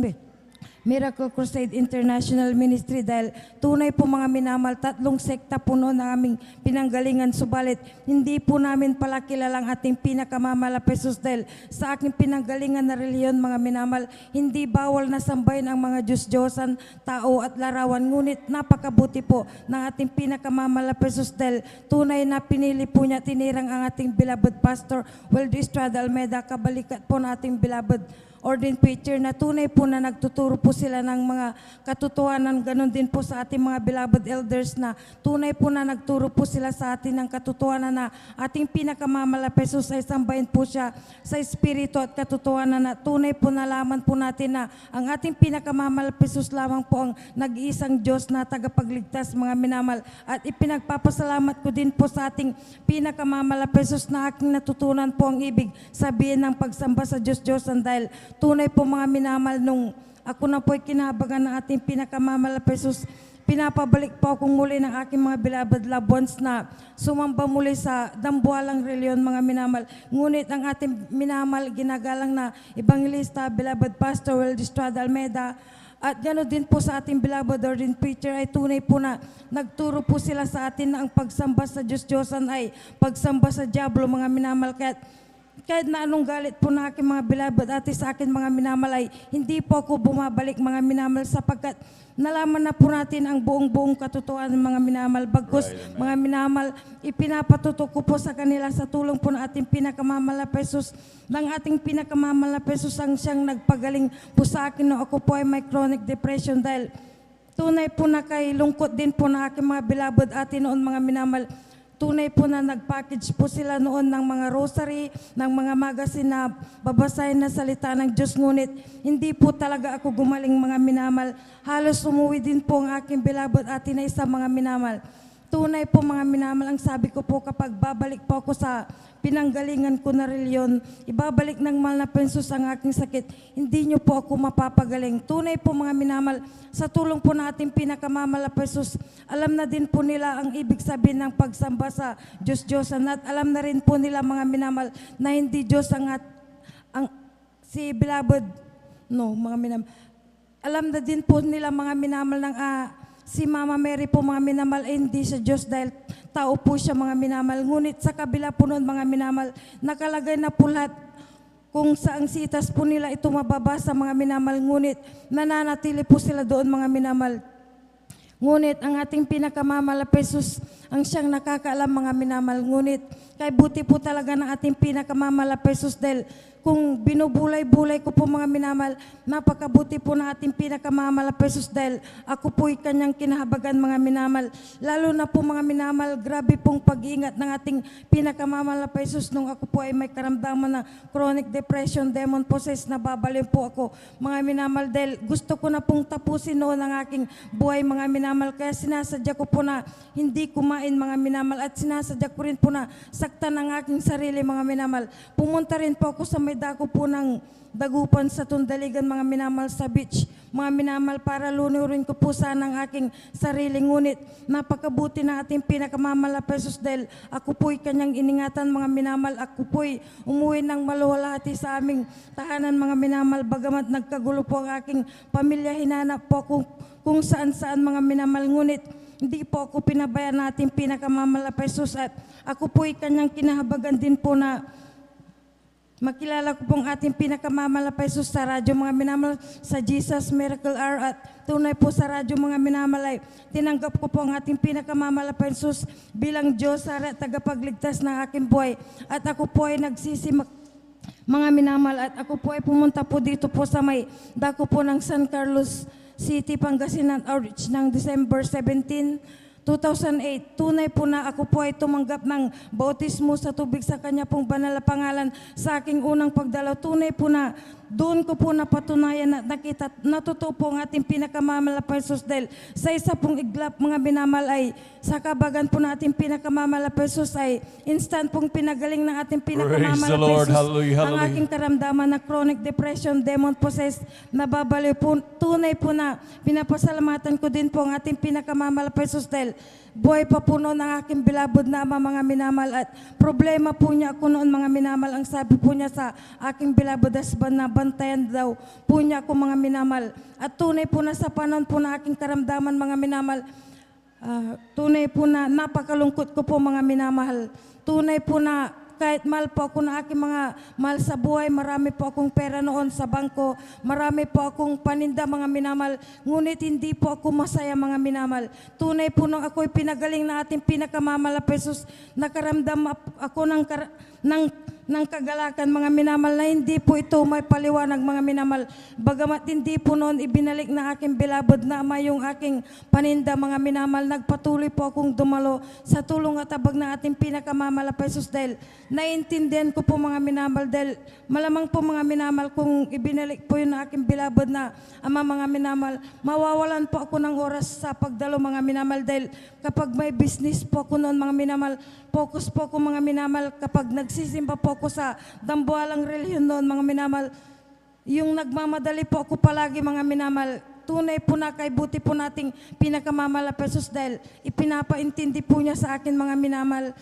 Miracle Crusade International Ministry dahil tunay po mga minamal, 3 sekta po noon ang aming pinanggalingan, subalit hindi po namin pala kilalang ating pinakamamahal na Pensus dahil sa aking pinanggalingan na reliyon mga minamal, hindi bawal na sambahin ang mga Diyos-Diyosan, tao at larawan, ngunit napakabuti po ng ating pinakamamahal na Pensus dahil tunay na pinili po niya, tinirang ang ating beloved Pastor Wildy Estrada Almeda, kabalikat po ng ating beloved ordained preacher na tunay po na nagtuturo po sila ng mga katotohanan. Ganon din po sa ating mga beloved elders na tunay po na nagturo po sila sa atin ng katotohanan na ating pinakamamahal na Pensus ay sambahin po siya sa espiritu at katotohanan na tunay po nalaman po natin na ang ating pinakamamahal na Pensus lamang po ang nag-iisang Diyos na tagapagligtas mga minamal. At ipinagpapasalamat ko din po sa ating pinakamamahal na Pensus na aking natutunan po ang ibig sabihin ng pagsamba sa Diyos-Diyosan dahil tunay po mga minamal nung ako na po'y kinabagan ng ating pinakamamahal na Pensus, pinapabalik po akong muli ng aking mga beloved loved ones na sumamba muli sa dambuhalang reliyon mga minamal. Ngunit ang ating minamal ginagalang na evangelista, beloved Pastor Wildy Estrada Almeda, at gano'n din po sa ating beloved ordained preacher ay tunay po na nagturo po sila sa atin na ang pagsamba sa Diyos-Diyosan ay pagsamba sa Diablo mga minamal. Kahit na anong galit po na aking mga beloved ate sa akin mga minamal ay hindi po ako bumabalik mga minamal sapagkat nalaman na po natin ang buong katotohanan ng mga minamal. Bagkus mga minamal, ipinapatutok ko po sa kanila sa tulong po ng ating pinakamamahal na Pensus. Ng ating pinakamamahal na Pensus ang siyang nagpagaling po sa akin na ako po ay may chronic depression dahil tunay po na kay lungkot din po na aking mga beloved ate noon mga minamal. tunay po na nag-package po sila noon ng mga rosary, ng mga magazine na babasahin na salita ng Diyos. Ngunit hindi po talaga ako gumaling mga minamahal. Halos umuwi din po ang aking beloved ate na isa mga minamahal. Tunay po mga minamahal, ang sabi ko po kapag babalik po ako sa pinanggalingan ko na reliyon, ibabalik ng mahal na pensos ang aking sakit, hindi niyo po ako mapapagaling. Tunay po mga minamahal, sa tulong po natin pinakamamahal na pensos, alam na din po nila ang ibig sabihin ng pagsamba sa Diyos-Diyosan at alam na rin po nila mga minamahal na hindi Diyos ang si beloved, no mga minamahal. Alam na din po nila mga minamahal ng si Mama Mary po mga minamahal ay hindi siya Diyos dahil tao po siya mga minamahal. Ngunit sa kabila po noon mga minamahal, nakalagay na po lahat kung saang sitas po nila ito mababasa mga minamahal. Ngunit nananatili po sila doon mga minamahal. Ngunit ang ating pinakamamahal na Jesus ang siyang nakakaalam mga minamahal. Ngunit kay buti po talaga ng ating pinakamamahal na Jesus dahil kung binubulay-bulay ko po mga minamahal, napakabuti po ng ating pinakamamahal na Jesus dahil ako po'y kanyang kinahabagan mga minamahal. Lalo na po mga minamahal, grabe pong pag-iingat ng ating pinakamamahal na Jesus nung ako po ay may karamdaman na chronic depression, demon possessed, nababalin po ako mga minamahal dahil gusto ko na pong tapusin noon ang aking buhay mga minamahal. Kaya sinasadya ko po na hindi kumain mga minamahal at sinasadya ko rin po na saktan ang aking sarili mga minamahal. Pumunta rin po ako sa may dako po ng dagupan sa Tundaligan mga minamahal sa beach mga minamahal para lunurin ko po sana ang aking sarili. Ngunit napakabuti na ating pinakamamahal na Jesus dahil ako po'y kanyang iningatan mga minamahal. Ako po'y umuwi ng maluwalhati sa aming tahanan mga minamahal. Bagamat nagkagulo po ang aking pamilya, hinanap po kung saan-saan mga minamahal. Ngunit hindi po ako pinabayaan natin pinakamamahal na Jesus at ako po'y kanyang kinahabagan din po na makilala ko pong ating pinakamamahal na Jesus sa radyo mga minamahal sa Jesus Miracle Hour at tunay po sa radyo mga minamahal ay tinanggap ko po ang ating pinakamamahal na Jesus bilang Diyos at tagapagligtas ng aking buhay at ako po ay nagsisi mga minamahal at ako po ay pumunta po dito po sa may dako po ng San Carlos City, Pangasinan Outreach ng December 17, 2008, tunay po na ako po ay tumanggap ng bautismo sa tubig sa kanya pong banal na pangalan sa aking unang pagdalaw. Tunay po na doon ko po napatunayan at nakita na totoo po ang ating pinakamamahal na Jesus dahil sa isa pong iglap mga minamahal ay sa kabagan po natin pinakamamahal na Jesus ay instant pong pinagaling ng ating pinakamamahal na Jesus ang aking karamdaman na chronic depression, demon possessed, nababaliw po. Tunay po na pinapasalamatan ko din po ang ating pinakamamahal na Jesus dahil buhay pa po noon ang aking beloved na ama mga minamahal at problema po niya ako noon mga minamahal. Ang sabi po niya sa aking beloved husband na bantayan daw po niya ako mga minamahal. At tunay po na sa panahon po na aking karamdaman mga minamahal, tunay po na napakalungkot ko po mga minamahal. Tunay po na kahit mahal po ako na aking mga mahal sa buhay, marami po akong pera noon sa bangko, marami po akong paninda mga minamahal, ngunit hindi po ako masaya mga minamahal. Tunay po nung ako'y pinagaling na ating pinakamamahal na Jesus, nakaramdam ako ng kagalakan mga minamahal na hindi po ito may paliwanag mga minamahal. Bagamat hindi po noon ibinalik na aking beloved na ama yung aking paninda mga minamahal, nagpatuloy po akong dumalo sa tulong at abag ng ating pinakamamahal na Jesus dahil naiintindihan ko po mga minamahal dahil malamang po mga minamahal kung ibinalik po yun na aking beloved na ama mga minamahal, mawawalan po ako ng oras sa pagdalo mga minamahal dahil kapag may business po ako noon mga minamahal, focus po ako mga minamahal kapag nagsisimba po ako sa dambuhalang relihiyon noon mga minamahal, yung nagmamadali po ako palagi mga minamahal. Tunay po na kay buti po nating pinakamamahal na Jesus dahil ipinapaintindi po niya sa akin mga minamahal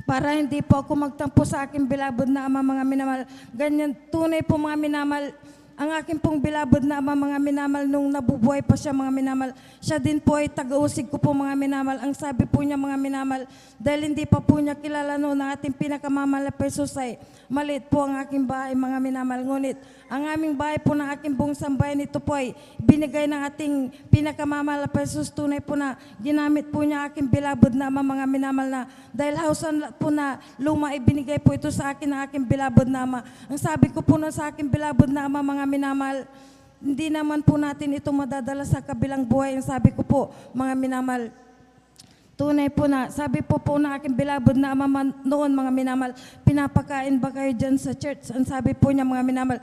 para hindi po ako magtampo sa aking beloved na ama mga minamahal. Ganyan, tunay po mga minamahal, ang aking pong beloved na ama mga minamahal nung nabubuhay pa siya mga minamahal, siya din po ay taga-usig ko po mga minamahal. Ang sabi po niya mga minamahal, dahil hindi pa po niya kilala noon ang ating pinakamamahal na Jesus ay maliit po ang aking bahay mga minamahal. Ngunit ang aming bahay po ng aking buong sambayan ito po ay binigay ng ating pinakamamahal na Jesus. Tunay po na ginamit po niya aking beloved na ama mga minamahal na dahil hausan po na luma ay binigay po ito sa akin ng aking beloved na ama. Ang sabi ko po na sa aking beloved na ama mga minamahal, hindi naman po natin ito madadala sa kabilang buhay. Ang sabi ko po mga minamahal, Tunay po na, sabi po na aking beloved na ama noon, mga minamahal, pinapakain ba kayo dyan sa church? Ang sabi po niya, mga minamahal,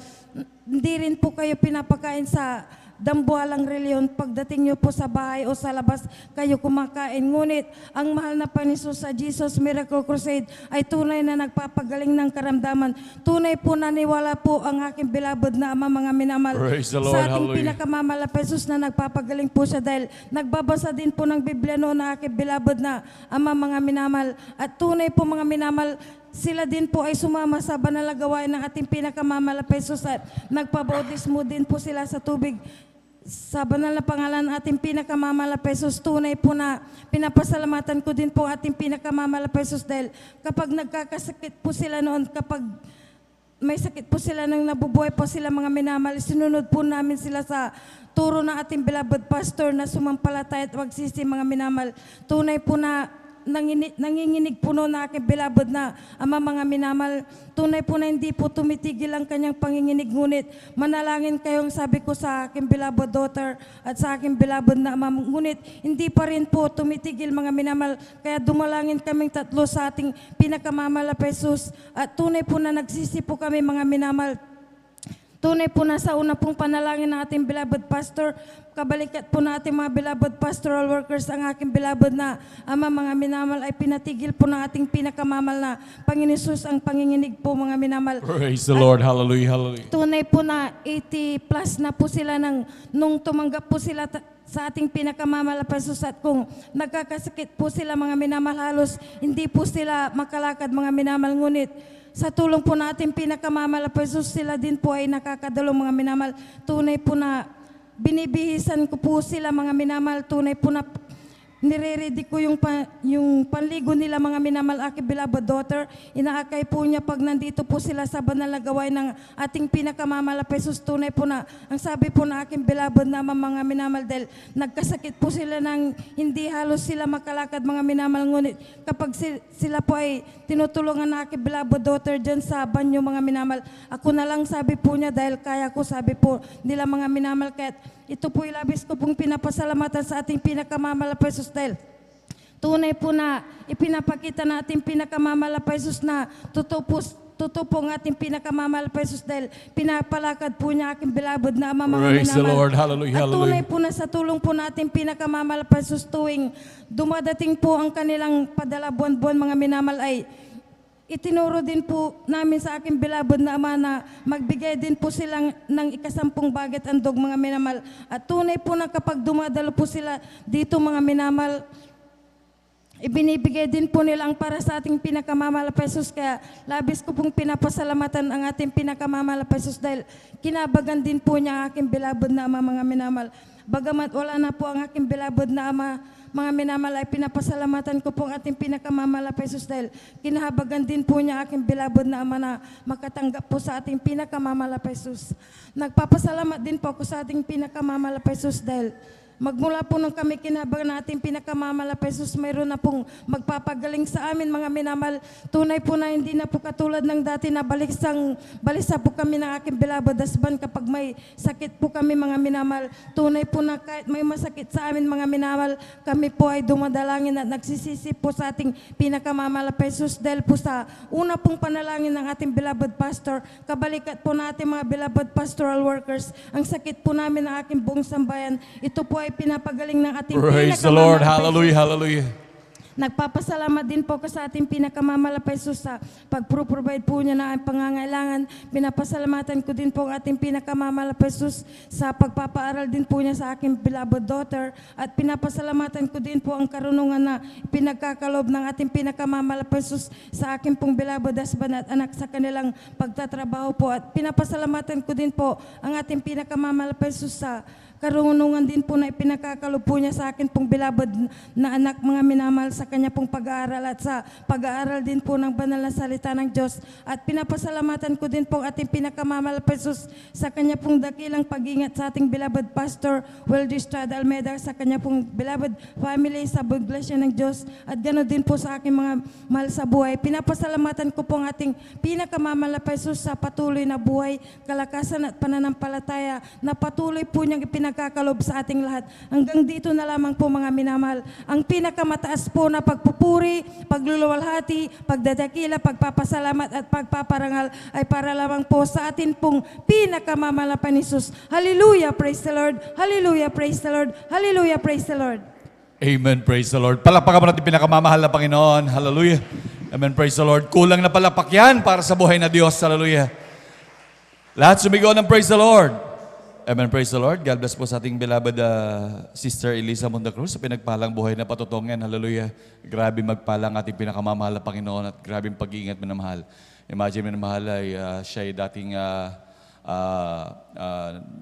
hindi rin po kayo pinapakain sa dambuhalang reliyon. Pagdating nyo po sa bahay o sa labas, kayo kumakain. Ngunit, ang mahal na Panginoon sa Jesus Miracle Crusade ay tunay na nagpapagaling ng karamdaman. Tunay po naniwala po ang aking beloved na ama, mga minamahal. Praise the Lord. Sa ating Hallelujah. pinakamamahal na Jesus na nagpapagaling po siya dahil nagbabasa din po ng Biblia noon na aking beloved na ama, mga minamahal. At tunay po, mga minamahal, sila din po ay sumama sa banal na gawain ng ating pinakamamahal na Jesus at nagpabautismo din po sila sa tubig. Sa banal na pangalan ng ating pinakamamahal na Jesus, tunay po na pinapasalamatan ko din po ating pinakamamahal na Jesus dahil kapag nagkakasakit po sila noon, kapag may sakit po sila nang nabubuhay po sila, mga minamahal, sinunod po namin sila sa turo ng ating beloved pastor na sumampalataya at magsisi, mga minamahal. Tunay po na nanginginig po noon na aking beloved na ama, mga minamahal. Tunay po na hindi po tumitigil ang kanyang panginginig, ngunit manalangin kayong, sabi ko sa aking beloved daughter at sa aking beloved na ama, ngunit hindi pa rin po tumitigil, mga minamahal. Kaya dumalangin kaming tatlo sa ating pinakamamahal na Jesus at tunay po na nagsisi po kami, mga minamahal. Tunay po na sa una pong panalangin ng ating beloved pastor, kabalikat po natin, mga beloved pastoral workers, ang aking beloved na ama, mga minamahal, ay pinatigil po ng ating pinakamamahal na Panginoon Jesus ang panginginig po, mga minamahal. Praise the Lord. Hallelujah. Hallelujah. Tunay po na 80 plus na po sila nung tumanggap po sila sa ating pinakamamahal na Jesus at kung nagkakasakit po sila, mga minamahal, halos hindi po sila makalakad, mga minamahal, ngunit sa tulong po natin pinakamamahal na Jesus, sila din po ay nakakadalo, mga minamahal. Tunay po na binibihisan ko po sila, mga minamahal. Tunay po na nire-ready ko yung panligo nila, mga minamahal, aking beloved daughter. Inaakay po niya pag nandito po sila sa banal na gawain ng ating pinakamamahal na Jesus. Tunay po na ang sabi po na aking beloved na mga minamahal, dahil nagkasakit po sila ng hindi halos sila makalakad, mga minamahal, ngunit kapag sila po ay tinutulungan na aking beloved daughter dyan sa banyo, mga minamahal, ako na lang, sabi po niya, dahil kaya ko, sabi po nila, mga minamahal. Kaya ito po labis ko pong pinapasalamatan sa ating pinakamamahal na Jesus dahil tunay po na ipinapakita na ating pinakamamahal na Jesus na totoo po ang ating pinakamamahal na Jesus dahil pinapalakad po niya aking beloved na ama, mga Praise the minamahal. Lord. Hallelujah. At tunay Hallelujah. po na sa tulong po natin pinakamamahal na Jesus, tuwing dumadating po ang kanilang padala buwan-buwan, mga minamahal, ay itinuro din po namin sa aking beloved na ama na magbigay din po sila ng ikasampung baget andog, mga minamahal. At tunay po na kapag dumadalo po sila dito, mga minamahal, ibinibigay din po nila ang para sa ating pinakamamahal na Jesus. Kaya labis ko pong pinapasalamatan ang ating pinakamamahal na Jesus dahil kinabagan din po niya ang aking beloved na ama, mga minamahal. Bagamat wala na po ang aking beloved na ama, mga minamahal, ay pinapasalamatan ko po ang ating pinakamamahal na Jesus dahil kinahabagan din po niya aking beloved na ama na makatanggap po sa ating pinakamamahal na Jesus. Nagpapasalamat din po ako sa ating pinakamamahal na Jesus dahil magmula po nung kami kinabagan na ating pinakamamahal na Jesus, mayroon na pong magpapagaling sa amin, mga minamahal. Tunay po na hindi na po katulad ng dati na balisa po kami ng aking beloved husband kapag may sakit po kami, mga minamahal. Tunay po na kahit may masakit sa amin, mga minamahal, kami po ay dumadalangin at nagsisisi po sa ating pinakamamahal na Jesus dahil po sa una pong panalangin ng ating beloved pastor, kabalikat po natin, mga beloved pastoral workers, ang sakit po namin ng aking buong sambayan, ito po ay pinapagaling ng ating Praise the Lord. Hallelujah. Hallelujah. Nagpapasalamat din po ko sa ating pinakamamahal na Jesus sa pag-provide po niya na ang pangangailangan. Pinapasalamatan ko din po ang ating pinakamamahal na Jesus sa pagpapaaral din po niya sa aking beloved daughter. At pinapasalamatan ko din po ang karunungan na pinagkakalob ng ating pinakamamahal na Jesus sa aking pong beloved husband at anak sa kanilang pagtatrabaho po. At pinapasalamatan ko din po ang ating pinakamamahal na Jesus sa karunungan din po na ipinakakalob po niya sa akin pong beloved na anak, mga minamahal, sa kanya pong pag-aaral at sa pag-aaral din po ng banal na salita ng Diyos. At pinapasalamatan ko din po ating pinakamamahal na Jesus sa kanya pong dakilang pag-ingat sa ating beloved Pastor Wildy Estrada Almeda, sa kanya pong beloved family sa Iglesia ng Diyos, at ganoon din po sa aking mga mahal sa buhay. Pinapasalamatan ko po ang ating pinakamamahal na Jesus sa patuloy na buhay, kalakasan at pananampalataya na patuloy po niyang ipinagkakalob sa ating lahat. Hanggang dito na lamang po mga minamahal. Ang pinakamataas po na pagpupuri, pagluluwalhati, pagdadakila, pagpapasalamat at pagpaparangal ay para lamang po sa atin pong pinakamamahal na Jesus. Hallelujah, praise the Lord. Hallelujah, praise the Lord. Hallelujah, praise the Lord. Amen, praise the Lord. Palakpakan mo natin pinakamamahal na Panginoon. Hallelujah. Amen, praise the Lord. Kulang na palakpak yan para sa buhay na Diyos. Hallelujah. Lahat sumigaw ng praise the Lord. Amen, praise the Lord. God bless po sa ating beloved Sister Elisa Monda Cruz sa pinagpalang buhay na patutungan. Hallelujah. Grabe magpalang ating pinakamamahal na Panginoon at grabe pag-iingat minamahal. Imagine minamahal ay siya ay dating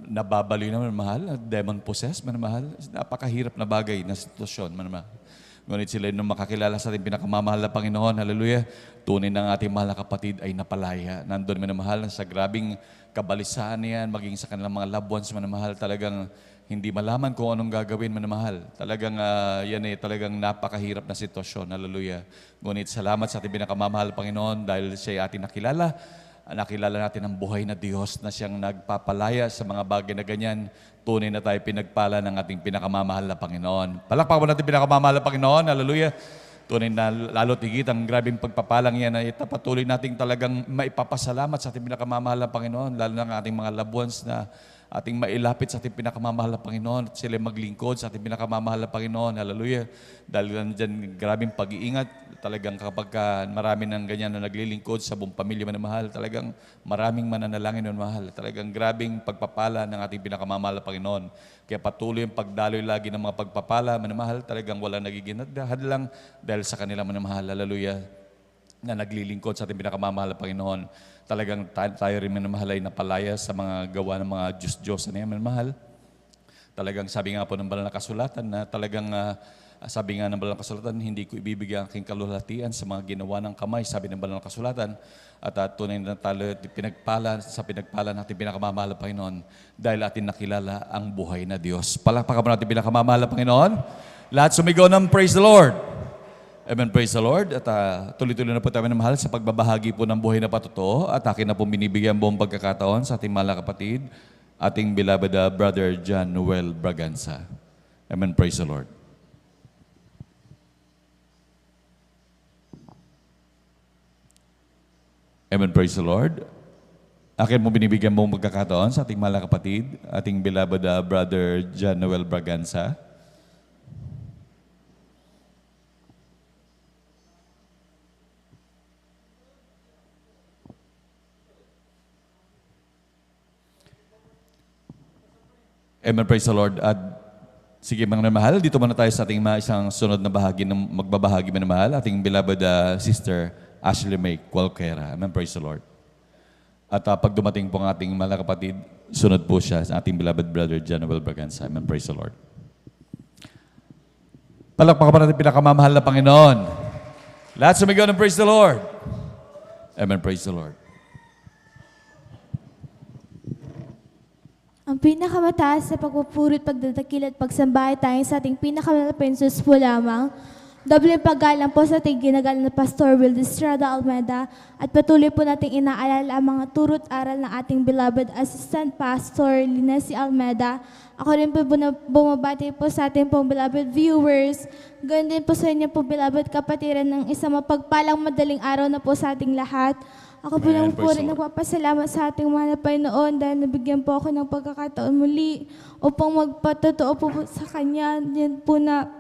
nababaliw na minamahal, demon possessed minamahal. Napakahirap na bagay na sitwasyon minamahal. Ngunit sila nung makakilala sa ating pinakamamahal na Panginoon, hallelujah, tunay ng ating mahal na kapatid ay napalaya. Nandun minamahal sa grabing kabalisaan niyan, maging sa kanilang mga loved ones minamahal, talagang hindi malaman kung anong gagawin minamahal. Talagang yan talagang napakahirap na sitwasyon, hallelujah. Ngunit salamat sa ating pinakamamahal Panginoon dahil siya ay ating nakilala. Nakilala natin ang buhay na Diyos na siyang nagpapalaya sa mga bagay na ganyan. Tunay na tayo pinagpala ng ating pinakamamahal na Panginoon. Palakpakan mo natin pinakamamahal na Panginoon. Hallelujah. Tunay na lalo tigit ang grabing pagpapalang yan ay patuloy nating talagang maipapasalamat sa ating pinakamamahal na Panginoon. Lalo na ang ating mga loved ones na ating mailapit sa ating pinakamamahal na Panginoon at sila maglingkod sa ating pinakamamahal na Panginoon. Hallelujah. Dahil dyan grabing pag-iingat. Talagang kapag marami ng ganyan na naglilingkod sa buong pamilya manamahal, talagang maraming mananalangin manamahal. Talagang grabing pagpapala ng ating pinakamamahal na Panginoon. Kaya patuloy yung pagdaloy lagi ng mga pagpapala manamahal, talagang wala nagiging hadlang dahil sa kanila manamahal. Hallelujah. Na naglilingkod sa ating pinakamamahal na Panginoon. Talagang tayo rin manamahal ay napalaya sa mga gawa ng mga Diyos-Diyos na yan manamahal. Talagang sabi nga po ng banal na kasulatan na talagang sabi nga ng banal na kasulatan, hindi ko ibibigay ang aking kalulatian sa mga ginawa ng kamay, sabi ng banal na kasulatan. At tunay na tayo pinagpala natin pinakamamahal na Panginoon dahil atin nakilala ang buhay na Diyos. Palakpakan mo natin pinakamamahal na Panginoon. Lahat sumigaw ng praise the Lord. Amen, praise the Lord. At tuloy-tuloy na po tayo na mahal sa pagbabahagi po ng buhay na patotoo. At akin na po binibigyan buong pagkakataon sa ating mahal na kapatid, ating beloved Brother John Noel Braganza. Amen, praise the Lord. Amen, praise the Lord. Akin mo binibigyan mo magkakataon sa ating mahal na kapatid, ating beloved Brother John Noel Braganza. Amen, praise the Lord. At sige mga mahal, dito muna tayo sa ating isang sunod na bahagi ng magbabahagi mga mahal, ating beloved Sister Ashley May Cualquera. Amen, praise the Lord. At pag dumating po ang ating mahal na kapatid, sunod po siya sa ating beloved Brother John Noel Braganza. Amen, praise the Lord. Palakpakan pa natin pinakamamahal na Panginoon. Lahat sumigaw ng praise the Lord. Amen, praise the Lord. Ang pinakamataas sa pagpupuri at pagdadakil at pagsambay tayo sa ating pinakamalapit Jesus po lamang. Doble paggalang po sa ating ginagalang na Pastor Wildy Estrada Almeda at patuloy po nating inaalala ang mga turut aral ng ating beloved Assistant Pastor Linessy Almeda. Ako rin po bumabati po sa ating pong beloved viewers. Ganoon din po sa inyo po beloved kapatiran ng isang mapagpalang madaling araw na po sa ating lahat. Ako po lang po rin nagpapasalamat sa ating mga Panginoon dahil nabigyan po ako ng pagkakataon muli upang magpatotoo po sa Kanya. Yan po na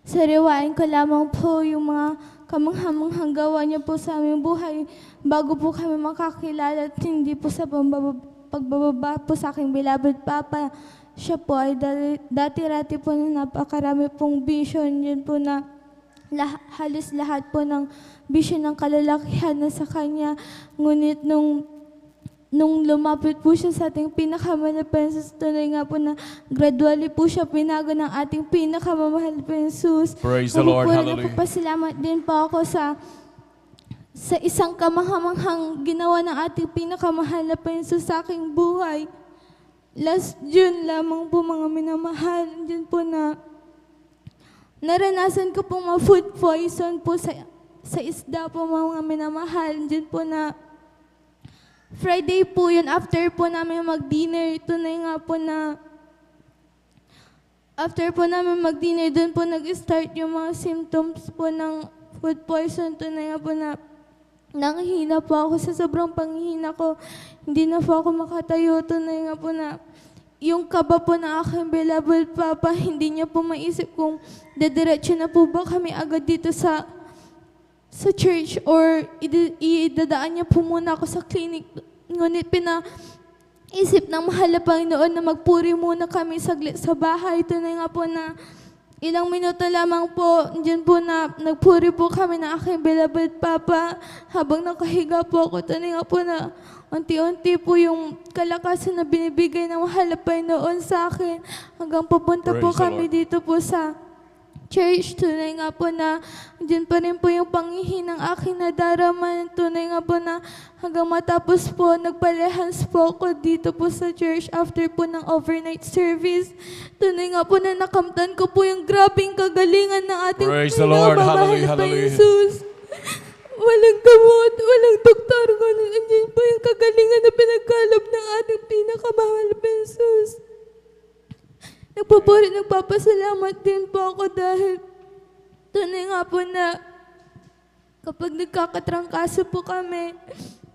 sariwain ko lamang po yung mga kamanghamanghang gawa niya po sa aming buhay bago po kami makakilala at hindi po sa pagbababa po sa aking beloved Papa. Siya po ay dati-rati po na napakarami pong vision. Yan po na halos lahat po ng vision ng kalalakihan na sa Kanya. Ngunit nung nung lumapit po siya sa ating pinakamalapan sa tunay nga po na gradually po siya pinago ng ating pinakamamahal po Jesus. Praise the Lord. Hallelujah. Nagpapasalamat din po ako sa isang kamahamanghang ginawa ng ating pinakamahal na po Jesus sa aking buhay. Last June lamang po mga minamahal, dyan po na naranasan ko pong ma-food poison po sa isda po mga minamahal. Dyan po na Friday po yun, after po namin mag-dinner, tunay nga po na after po namin mag-dinner, doon po nag-start yung mga symptoms po ng food poison. Tunay nga po na nanghihina po ako sa sobrang panghihina ko. Hindi na po ako makatayo. Tunay nga po na yung kaba po ng aking beloved Papa, hindi niya po maisip kung dediretso na po ba kami agad dito sa church or idadaan niya po muna ako sa clinic. Ngunit pinaisip ng mahal na Panginoon na magpuri muna kami saglit sa bahay. Tunay nga po na ilang minuto lamang po, dyan po na nagpuri po kami ng aking beloved Papa habang nakahiga po ako. Tunay nga po na unti-unti po yung kalakasan na binibigay ng mahal na Panginoon sa akin hanggang papunta po kami dito po sa church. Tunay nga po na dyan pa rin po yung pangihin ng aking nadarama. Tunay nga po na hanggang matapos po, nagpalehans po ako dito po sa church after po ng overnight service. Tunay nga po na nakamtan ko po yung grabing kagalingan ng ating Praise the Lord. Hallelujah, hallelujah. Jesus. Walang gamot, walang doktor. Andyan po yung kagalingan na pinagkaloob ng ating pinakamahal na Jesus. Nagpapasalamat din po ako dahil tunay nga po na kapag nagkakatrangkaso po kami,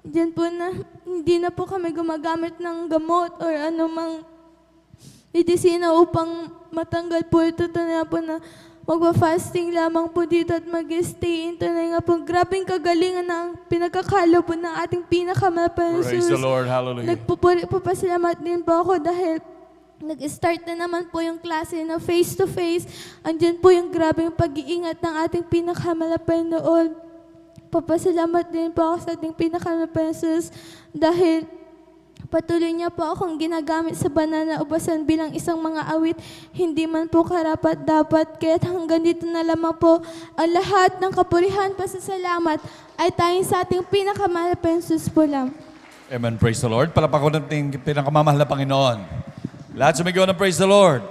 diyan po na hindi na po kami gumagamit ng gamot or anumang medisina upang matanggal po ito. Tunay nga po na magpa-fasting lamang po dito at mag-stay in. Tunay nga po, grabing kagalingan ng pinagkakalob ng ating pinakamahal na Praise the Lord. Hallelujah. Nagpapasalamat din po ako dahil nag-start na naman po yung klase na face-to-face. Andyan po yung grabing pag-iingat ng ating pinakamalapay noon. Papasalamat din po ako sa ating pinakamalapay Jesus dahil patuloy niya po akong ginagamit sa banana ubasan bilang isang mga awit. Hindi man po karapat-dapat. Kaya hanggang dito na lamang po ang lahat ng kapurihan, pasasalamat ay tayong sa ating pinakamalapay Jesus po lang. Amen. Praise the Lord. Palapakan natin pinakamamahal na Panginoon. Lahat sumigaw ng praise the Lord.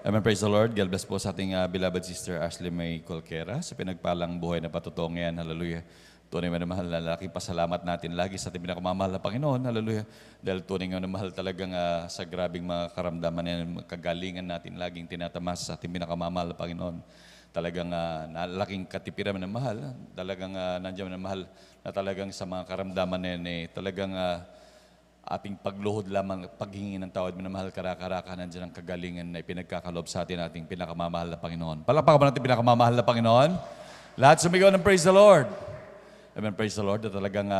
Amen, praise the Lord. God bless po sa ating beloved sister Ashley May Colquera sa pinagpalang buhay na patotoo ngayon. Hallelujah. Tunay na mahal na lalaking pasalamat natin lagi sa ating pinakamamahal na Panginoon. Hallelujah. Dahil tunay na mahal talagang sa grabing mga karamdaman na kagalingan natin laging tinatamas sa ating pinakamamahal na Panginoon. Talagang laking katipiran na mahal. Talagang nandiyan na mahal na talagang sa mga karamdaman na yan talagang ating pagluhod lamang, paghingi ng tawad, minamahal karaka-raka, nandiyan ang kagalingan na ipinagkakalob sa atin ating pinakamamahal na Panginoon. Palakpakan ba natin pinakamamahal na Panginoon? Lahat sumigaw ng praise the Lord. Amen, praise the Lord. At talagang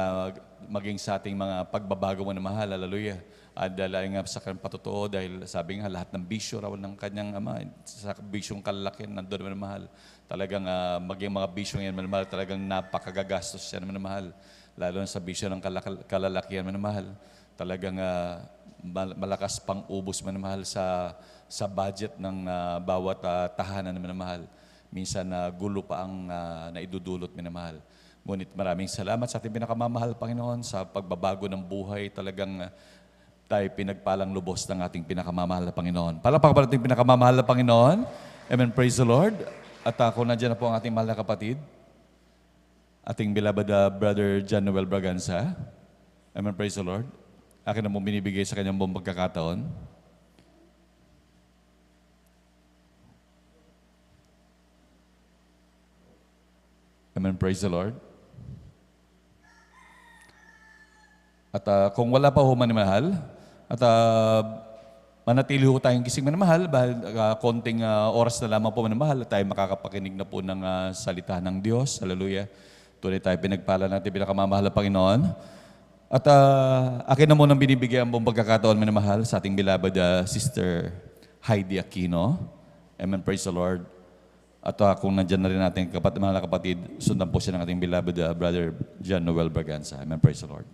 maging sa ating mga pagbabago mo na mahal, hallelujah. At dahil nga sa kanyang patotoo, dahil sabi nga lahat ng bisyo raw ng kanyang ama, sa bisyong kalalakihan, nandun naman mahal. Talagang maging mga bisyong yan, mahal, talagang napakagagastos yan naman mahal. Lalo na sa bisyo ng kalalakihan, mahal. Talagang malakas pang ubos manamahal sa budget ng bawat tahanan manamahal. Minsan gulo pa ang naidudulot minamahal. Ngunit maraming salamat sa ating pinakamamahal Panginoon sa pagbabago ng buhay. Talagang tayo pinagpalang lubos ng ating pinakamamahal na Panginoon. Palakpakan ba natin pinakamamahal na Panginoon? Amen, praise the Lord. At ako nandiyan na po ang ating mahal na kapatid, ating beloved brother John Noel Braganza. Amen, praise the Lord. Akin na mo binibigay sa kanyang buong pagkakataon. Amen, praise the Lord. At kung wala pa ho manimahal, at manatili ho tayong gising manimahal, bahal konting oras na lamang po manimahal, at tayo makakapakinig na po ng salita ng Diyos. Hallelujah. Tunay tayo pinagpala natin pinakamamahal na Panginoon. At akin na munang binibigyan ang buong pagkakataon minamahal sa ating beloved Sister Heidi Aquino. Amen, praise the Lord. At kung nandyan na rin natin mga kapatid, sundan po siya ng ating beloved Brother John Noel Braganza. Amen, praise the Lord.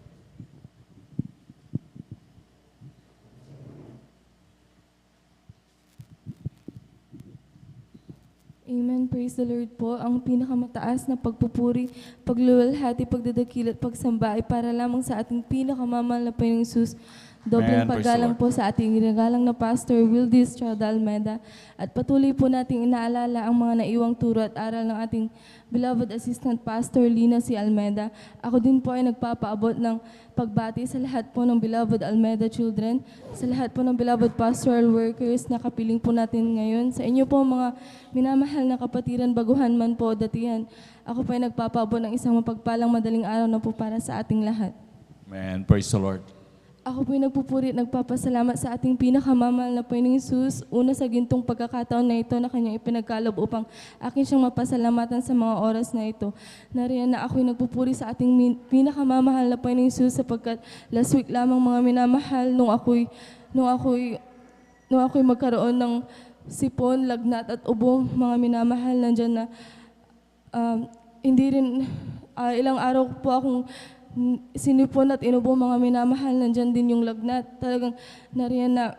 Amen. Praise the Lord po. Ang pinakamataas na pagpupuri, pagluluwalhati, pagdadakil at pagsamba ay para lamang sa ating pinakamamahal na Panginoong Hesus. Dobleng Amen. Praise the paggalang Lord. po sa ating ginagalang na Pastor Wildy Estrada Almeda. At patuloy po nating inaalala ang mga naiwang turo at aral ng ating beloved Assistant Pastor Lina C. Almeda. Ako din po ay nagpapaabot ng pagbati sa lahat po ng beloved Almeda children, sa lahat po ng beloved pastoral workers na kapiling po natin ngayon, sa inyo po mga minamahal na kapatiran, baguhan man po o datihan. Ako po ay nagpapaabot ng isang mapagpalang madaling araw na po para sa ating lahat. Amen. Praise the Lord. Ako po'y nagpupuri at nagpapasalamat sa ating pinakamamahal na Panginoong Hesus, una sa gintong pagkakataon na ito na kanyang ipinagkaloob upang akin siyang mapasalamatan sa mga oras na ito. Nariyan na ako'y nagpupuri sa ating pinakamamahal na Panginoong Hesus sapagkat last week lamang mga minamahal nung ako'y magkaroon ng sipon, lagnat at ubo, mga minamahal nandyan na hindi rin ilang araw po akong sinipon at inubo, mga minamahal, nandyan din yung lagnat. Talagang nariyan na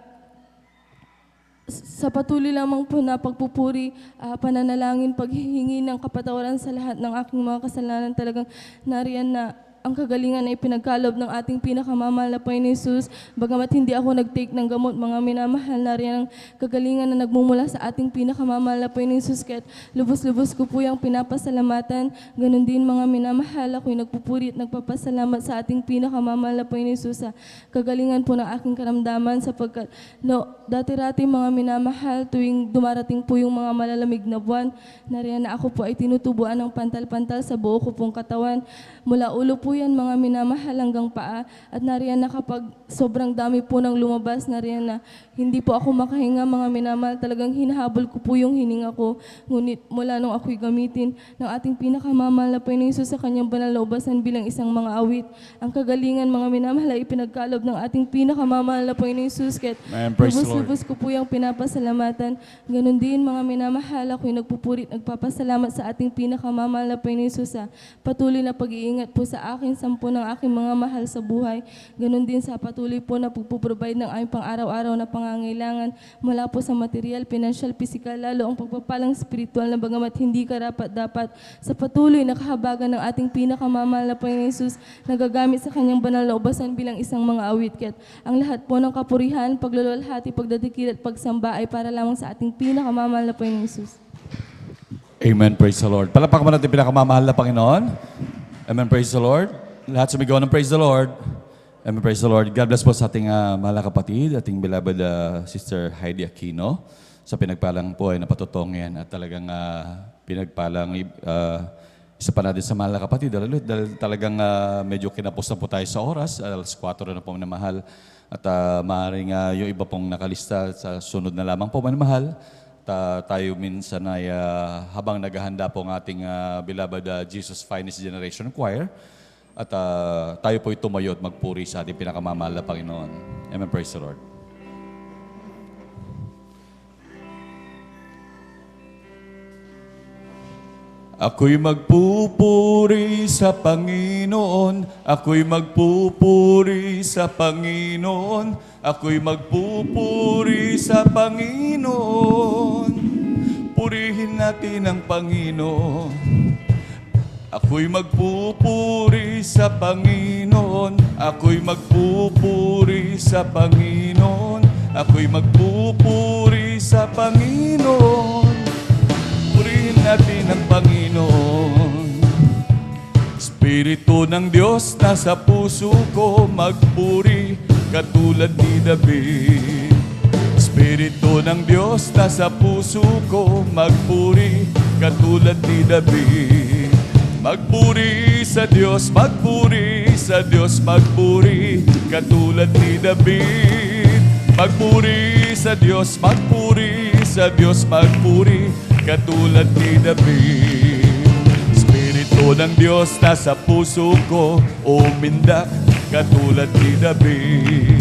sa patuloy lamang po na pagpupuri, pananalangin, paghihingi ng kapatawaran sa lahat ng aking mga kasalanan. Talagang nariyan na ang kagalingan ay pinagkalob ng ating pinakamamahal na Panginoong Hesus. Bagamat hindi ako nag-take ng gamot, mga minamahal, nariyan ang kagalingan na nagmumula sa ating pinakamamahal na Panginoong Hesus. Kaya't lubos-lubos ko po yung pinapasalamatan. Ganon din mga minamahal, ako'y nagpupuri at nagpapasalamat sa ating pinakamamahal na Panginoong Hesus sa kagalingan po ng aking karamdaman sapagkat dati-rati mga minamahal, tuwing dumarating po yung mga malalamig na buwan, nariyan na ako po ay tinutubuan ng pantal-pantal sa buo ko pong katawan. Mula ulo po yan mga minamahal hanggang paa at nariyan na kapag sobrang dami po ng lumabas, nariyan na hindi po ako makahinga mga minamahal. Talagang hinahabol ko po yung hininga ko. Ngunit mula nung ako'y gamitin ng ating pinakamamahal na Panginoong Hesus sa kanyang banal na ubasan bilang isang mga awit, ang kagalingan mga minamahal ay ipinagkalob ng ating pinakamamahal na Panginoong Hesus. Kaya't lubos-lubos ko po yung pinapasalamatan. Ganon din mga minamahal, ako'y nagpupuri at nagpapasalamat sa ating pinakamamahal na Panginoong Hesus sa patuloy na pag-iingat po sa akin, sampu ng aking mga mahal sa buhay. Ganon din sa patuloy po na pagpuprovide ng aming pang-araw-araw na pangangailangan mula po sa material, pinansyal, pisikal, lalo ang pagpapalang spiritual na bagamat hindi karapat-dapat sa patuloy na kahabagan ng ating pinakamamahal na Panginoong Hesus na gagamit sa kanyang banal na ubasan bilang isang mga awit. Kaya't ang lahat po ng kapurihan, pagluluwalhati, pagdadikil at pagsamba ay para lamang sa ating pinakamamahal na Panginoong Hesus. Amen. Praise the Lord. Palakpakan mo natin pinakamamahal na Panginoon. Amen. Praise the Lord. Lahat sumigaw ng praise the Lord. Amen. Praise the Lord. God bless po sa ating mahal na kapatid, ating beloved Sister Heidi Aquino. Sa pinagpalang po ay napatutong yan at talagang pinagpalang isa pa natin sa mahal na kapatid. Dahil talagang medyo kinapos na po tayo sa oras. Alas 4 na po minamahal. At maaaring yung iba pong nakalista sa sunod na lamang po minamahal. Tayo minsan ay habang naghahanda po ang ating beloved Jesus Finest Generation Choir at tayo po'y tumayo at magpuri sa ating pinakamamahal na Panginoon. Amen. Praise the Lord. Ako'y magpupuri sa Panginoon, ako'y magpupuri sa Panginoon, ako'y magpupuri sa Panginoon. Purihin natin ang Panginoon. Ako'y magpupuri sa Panginoon, ako'y magpupuri sa Panginoon, ako'y magpupuri sa Panginoon. Purihin natin ang Panginoon. Espiritu ng Diyos nasa puso ko, magpuri katulad ni David. Espiritu ng Diyos nasa puso ko, magpuri katulad ni David. Magpuri sa Diyos, magpuri sa Diyos, magpuri katulad ni David. Magpuri sa Diyos, magpuri sa Diyos, magpuri katulad ni David. Espiritu ng Diyos nasa puso ko, umindak katulad ni David.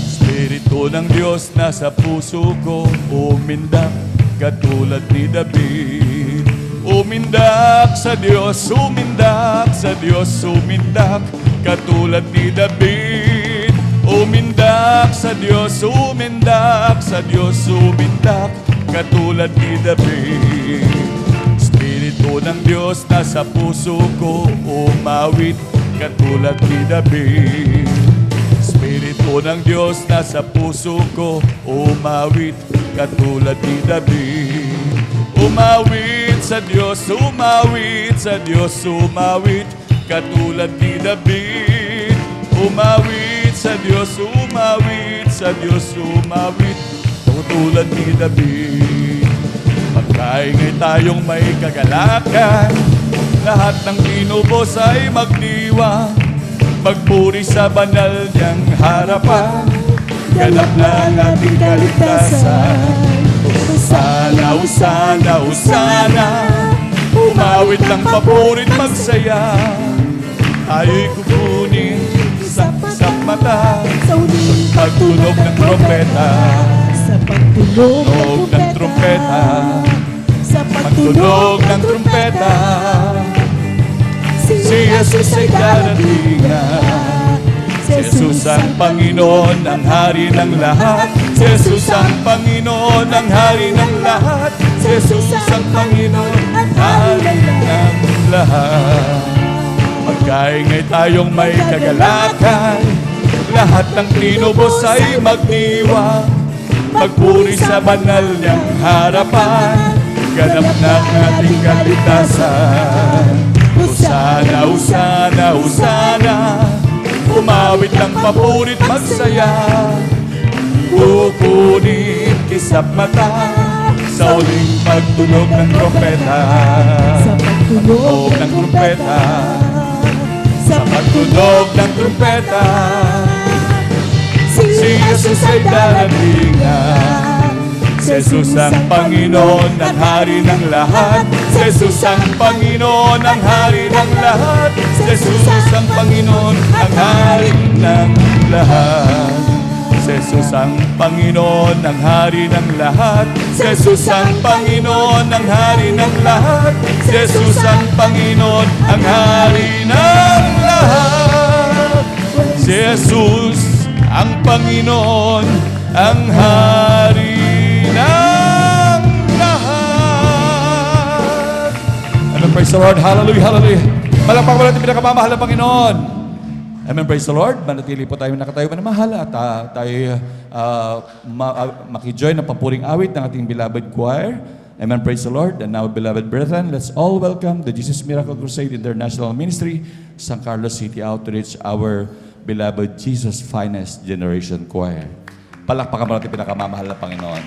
Espiritu ng Diyos nasa puso ko, umindak katulad ni David. Umindak sa Diyos, umindak sa Diyos, umindak katulad ni David. Umindak sa Diyos, umindak sa Diyos, umindak katulad ni David. Espiritu ng Diyos nasa puso ko, umawit katulad ni David. Espiritu ng Diyos nasa puso ko, umawit katulad ni David. Umawit sa Diyos, umawit sa Diyos, umawit katulad ni David. Umawit sa Diyos, umawit sa Diyos, umawit katulad ni David. Pagkaingay tayong may kagalakan, lahat ng tinubos ay magdiwang, magpuri sa banal niyang harapan, ganap na ang ating kaligtasan. Usana, usana, usana, umawit lang papurit magsaya, tayo'y kukunin sa mata sa huling pagtunog ng trompeta. Sa pagtunog ng trompeta, sa pagtunog ng trompeta, si Jesus ay darating na. Si Jesus ang Panginoon, ang Hari ng lahat. Si Jesus ang Panginoon, ang Hari ng lahat. Si Jesus ang Panginoon, ang Hari ng lahat. Magkaingay tayong may kagalakan, lahat ng tinubos ay magdiwang, magpuri sa banal niyang harapan, ganap na ang ating kaligtasan. Usana, usana, usana, umawit lang papurit magsaya, kukunin kisap mata sa uling pagtunog ng trompeta. Sa pagtunog ng trompeta, sa pagtunog ng trompeta, si Jesus ay darating na. Si Jesus ang Panginoon, ang Hari ng lahat. Si Jesus ang Panginoon, ang Hari ng lahat. Si Jesus ang Panginoon, ang Hari ng lahat. Si Jesus ang Panginoon, ang Hari ng lahat. Si Jesus ang Panginoon, ang Hari ng lahat. Si Jesus ang Panginoon, ang Hari ng lahat. Si Jesus ang Panginoon, ang Hari ng lahat. Amen, praise the Lord. Hallelujah, hallelujah. Palakpak mo natin pinakamamahal na Panginoon. Amen, praise the Lord. Manatili po tayo nakatayo manamahal at tayo makijoin ng papuring awit ng ating beloved choir. Amen, praise the Lord. And now, beloved brethren, let's all welcome the Jesus Miracle Crusade International Ministry, San Carlos City Outreach, our beloved Jesus Finest Generation Choir. Palakpakan mo natin pinakamamahal na Panginoon.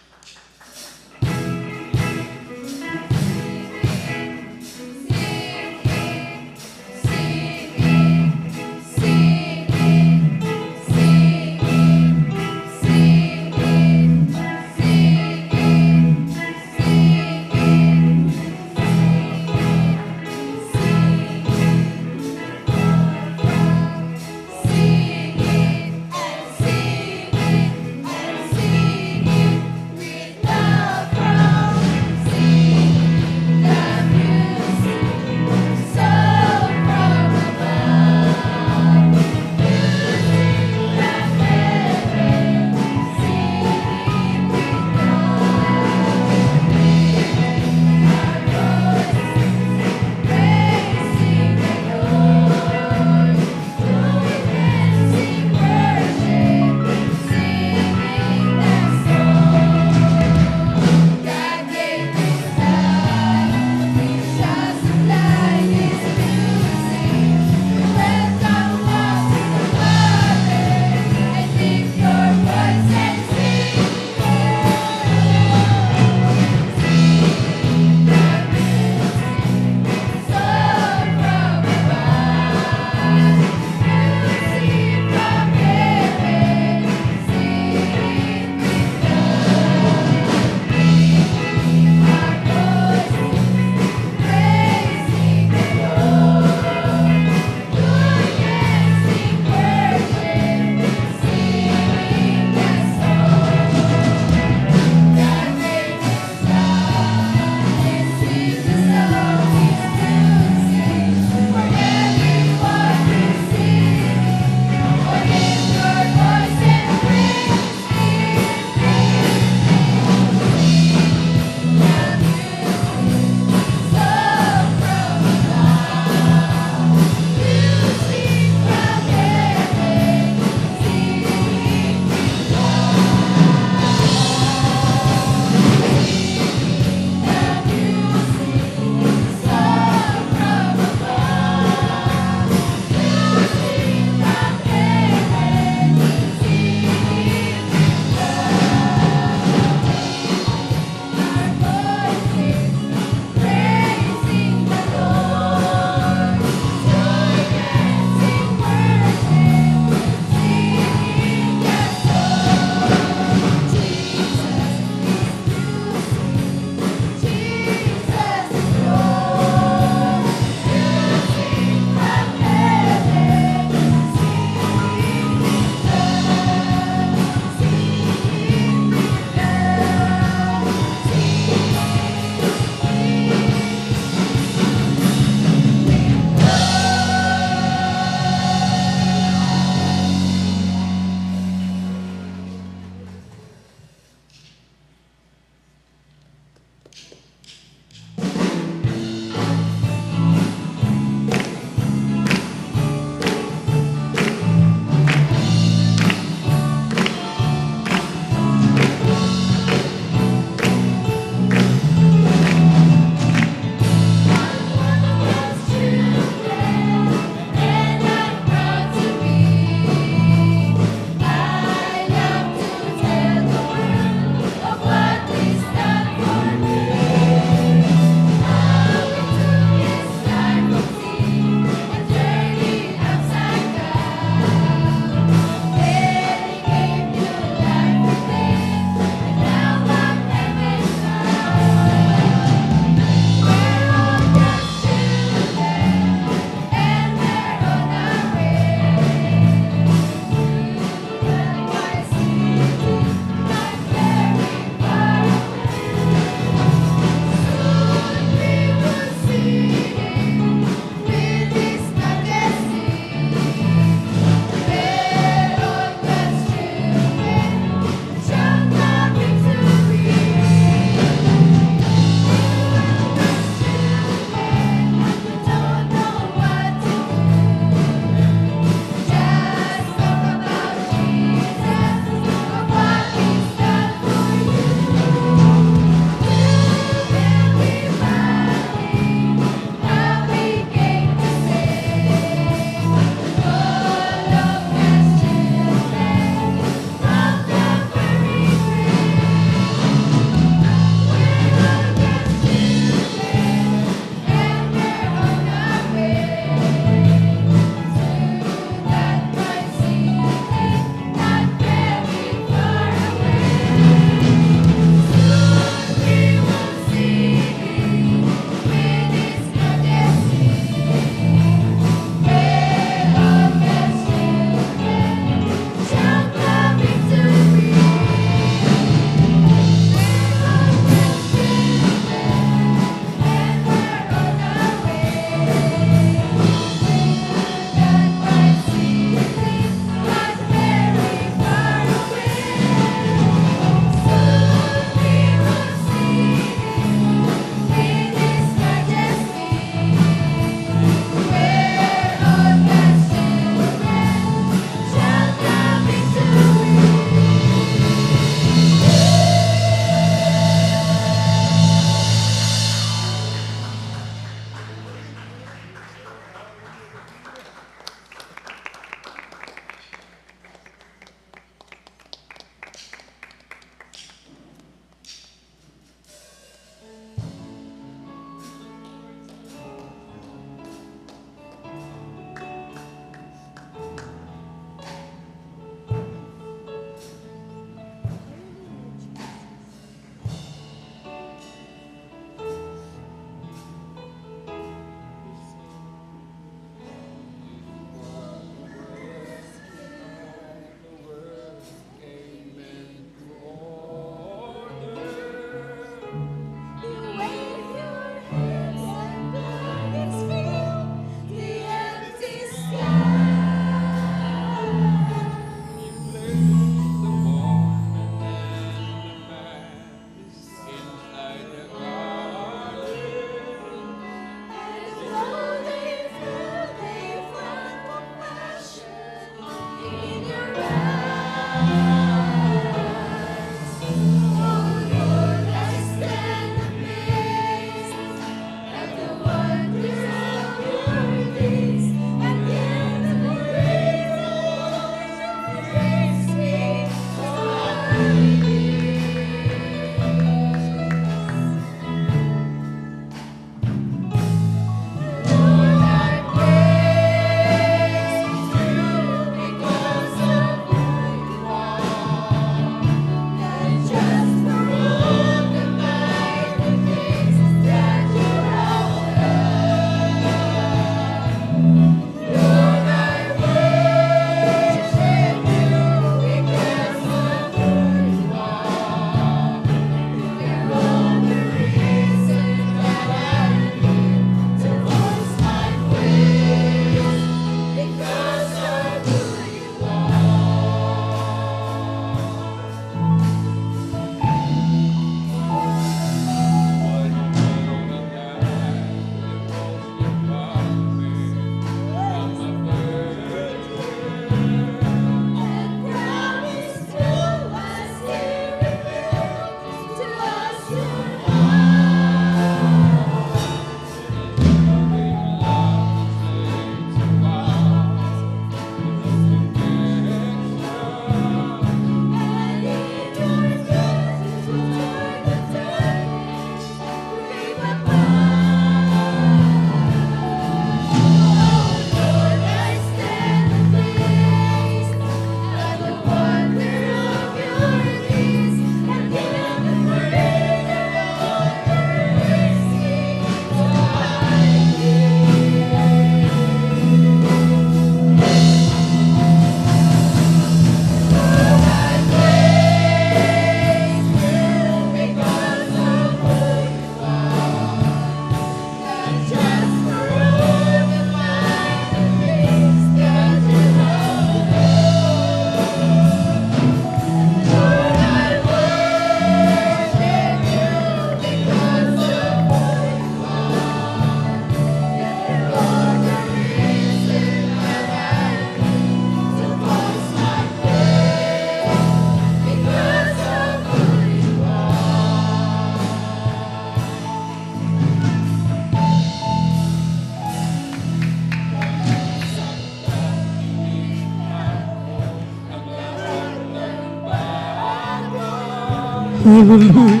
Hallelujah.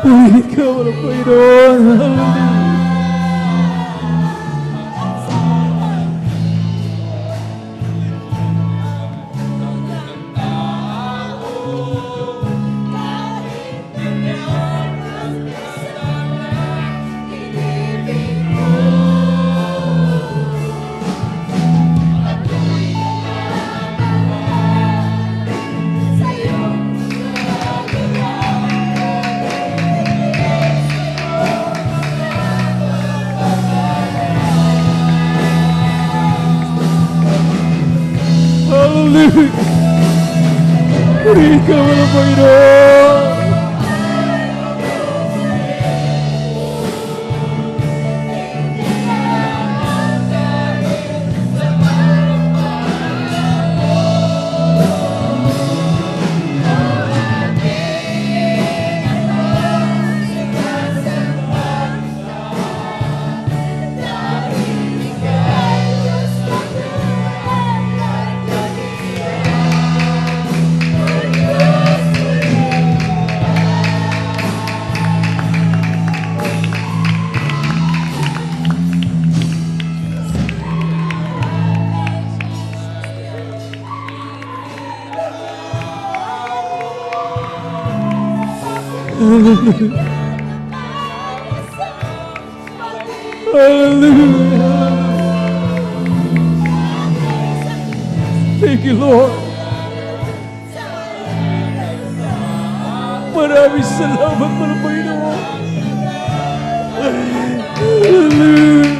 Purihin ka mo ng Panginoon. Hallelujah. Hallelujah. Purihin ka mo ng Panginoon. Hallelujah. Hallelujah. Thank you, Lord. Maraming salamat po ng Panginoon. Hallelujah.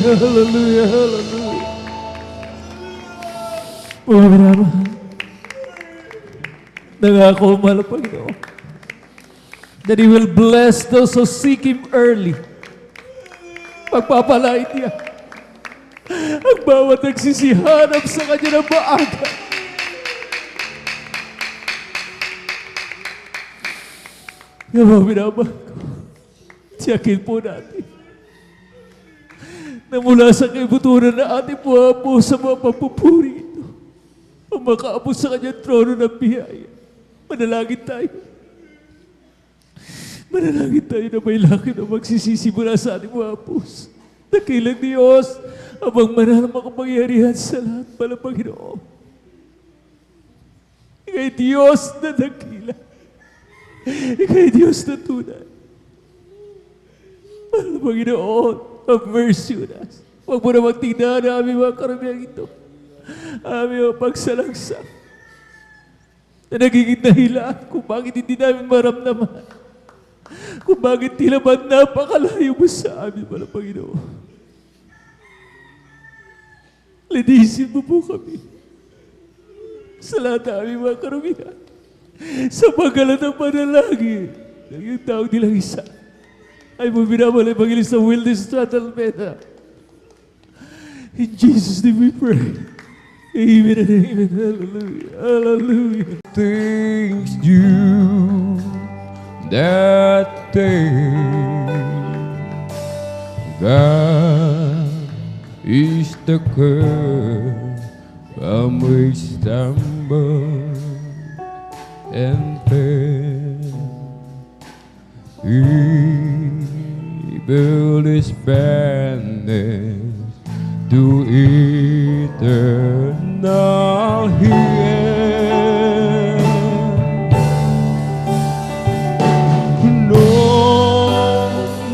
hallelujah, hallelujah. Mga minamahal, nangako ang mahal na Panginoon that He will bless those who seek Him early. Pagpapalain niya ang bawat nagsisihanap sa Kanya ng maaga. Yung mga minamahal ko, tiyakin po natin na mula sa kaibuturan na ating puhapo sa mga pagpupuri ito, ang makaabot sa Kanyang trono ng biyaya. Manalangin tayo. Manalangin tayo na may laki na magsisisi mula sa ating mga puso. Dakilang Diyos, abang manal makapangyarihan sa lahat pala Panginoon. Ika'y Diyos na dakila. Ika'y Diyos na tunay. Mahal na Panginoon, have mercy on us. Huwag mo na magtingnan na aming mga karamihan ito. Aming mga pagsalangsak na nagiging dahilan kung bakit hindi namin maramdaman. Kung bakit tila ba napakalayo mo sa amin, mahal na Panginoon. Linisin mo po kami sa lahat ng aming mga karamihan. Sa paggalan ng panalangin ng iyong tao nilang isa ay mabinamahal ang Panginoon sa Wilderness Almeda. In Jesus' name we pray. Amen and amen. Hallelujah. Hallelujah. Things due that day, God is the curse from which stumble and fail. He built His banners to eternal hill. No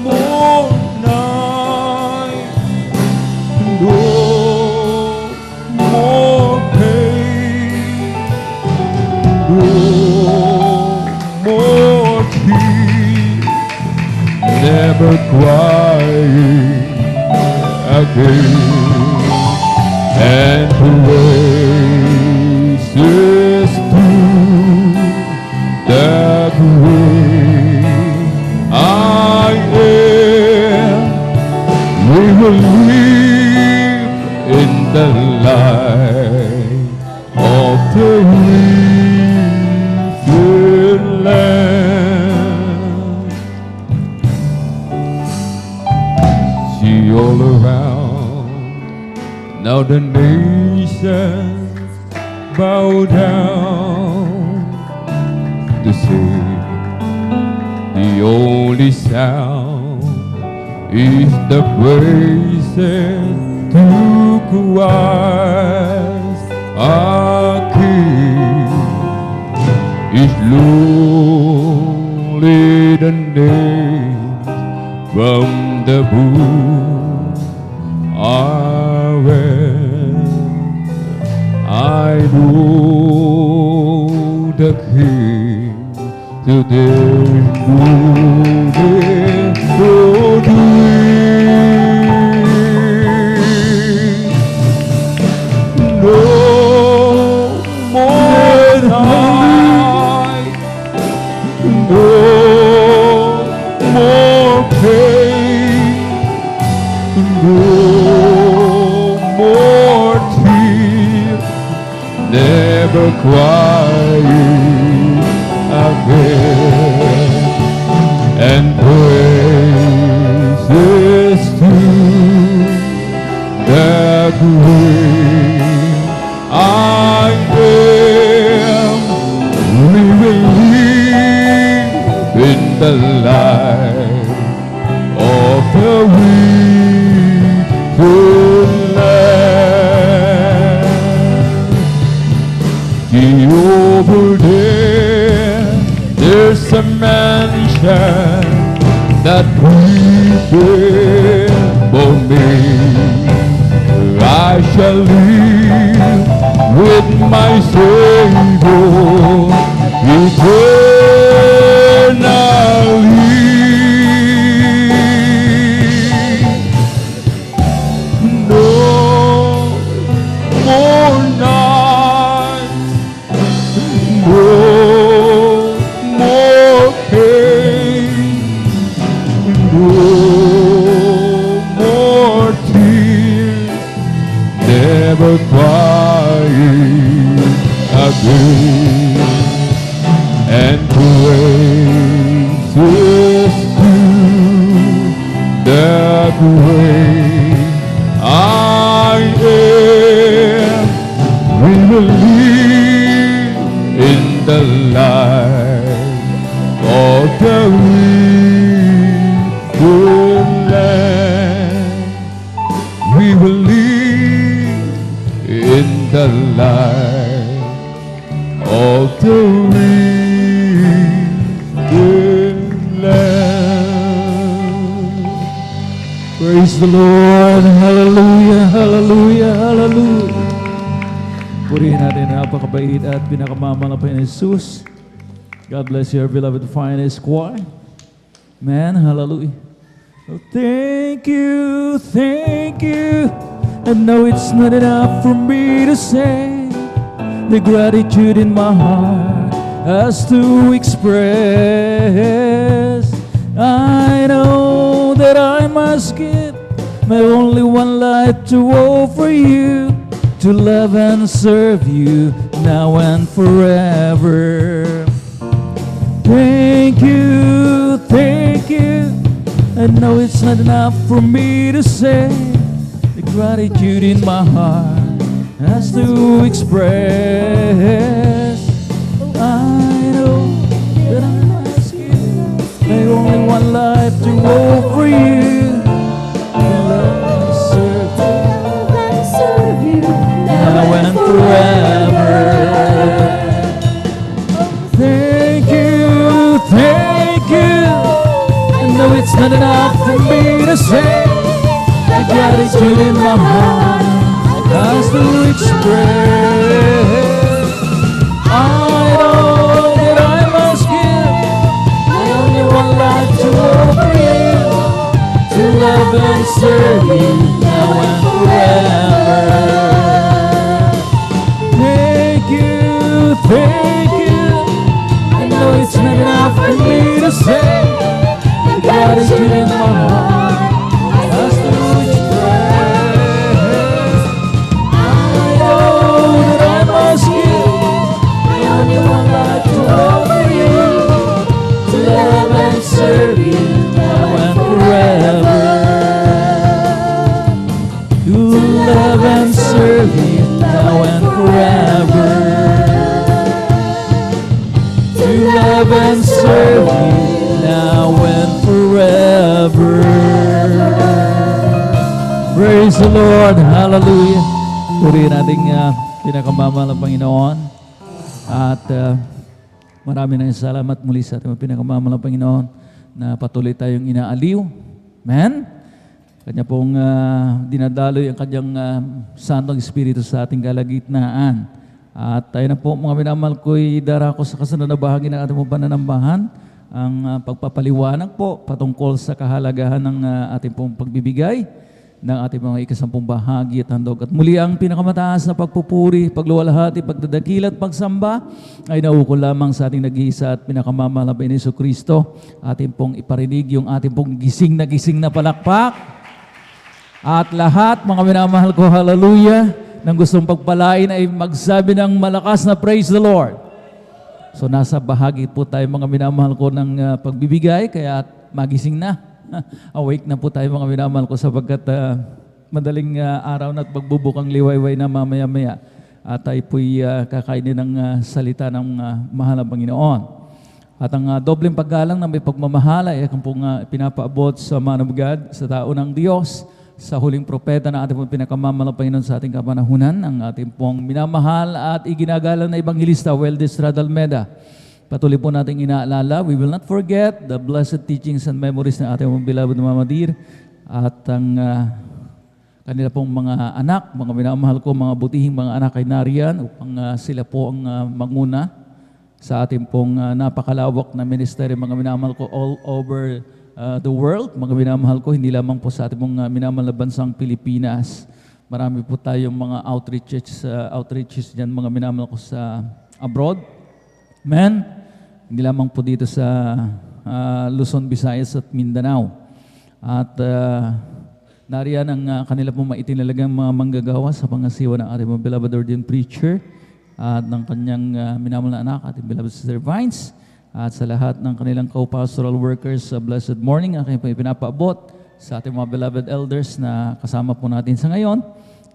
more night, no more pain, no more tears, never crying again. And praises to that way I am. We will live in the light of the risen Lamb. See all around, now the nations bow down to sing. The only sound is the praises to Christ our King. Is lonely the name from the book I know the King, till there's no no more night, no more pain, no more tears, never crying again. And praises to the great I am. We will live in the light of the risen Lamb. Over there's a mansion that prepared for me. I shall live with my Savior eternally. never crying again. And praises to that way I am. We will live in the light of the wicked land. We will live in the light of the wicked land. Praise the Lord. Hallelujah, hallelujah, hallelujah. Purihin natin ang napakabait at pinakamamalaking na Jesus. God bless your beloved finest choir. Man, hallelujah. Oh, thank you, thank you. I know it's not enough for me to say the gratitude in my heart has to express. I know that I must give my only one life to offer you, to love and serve you now and forever. Thank you, thank you. I know it's not enough for me to say the gratitude in my heart has to express. I know that I must give my only one life to offer you, to love and serve you now and forever. Thank you, thank you. I know it's not enough for me to say the gratitude in my heart has to express. I know that I must give my only one life to offer you, to love and serve you now and forever. Thank you, thank you. I know it's not enough for me to say the gratitude in my heart has to express. I know that I must give my only one life to offer you, to love and serve you now and forever. To love and serve you now and forever. To love and serve you now and forever. Praise the Lord. Hallelujah. Purihin natin pinakamamahal ng Panginoon. At marami salamat muli sa ating pinakamamahal ng Panginoon na patuloy tayong inaaliw. Amen? Kanya pong dinadaloy ang kanyang Santong Espiritu sa ating kalagitnaan. At tayo na po mga minamahal ko'y darako sa kasunod na bahagi ng ating pananambahan, ang pagpapaliwanag po patungkol sa kahalagahan ng ating pong pagbibigay ng ating mga ikasampung bahagi at handog. At muli ang pinakamataas na pagpupuri, pagluwalhati, pagdadakil at pagsamba ay naukol lamang sa ating nag-iisa at pinakamamahal na Hesus Kristo. Ating pong iparinig yung ating pong gising na palakpak. At lahat, mga minamahal ko, hallelujah, nang gustong pagpalain ay magsabi ng malakas na praise the Lord. So nasa bahagi po tayo mga minamahal ko ng pagbibigay, kaya magising na. Awake na po tayo mga minamahal ko sapagkat madaling araw na at pagbubukang liwayway na mamaya-maya. At tayo po'y kakainin ng salita ng mahal na Panginoon. At ang dobleng paggalang na may pagmamahal ay kung pong pinapaabot sa man of God, sa tao ng Diyos, sa huling propeta na ating pong pinakamamahal na Panginoon sa ating kapanahunan, ang ating pong minamahal at iginagalang na Ebanghilista, Weldes Radalmeda. Patuloy po natin inaalala, we will not forget the blessed teachings and memories ng ating pong beloved Mama Dear at ang kanila pong mga anak, mga minamahal ko, mga butihing mga anak ay nariyan upang sila po ang manguna sa ating pong napakalawak na ministry, mga minamahal ko all over the world, mga minamahal ko, hindi lamang po sa ating mga minamahal na bansang Pilipinas. Marami po tayong mga outreaches dyan, mga minamahal ko sa abroad. Amen? Hindi lamang po dito sa Luzon, Visayas at Mindanao. At Nariyan ang kanila pong maitinalagang mga manggagawa sa pangasiwa ng ating mga beloved ordained preacher at ng kanyang minamahal na anak, ating beloved Sister Vines, at sa lahat ng kanilang co-pastoral workers sa Blessed Morning, aking po ipinapaabot sa ating mga beloved elders na kasama po natin sa ngayon,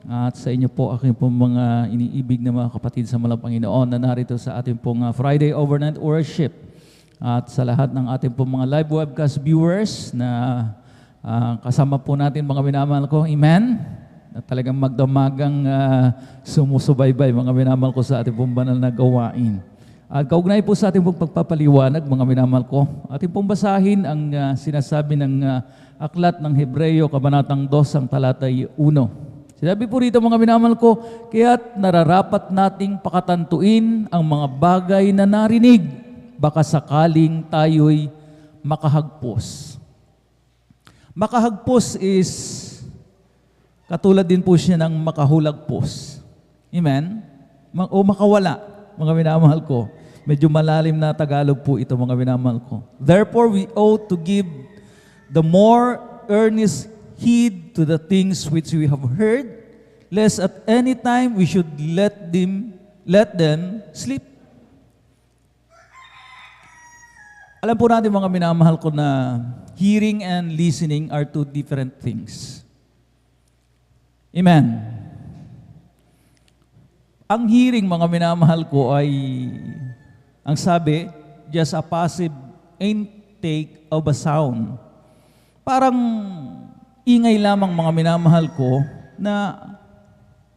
at sa inyo po aking po mga iniibig na mga kapatid sa malang Panginoon na narito sa ating pong Friday Overnight Worship, at sa lahat ng ating pong mga live webcast viewers na kasama po natin mga minamahal ko, amen, na talagang magdamagang sumusubaybay mga minamahal ko sa ating pong banal na gawain. At kaugnay po sa ating pong pagpapaliwanag mga minamahal ko, ating pong basahin ang sinasabi ng aklat ng Hebreo, Kabanatang 2, ang talata 1. Sinabi po rito mga minamahal ko, kaya't nararapat nating pakatantuin ang mga bagay na narinig, baka sakaling tayo'y makahagpos. Makahagpos is katulad din po siya ng makahulagpos. Amen? O makawala, mga minamahal ko. Medyo malalim na Tagalog po ito, mga minamahal ko. Therefore, we ought to give the more earnest heed to the things which we have heard, lest at any time we should let them sleep. Alam po natin mga minamahal ko na hearing and listening are two different things. Amen. Ang hearing mga minamahal ko ay, ang sabi, just a passive intake of a sound. Parang ingay lamang mga minamahal ko na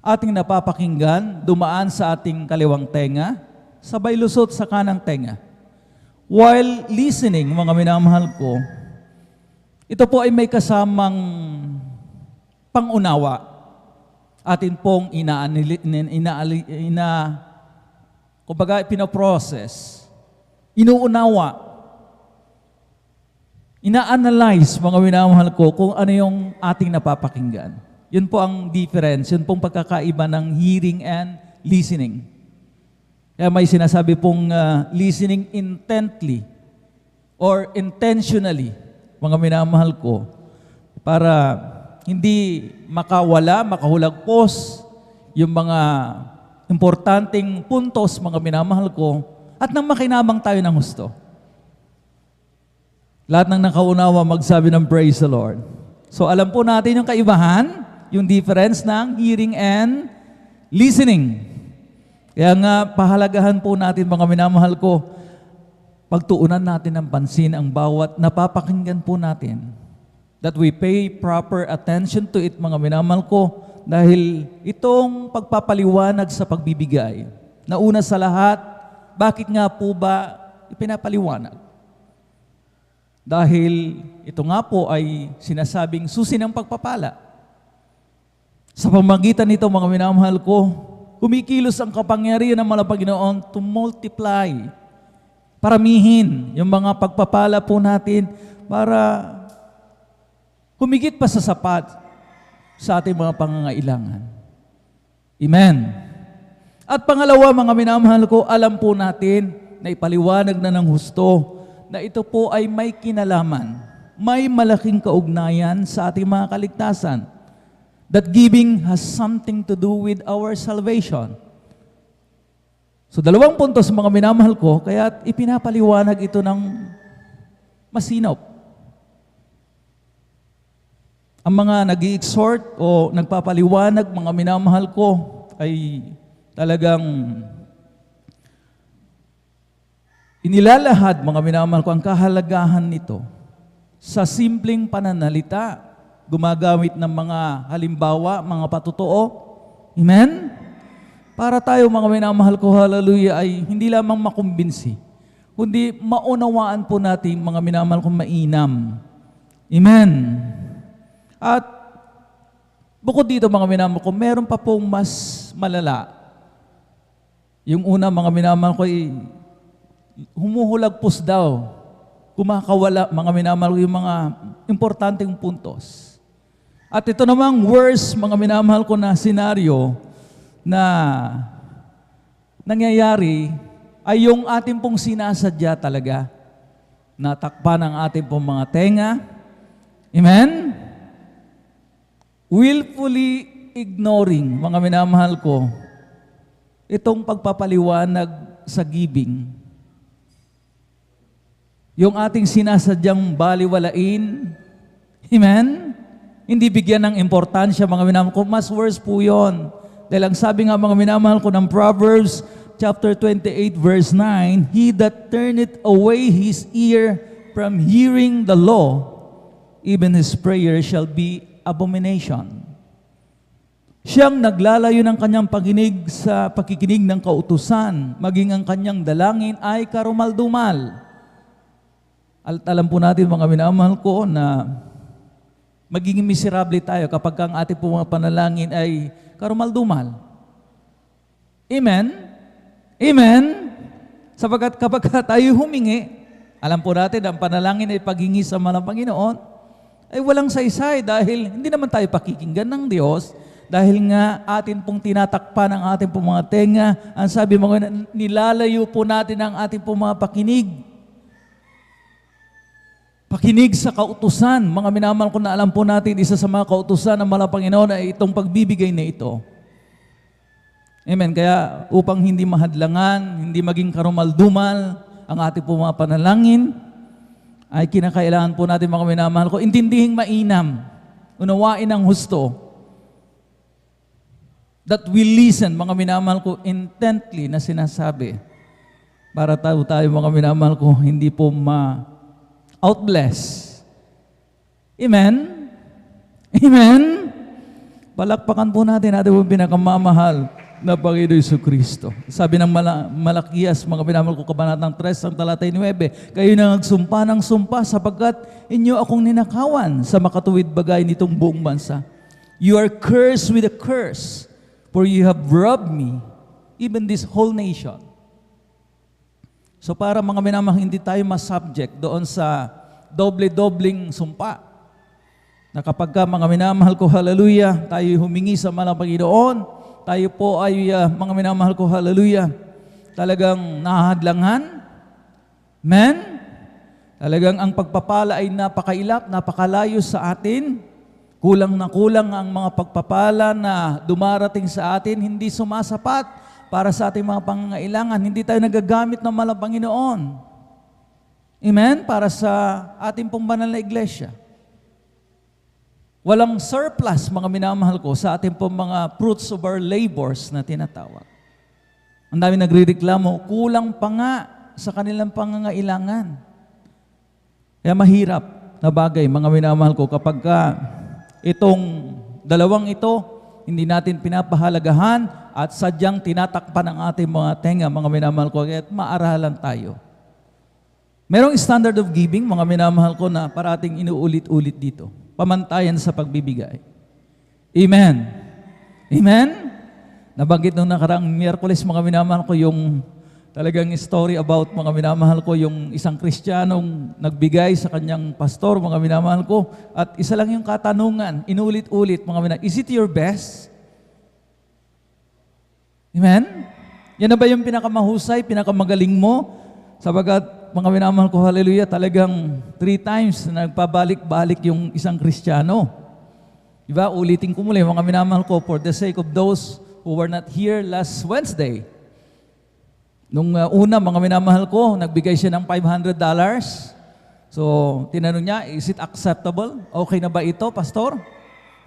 ating napapakinggan, dumaan sa ating kaliwang tenga, sabay lusot sa kanang tenga. While listening, mga minamahal ko, ito po ay may kasamang pangunawa. Atin pong kumbaga pinaprocess, inuunawa, ina-analyze, mga minamahal ko, kung ano yung ating napapakinggan. Yun po ang difference, yun pong pagkakaiba ng hearing and listening. Kaya may sinasabi pong listening intently or intentionally, mga minamahal ko, para hindi makawala, makahulagpos yung mga importanteng puntos, mga minamahal ko, at nang makinabang tayo ng husto. Lahat ng nakaunawa magsabi ng praise the Lord. So alam po natin yung kaibahan, yung difference ng hearing and listening. Kaya nga, pahalagahan po natin mga minamahal ko, pagtuunan natin ng pansin ang bawat napapakinggan po natin. That we pay proper attention to it mga minamahal ko, dahil itong pagpapaliwanag sa pagbibigay, na una sa lahat, bakit nga po ba ipinapaliwanag? Dahil ito nga po ay sinasabing susi ng pagpapala. Sa pamagitan nito mga minamahal ko, kumikilos ang kapangyarihan ng mga Panginoon to multiply, paramihin yung mga pagpapala po natin para humigit pa sa sapat sa ating mga pangangailangan. Amen. At pangalawa, mga minamahal ko, alam po natin na ipaliwanag na ng husto na ito po ay may kinalaman, may malaking kaugnayan sa ating mga kaligtasan. That giving has something to do with our salvation. So 2 puntos mga minamahal ko, kaya ipinapaliwanag ito ng masinop. Ang mga nag-i-exhort o nagpapaliwanag, mga minamahal ko, ay talagang inilalahad, mga minamahal ko, ang kahalagahan nito sa simpleng pananalita, gumagamit ng mga halimbawa, mga patotoo. Amen? Para tayo, mga minamahal ko, hallelujah, ay hindi lamang makumbinsi, kundi maunawaan po natin, mga minamahal ko, mainam. Amen? At bukod dito, mga minamahal ko, meron pa pong mas malala. Yung una, mga minamahal ko, ay humuhulagpos daw, kumakawala, mga minamahal ko, yung mga importanteng puntos. At ito namang worst, mga minamahal ko, na senaryo na nangyayari ay yung ating pong sinasadya talaga. Natakpan ang ating pong mga tenga. Amen? willfully ignoring, mga minamahal ko, itong pagpapaliwanag sa giving. Yung ating sinasadyang baliwalain, amen? Hindi bigyan ng importansya, mga minamahal ko, mas worse po yun. Dahil ang sabi nga, mga minamahal ko, ng Proverbs chapter 28 verse 9, He that turneth away his ear from hearing the law, even his prayer shall be abomination. Siyang naglalayo ng kanyang pakikinig sa pakikinig ng kautusan, maging ang kanyang dalangin ay karumaldumal. At alam po natin, mga minamahal ko, na magiging miserable tayo kapag ang ating po mga panalangin ay karumaldumal. Amen? Amen? Sapagkat kapag tayo humingi, alam po natin, ang panalangin ay paghingi sa mga Panginoon, ay walang saysay dahil hindi naman tayo pakikinggan ng Diyos. Dahil nga atin pong tinatakpan ang ating pong mga tenga, ang sabi mga nilalayo po natin ang ating pong mga pakinig. Pakinig sa kautusan. Mga minamahal ko na alam po natin, isa sa mga kautusan ng mga Panginoon ay itong pagbibigay na ito. Amen. Kaya upang hindi mahadlangan, hindi maging karumaldumal ang ating pong mga panalangin, ay kinakailangan po natin, mga minamahal ko, intindihing mainam, unawain ang husto, that we listen, mga minamahal ko, intently na sinasabi para tayo, mga minamahal ko, hindi po ma-outbless. Amen? Amen? Palakpakan po natin po pinakamamahal na Panginoon Jesucristo. Sabi ng Malakias, mga minamahal ko, kabanatang 3, ang talatay 9, kayo na nagsumpa ng sumpa sapagkat inyo akong ninakawan sa makatuwid bagay nitong buong bansa. You are cursed with a curse, for you have robbed me, even this whole nation. So para, mga minamahal, hindi tayo mas-subject doon sa doble-dobling sumpa. Na kapag ka, mga minamahal ko, hallelujah, tayo humingi sa mga Panginoon, tayo po ay, mga minamahal ko, hallelujah, talagang nahahadlangan. Amen? Talagang ang pagpapala ay napakailap, napakalayo sa atin. Kulang na kulang ang mga pagpapala na dumarating sa atin, hindi sumasapat para sa ating mga pangangailangan. Hindi tayo nagagamit ng mga Panginoon. Amen? Para sa ating pong banal na iglesia. Walang surplus, mga minamahal ko, sa ating pong mga fruits of our labors na tinatawag. Ang dami nagrereklamo, kulang pa nga sa kanilang pangangailangan. Kaya mahirap na bagay, mga minamahal ko, kapag itong dalawang ito, hindi natin pinapahalagahan at sadyang tinatakpan ang ating mga tenga, mga minamahal ko, at maaralan tayo. Merong standard of giving, mga minamahal ko, na parating inuulit-ulit dito. Pamantayan sa pagbibigay. Amen. Amen? Nabanggit nung nakaraang Miyerkules, mga minamahal ko, yung talagang story about, mga minamahal ko, yung isang Kristiyanong nagbigay sa kanyang pastor, mga minamahal ko, at isa lang yung katanungan, inulit-ulit, mga minamahal, is it your best? Amen? Yan na ba yung pinakamahusay, pinakamagaling mo? Sabagat, mga minamahal ko, hallelujah, talagang 3 times na nagpabalik-balik yung isang Kristiyano. Diba? Ulitin ko muli, mga minamahal ko, for the sake of those who were not here last Wednesday. Nung una, mga minamahal ko, nagbigay siya ng $500. So, tinanong niya, is it acceptable? Okay na ba ito, pastor?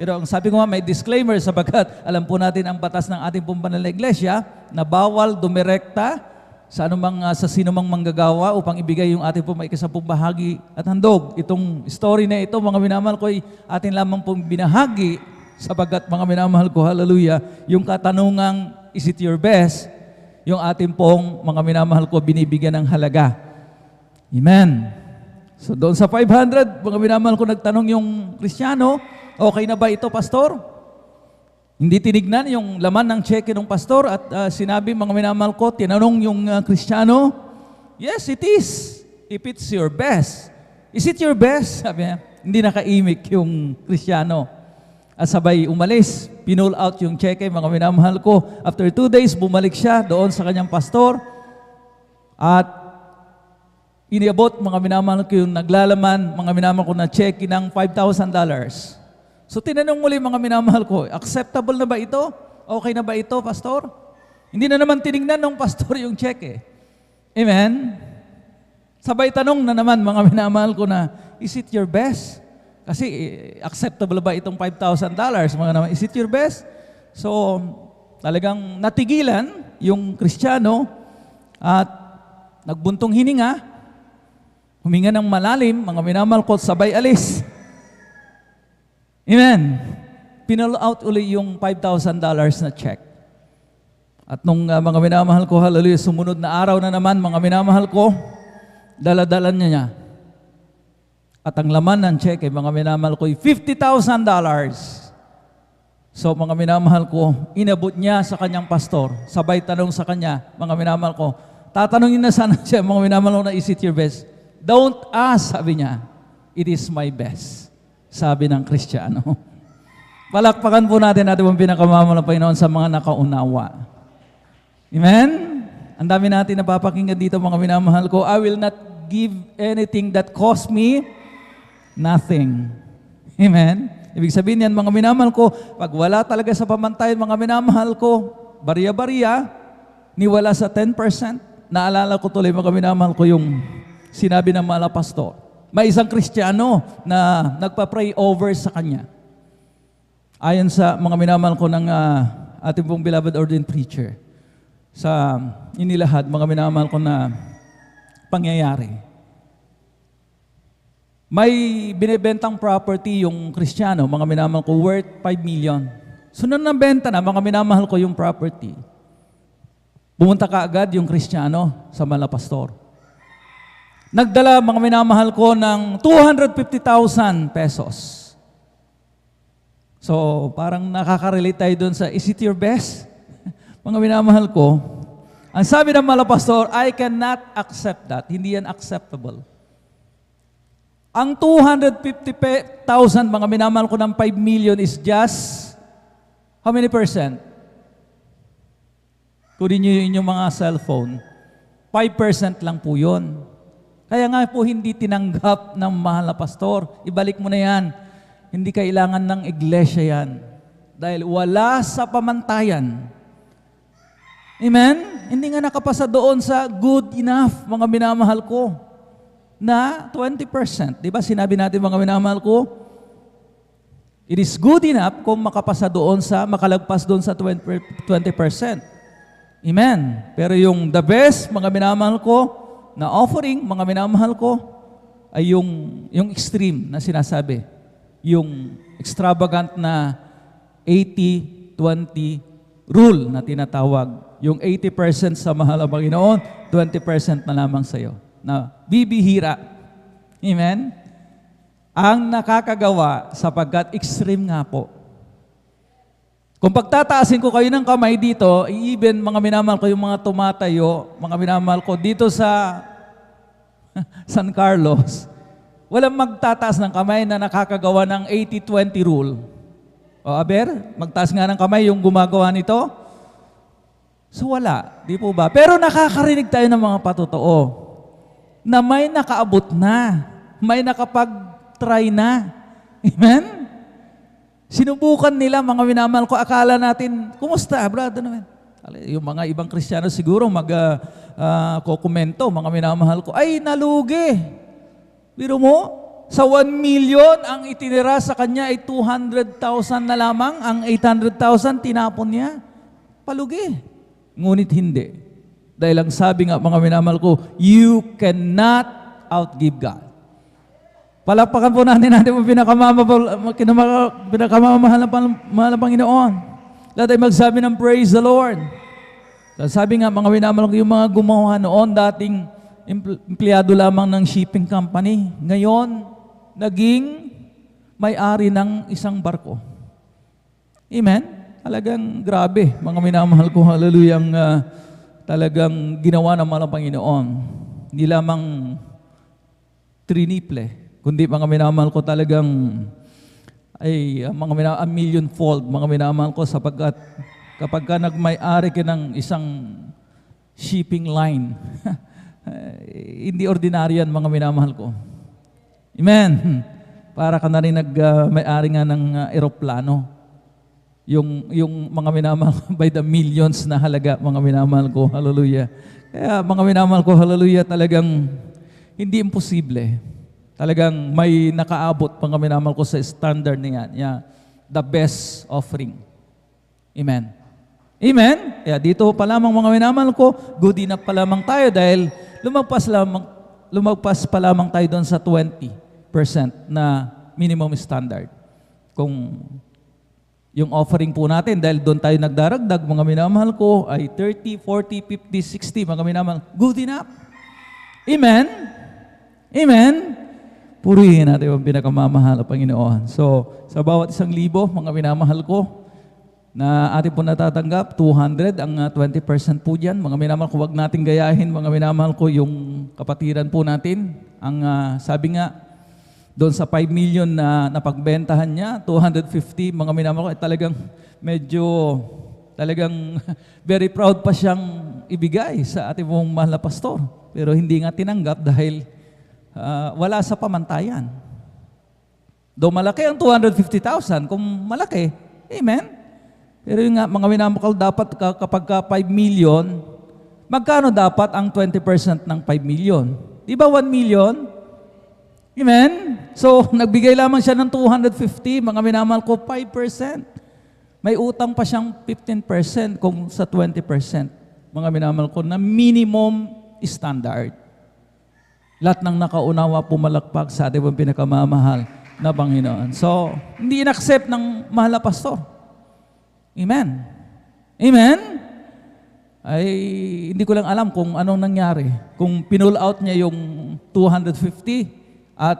Pero ang sabi ko nga, may disclaimer sabagat alam po natin ang batas ng ating pong banal na iglesia na bawal dumirekta sa sinumang manggagawa upang ibigay yung ating pong maikasapong bahagi at handog. Itong story na ito, mga minamahal ko, ay atin lamang pong binahagi sabagat, mga minamahal ko, hallelujah, yung katanungang, is it your best? Yung ating pong, mga minamahal ko, binibigyan ng halaga. Amen. So doon sa 500, mga minamahal ko, nagtanong yung Kristiyano, okay na ba ito, pastor? Hindi tinignan yung laman ng cheque ng pastor at sinabi, mga minamahal ko, tinanong yung Kristiyano, yes, it is. If it's your best. Is it your best? Sabi niya, hindi nakaimik yung Kristiyano. At sabay umalis, pinull out yung cheque, mga minamahal ko. After 2 days, bumalik siya doon sa kanyang pastor at iniabot, mga minamahal ko, yung naglalaman, mga minamahal ko, na cheque ng $5,000. So tinanong muli mga minamahal ko, acceptable na ba ito? Okay na ba ito, pastor? Hindi na naman tinignan ng pastor yung check eh. Amen? Sabay tanong na naman mga minamahal ko na, is it your best? Kasi acceptable ba itong $5,000? Mga naman, is it your best? So talagang natigilan yung Kristiyano at nagbuntong hininga, huminga ng malalim, mga minamahal ko, sabay alis. Amen. Pinalo out uli yung $5,000 na check. At nung mga minamahal ko, hallelujah, sumunod na araw na naman, mga minamahal ko, daladalan niya. At ang laman ng check, mga minamahal ko, $50,000. So mga minamahal ko, inabot niya sa kanyang pastor. Sabay tanong sa kanya, mga minamahal ko, tatanungin na sana siya, mga minamahal ko, na is it your best? Don't ask, sabi niya. It is my best. Sabi ng Kristiyano. Palakpakan po natin pong pinakamamahal na Panginoon sa mga nakaunawa. Amen? Ang dami natin napapakinggan dito, mga minamahal ko. I will not give anything that cost me nothing. Amen? Ibig sabihin yan, mga minamahal ko, pag wala talaga sa pamantayan, mga minamahal ko, bariya-bariya, niwala sa 10%. Naalala ko tuloy, mga minamahal ko, yung sinabi ng mga pastor. May isang Kristiyano na nagpa-pray over sa kanya. Ayon sa mga minamahal ko ng ating pong beloved ordained preacher, sa inilahad, mga minamahal ko na pangyayari. May binibentang property yung Kristiyano, mga minamahal ko, worth 5 million. So nung nabenta na, mga minamahal ko, yung property, pumunta ka agad yung Kristiyano sa malapastor. Nagdala, mga minamahal ko, ng 250,000 pesos. So parang nakaka-relate tayo doon sa, is it your best? Mga minamahal ko, ang sabi ng malapastor, I cannot accept that. Hindi yan acceptable. Ang 250,000, mga minamahal ko, ng 5 million is just, how many percent? Kunin nyo yung inyong mga cellphone. 5% lang po yun. Kaya nga po hindi tinanggap ng mahal na pastor. Ibalik mo na yan. Hindi kailangan ng iglesia yan. Dahil wala sa pamantayan. Amen? Hindi nga nakapasa doon sa good enough, mga minamahal ko, na 20%. Di ba sinabi natin, mga minamahal ko, it is good enough kung makapasa doon sa, makalagpas doon sa 20%. Amen? Pero yung the best, mga minamahal ko, na offering, mga minamahal ko, ay yung extreme na sinasabi. Yung extravagant na 80-20 rule na tinatawag. Yung 80% sa mahal na Panginoon, 20% na lamang sa iyo. Na bibihira. Amen? Ang nakakagawa sapagkat extreme nga po. Kung pagtataasin ko kayo ng kamay dito, even mga minamahal ko, yung mga tumatayo, mga minamahal ko, dito sa San Carlos, walang magtataas ng kamay na nakakagawa ng 80-20 rule. O Aber, magtaas nga ng kamay yung gumagawa nito? So wala, di po ba? Pero nakakarinig tayo ng mga patotoo na may nakaabot na, may nakapag-try na. Amen? Sinubukan nila, mga minamahal ko, akala natin, kumusta, brother naman? Yung mga ibang Kristiyano siguro kukomento, mga minamahal ko, ay nalugi. Biro mo, sa 1 million, ang itinira sa kanya ay 200,000 na lamang, ang 800,000 tinapon niya. Palugi. Ngunit hindi. Dahil ang sabi nga, mga minamahal ko, you cannot outgive God. Palakpakan po natin ang pinakamamahal na Panginoon. Lahat ay magsabi ng praise the Lord. Sabi nga, mga minamahal ko, yung mga gumawa noon, dating empleyado lamang ng shipping company. Ngayon, naging may-ari ng isang barko. Amen? Talagang grabe, mga minamahal ko, hallelujah, talagang ginawa ng mga Panginoon. Hindi lamang triniple, kundi mga minamahal ko talagang ay a millionfold, mga minamahal ko, sapagkat kapag ka nagmay-ari ka ng isang shipping line, hindi ordinary yan, mga minamahal ko. Amen. para ka na rin may-ari nga ng eroplano. Yung mga minamahal ko, by the millions na halaga, mga minamahal ko, hallelujah. Kaya mga minamahal ko, hallelujah, talagang hindi imposible. Talagang may nakaabot, mga minamahal ko, sa standard na yan. Yeah, the best offering. Amen. Amen? Kaya dito pa lamang mga minamahal ko, good enough pa lamang tayo dahil lumagpas pa lamang tayo doon sa 20% na minimum standard. Kung yung offering po natin, dahil doon tayo nagdaragdag, mga minamahal ko, ay 30, 40, 50, 60, mga minamahal, good enough. Amen? Amen? Purihin natin ang pinakamamahal na Panginoon. So, sa bawat 1,000, mga minamahal ko, na ating po natatanggap, 200, ang 20% po dyan. Mga minamahal ko, huwag natin gayahin, mga minamahal ko, yung kapatiran po natin. Ang sabi nga, doon sa 5 million na napagbentahan niya, 250, mga minamahal ko, talagang medyo, talagang very proud pa siyang ibigay sa ating pong mahal na pastor. Pero hindi nga tinanggap dahil wala sa pamantayan. Though malaki ang 250,000, kung malaki, amen. Pero yung nga, mga minamahal, dapat kapag 5 million, magkano dapat ang 20% ng 5 million? Di ba 1 million? Amen? So, nagbigay lamang siya ng 250, mga minamahal ko, 5%. May utang pa siyang 15% kung sa 20%, mga minamahal ko, na minimum standard. Lahat ng nakaunawa pumalakpak sa ating pinakamamahal na Panginoon. So, hindi in-accept ng mahal na pastor. Amen? Amen? Ay, hindi ko lang alam kung anong nangyari. Kung pinull out niya yung 250 at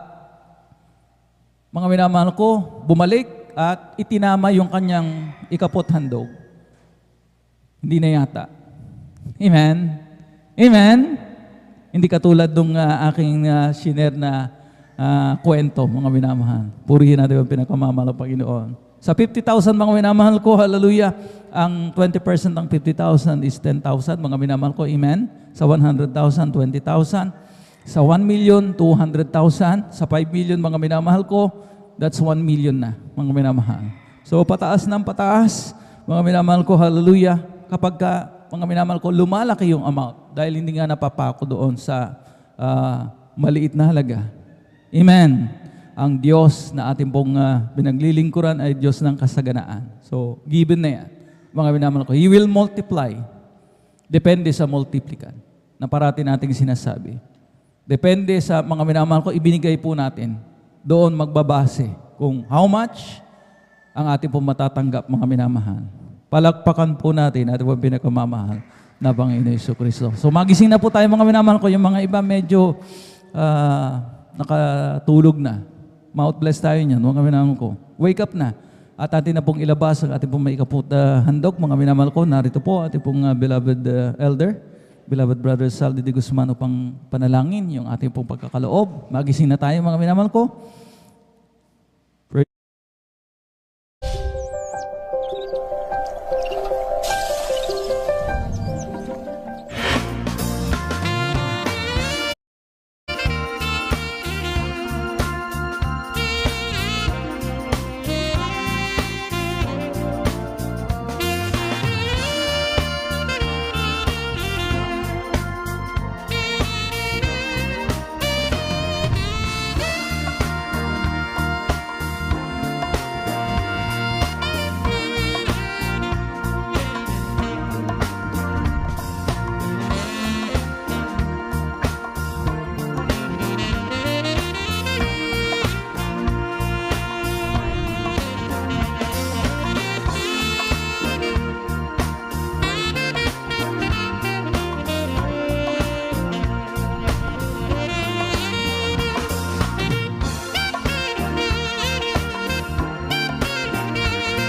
mga minamahal ko, bumalik at itinama yung kanyang ikapot handog. Hindi na yata. Amen? Amen? Hindi katulad nung aking shiner na kwento, mga minamahal. Purihin natin ang pinakamamahal ng Panginoon. Sa 50,000, mga minamahal ko, hallelujah, ang 20% ng 50,000 is 10,000, mga minamahal ko, amen? Sa 100,000, 20,000. Sa 1 million, 200,000. Sa 5 million, mga minamahal ko, that's 1 million na, mga minamahal. So, pataas ng pataas, mga minamahal ko, hallelujah, kapag mga minamahal ko, lumalaki yung amount dahil hindi nga napapako doon sa maliit na halaga. Amen. Ang Diyos na ating pong pinaglilingkuran ay Diyos ng kasaganaan. So, given na yan. Mga minamahal ko, He will multiply. Depende sa multiplican na parati nating sinasabi. Depende sa mga minamahal ko, ibinigay po natin. Doon magbabase kung how much ang ating pong matatanggap, mga minamahal. Palakpakan po natin ating pong pinakamamahal na Panginoon Jesucristo. So, magising na po tayo, mga minamahal ko. Yung mga iba medyo nakatulog na. Mouth bless tayo niyan, mga minamahal ko. Wake up na. At atin na pong ilabas ang ating pong may ikaput handog, mga minamahal ko. Narito po ating pong beloved elder, beloved brother Saldi de Guzman upang panalangin yung ating pong pagkakaloob. Magising na tayo, mga minamahal ko.